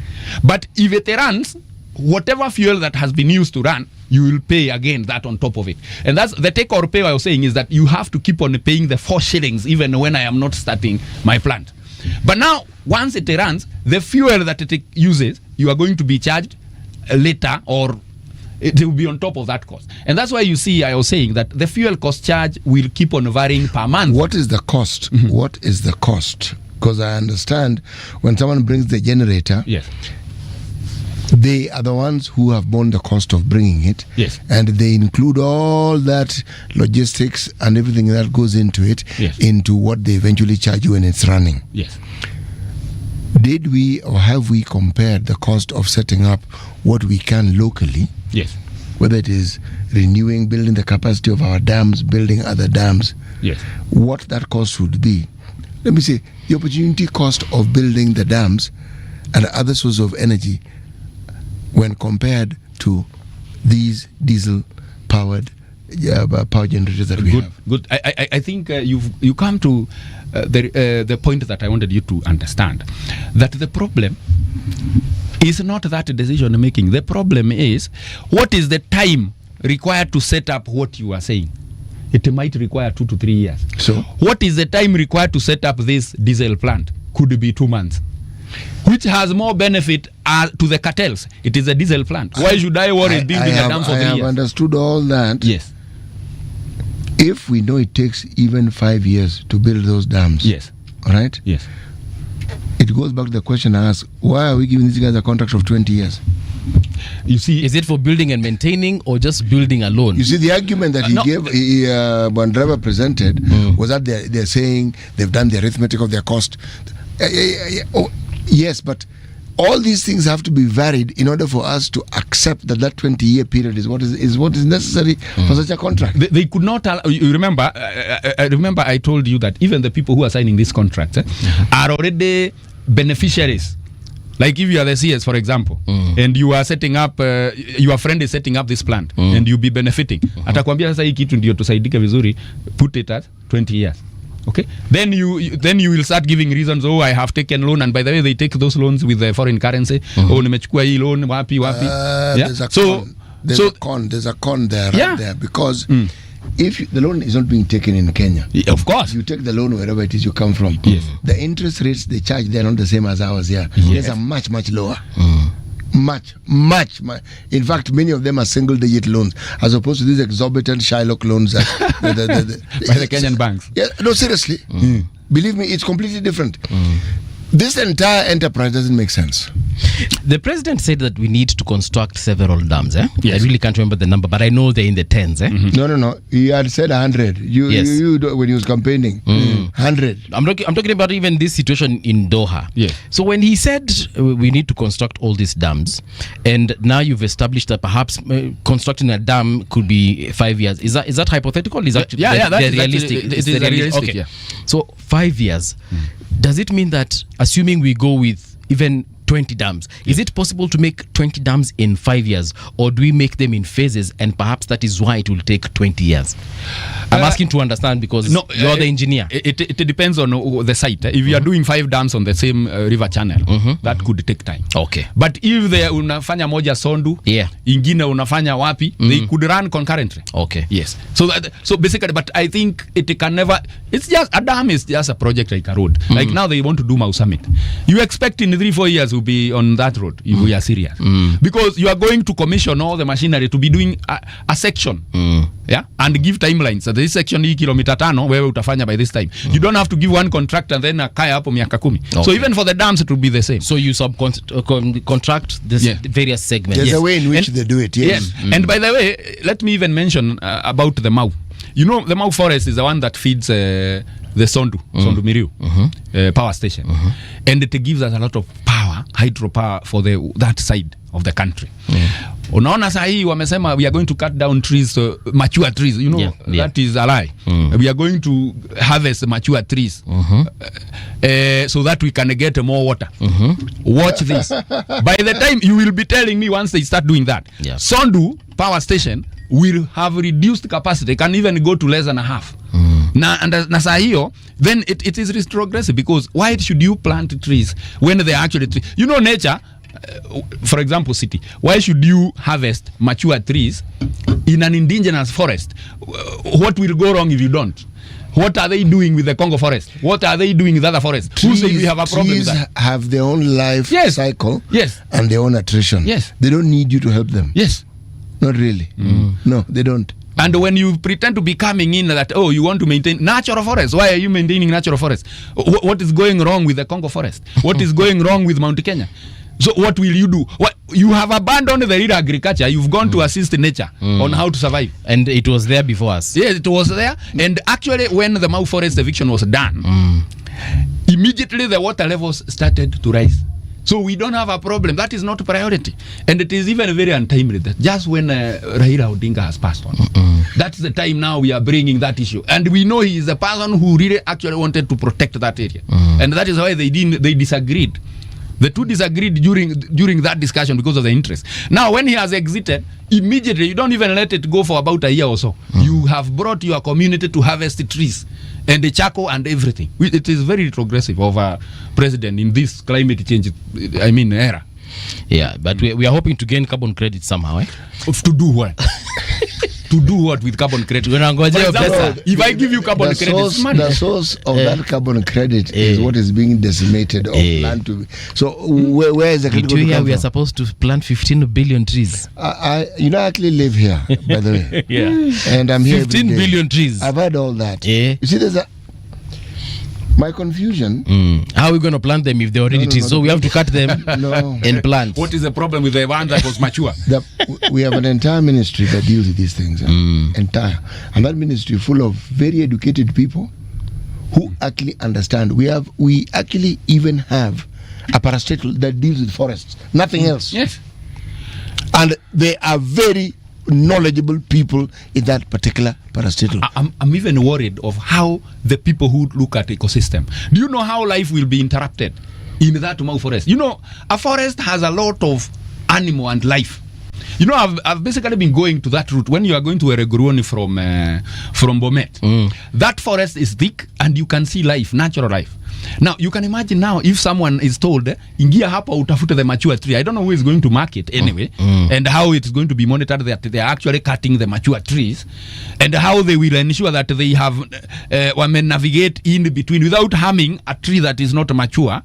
But if it runs, whatever fuel that has been used to run, you will pay again that on top of it. And that's the take or pay I was saying, is that you have to keep on paying the 4 shillings even when I am not starting my plant. But now, once it runs, the fuel that it uses, you are going to be charged later, or it will be on top of that cost. And that's why you see I was saying that the fuel cost charge will keep on varying per month. What is the cost? What is the cost? Because I understand when someone brings the generator, yes, they are the ones who have borne the cost of bringing it. Yes. And they include all that logistics and everything that goes into it, yes, into what they eventually charge you when it's running. Yes. Did we or have we compared the cost of setting up what we can locally? Yes. Whether it is renewing, building the capacity of our dams, building other dams. Yes. What that cost would be. Let me say, the opportunity cost of building the dams and other sources of energy when compared to these diesel-powered power generators that we have. Good. I think you come to the point that I wanted you to understand, that the problem is not that decision making. The problem is, what is the time required to set up what you are saying? It might require 2 to 3 years. So, what is the time required to set up this diesel plant? Could be 2 months. Which has more benefit to the cartels? It is a diesel plant. Why should I worry building a dam for 3 years? I have understood all that. Yes. If we know it takes even 5 years to build those dams, yes, all right? Yes. It goes back to the question I asked, why are we giving these guys a contract of 20 years? You see, is it for building and maintaining or just building alone? You see, the argument that Bandrava presented was that they're saying they've done the arithmetic of their cost. Yes, but all these things have to be varied in order for us to accept that 20-year period is what is necessary for such a contract. They could not allow, you remember, I told you that even the people who are signing these contracts are already beneficiaries. Like if you are the CS, for example, and you are setting up, your friend is setting up this plant, and you be benefiting. Atakwambia sasa hii kitu ndio tusaidike vizuri, put it at 20 years. Okay, then you will start giving reasons. Oh, I have taken loan, and by the way, they take those loans with the foreign currency. Oh, nimechukua hii loan wapi. There's a con there, right there, because if the loan is not being taken in Kenya, of course, you take the loan wherever it is you come from. Yes. The interest rates they charge, they're not the same as ours here. Yes. They're much lower. Much. In fact, many of them are single-digit loans, as opposed to these exorbitant Shylock loans by the Kenyan banks. Yeah, no, seriously. Believe me, it's completely different. This entire enterprise doesn't make sense. The president said that we need to construct several dams. Yes. I really can't remember the number, but I know they're in the tens. No. He had said 100. You when he was campaigning. 100. I'm talking about even this situation in Doha. Yes. So when he said we need to construct all these dams, and now you've established that perhaps constructing a dam could be 5 years. Is that hypothetical? Is that realistic? It is realistic. Okay. Yeah. So 5 years. Does it mean that, assuming we go with even 20 dams, is it possible to make 20 dams in 5 years, or do we make them in phases, and perhaps that is why it will take 20 years? I'm asking to understand because you're the engineer. It depends on the site. If you are doing 5 dams on the same river channel, that could take time. Okay. But if they unafanya moja Sondu, ingine unafanya wapi, they could run concurrently. Okay. Yes. So basically, but I think it can never. It's just a dam is just a project like a road. Like now they want to do Mau Summit. You expect in 3-4 years we'll be on that road if we are serious, because you are going to commission all the machinery to be doing a section. Yeah, and give timelines. So this section hii kilomita 5 wewe utafanya by this time. You don't have to give one contract and then akaya hapo miaka 10. Okay. So even for the dams it will be the same. So you contract this various segments. There's a way in which they do it. Yes. And by the way, let me even mention about the Mau. You know, the Mau forest is the one that feeds the Sondu Miriu power station, and it gives us a lot of power, hydropower for that side of the country. Unaona saa hii wamesema we are going to cut down trees, mature trees, you know, that is a lie. We are going to harvest mature trees so that we can get more water. Watch this. By the time you will be telling me once they start doing that, Sondu power station will have reduced capacity, can even go to less than a half. Na saa hiyo, then it is retrogressive, because why should you plant trees when they are actually trees? You know, nature, for example, city, why should you harvest mature trees in an indigenous forest? What will go wrong if you don't? What are they doing with the Congo forest? What are they doing with other forests? Who say we have a problem with that? Trees have their own life cycle and their own attrition. Yes. They don't need you to help them. Yes. Not really. No, they don't. And when you pretend to be coming in that, oh, you want to maintain natural forest, why are you maintaining natural forest? What is going wrong with the Congo forest? What is going wrong with Mount Kenya? So what will you do? What, you have abandoned the real agriculture. You've gone to assist nature on how to survive. And it was there before us. Yes, it was there. And actually, when the Mau forest eviction was done, immediately the water levels started to rise. So we don't have a problem. That is not a priority. And it is even very untimely that just when Raila Odinga has passed on, that's the time now we are bringing that issue. And we know he is the person who really actually wanted to protect that area. And that is why they disagreed. The two disagreed during that discussion because of the interest. Now, when he has exited, immediately, you don't even let it go for about a year or so. You have brought your community to harvest the trees and the charcoal and everything. It is very retrogressive of a president in this climate change, era. Yeah, but we are hoping to gain carbon credit somehow, eh? To do what? To do what with carbon credit? For example, if I give you carbon credit, the source of that carbon credit is what is being decimated of land to be. So where is the credit? We are supposed to plant 15 billion trees. I actually live here, by the way. Yeah. And I'm here 15 billion trees. I've heard all that. Yeah. You see, there's my confusion. How are we going to plant them if they're already trees? So we have to cut them and plant. What is the problem with the one that was mature? We have an entire ministry that deals with these things. Entire. And that ministry full of very educated people who actually understand. We actually even have a parastatal that deals with forests. Nothing else. Yes. And they are very knowledgeable people in that particular parastatal. I'm even worried of how the people who look at ecosystem. Do you know how life will be interrupted in that Mau forest? You know, a forest has a lot of animal and life. You know, I've basically been going to that route. When you are going to Ereguruoni from Bomet, that forest is thick and you can see life, natural life. Now, you can imagine now if someone is told, ingia hapa utafute the mature tree. I don't know who is going to mark it anyway, and how it is going to be monitored that they are actually cutting the mature trees, and how they will ensure that they have navigate in between without harming a tree that is not mature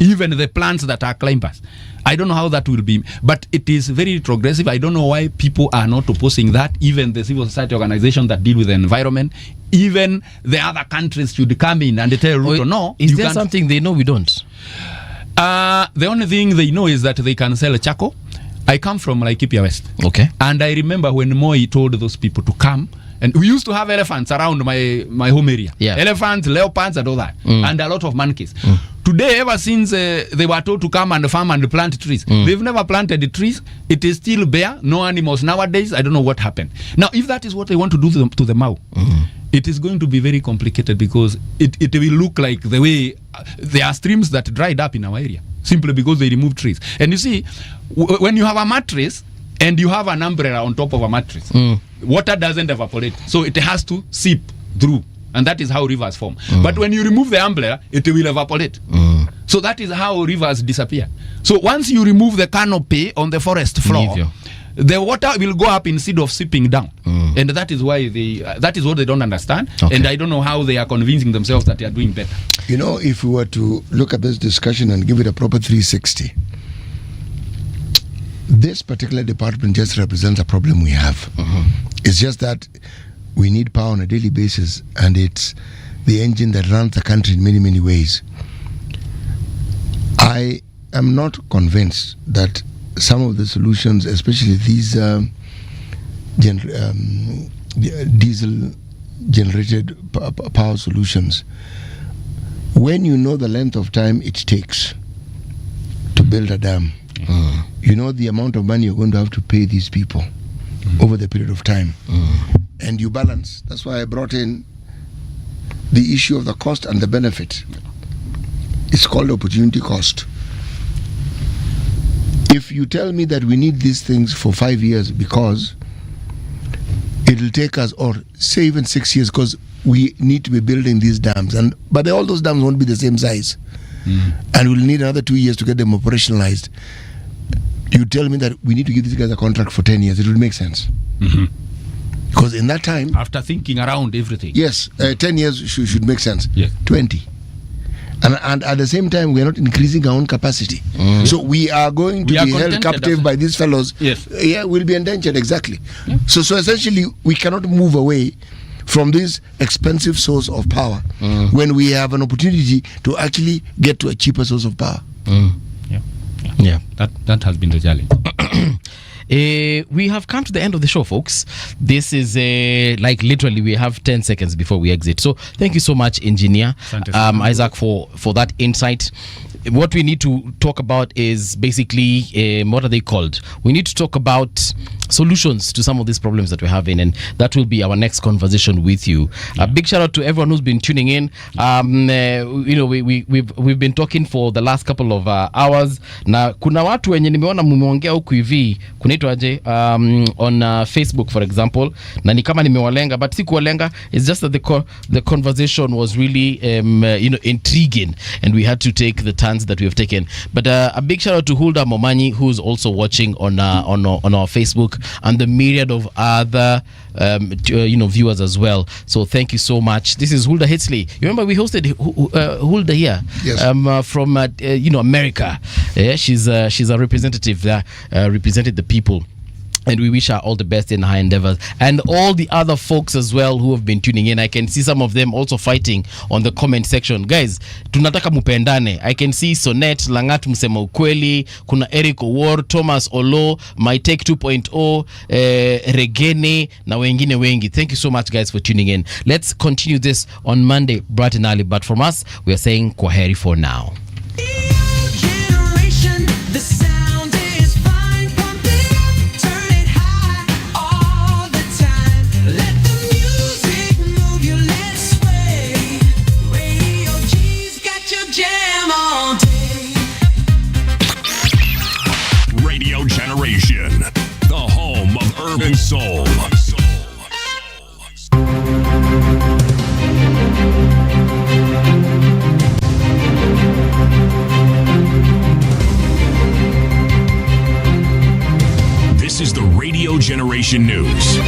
even the plants that are climbers. I don't know how that will be, but it is very progressive. I don't know why people are not opposing that. Even the civil society organization that deal with the environment, even the other countries should come in and tell Ruto, no. Is there something they know we don't? The only thing they know is that they can sell charcoal. I come from Laikipia West. Okay. And I remember when Moi told those people to come, and we used to have elephants around my home area. Yeah. Elephants, leopards, and all that. And a lot of monkeys. Today, ever since they were told to come and farm and plant trees, they've never planted the trees. It is still bare, no animals nowadays. I don't know what happened. Now, if that is what they want to do to the Mau, it is going to be very complicated because it will look like the way there are streams that dried up in our area simply because they removed trees. And you see, when you have a mattress and you have an umbrella on top of a mattress, water doesn't evaporate. So it has to seep through. And that is how rivers form. But when you remove the umbrella, it will evaporate. So that is how rivers disappear. So once you remove the canopy on the forest floor, the water will go up instead of seeping down. And that is why that is what they don't understand. And I don't know how they are convincing themselves that they are doing better. You know, if we were to look at this discussion and give it a proper 360, this particular department just represents a problem we have. It's just that we need power on a daily basis, and it's the engine that runs the country in many, many ways. I am not convinced that some of the solutions, especially these diesel-generated power solutions, when you know the length of time it takes to build a dam, you know the amount of money you're going to have to pay these people over the period of time. And you balance. That's why I brought in the issue of the cost and the benefit. It's called opportunity cost. If you tell me that we need these things for 5 years because it'll take us, or say even 6 years, because we need to be building these dams, but all those dams won't be the same size, and we'll need another 2 years to get them operationalized. You tell me that we need to give these guys a contract for 10 years, it will make sense. Because in that time, after thinking around everything, yes, 10 years should make sense. Yes. 20. And at the same time, we are not increasing our own capacity. So we are going to be held captive by these fellows. Yes. Yeah, we'll be endangered, exactly. So essentially, we cannot move away from this expensive source of power when we have an opportunity to actually get to a cheaper source of power. Yeah. That has been the challenge. We have come to the end of the show, folks. This is like literally we have 10 seconds before we exit. So thank you so much, Engineer Isaac, for that insight. What we need to talk about is basically what are they called? We need to talk about solutions to some of these problems that we're having, and that will be our next conversation with you. A big shout out to everyone who's been tuning in. You know, we've been talking for the last couple of hours. Na kuna watu wenye nimeona mumeongea huku hivi kunaitwaje on Facebook for example, na ni kama nimewalenga, but si kuwalenga. It's just that the conversation was really you know, intriguing, and we had to take the turns that we have taken. But a big shout out to Hulda Momanyi, who's also watching on our Facebook, and the myriad of other you know, viewers as well. So thank you so much. This is Hulda Hitsley. You remember we hosted Hulda here, yes. From you know, America. Yeah, she's a representative that represented the people. And we wish her all the best in her endeavors, and all the other folks as well who have been tuning in. I can see some of them also fighting on the comment section. Guys, tunataka mupendane. I can see Sonet Langat msema ukweli, kuna Eric Owor, Thomas Olo, My Take 2.0, Regene na wengine wengi. Thank you so much, guys, for tuning in. Let's continue this on Monday bright and early, but from us we are saying kwaheri for now. The sound is fine, pump it up, turn it high all the time. Let the music move you, let's sway. Radio G's got your jam all day. Radio Generation, the home of urban soul. This is the Radio Generation News.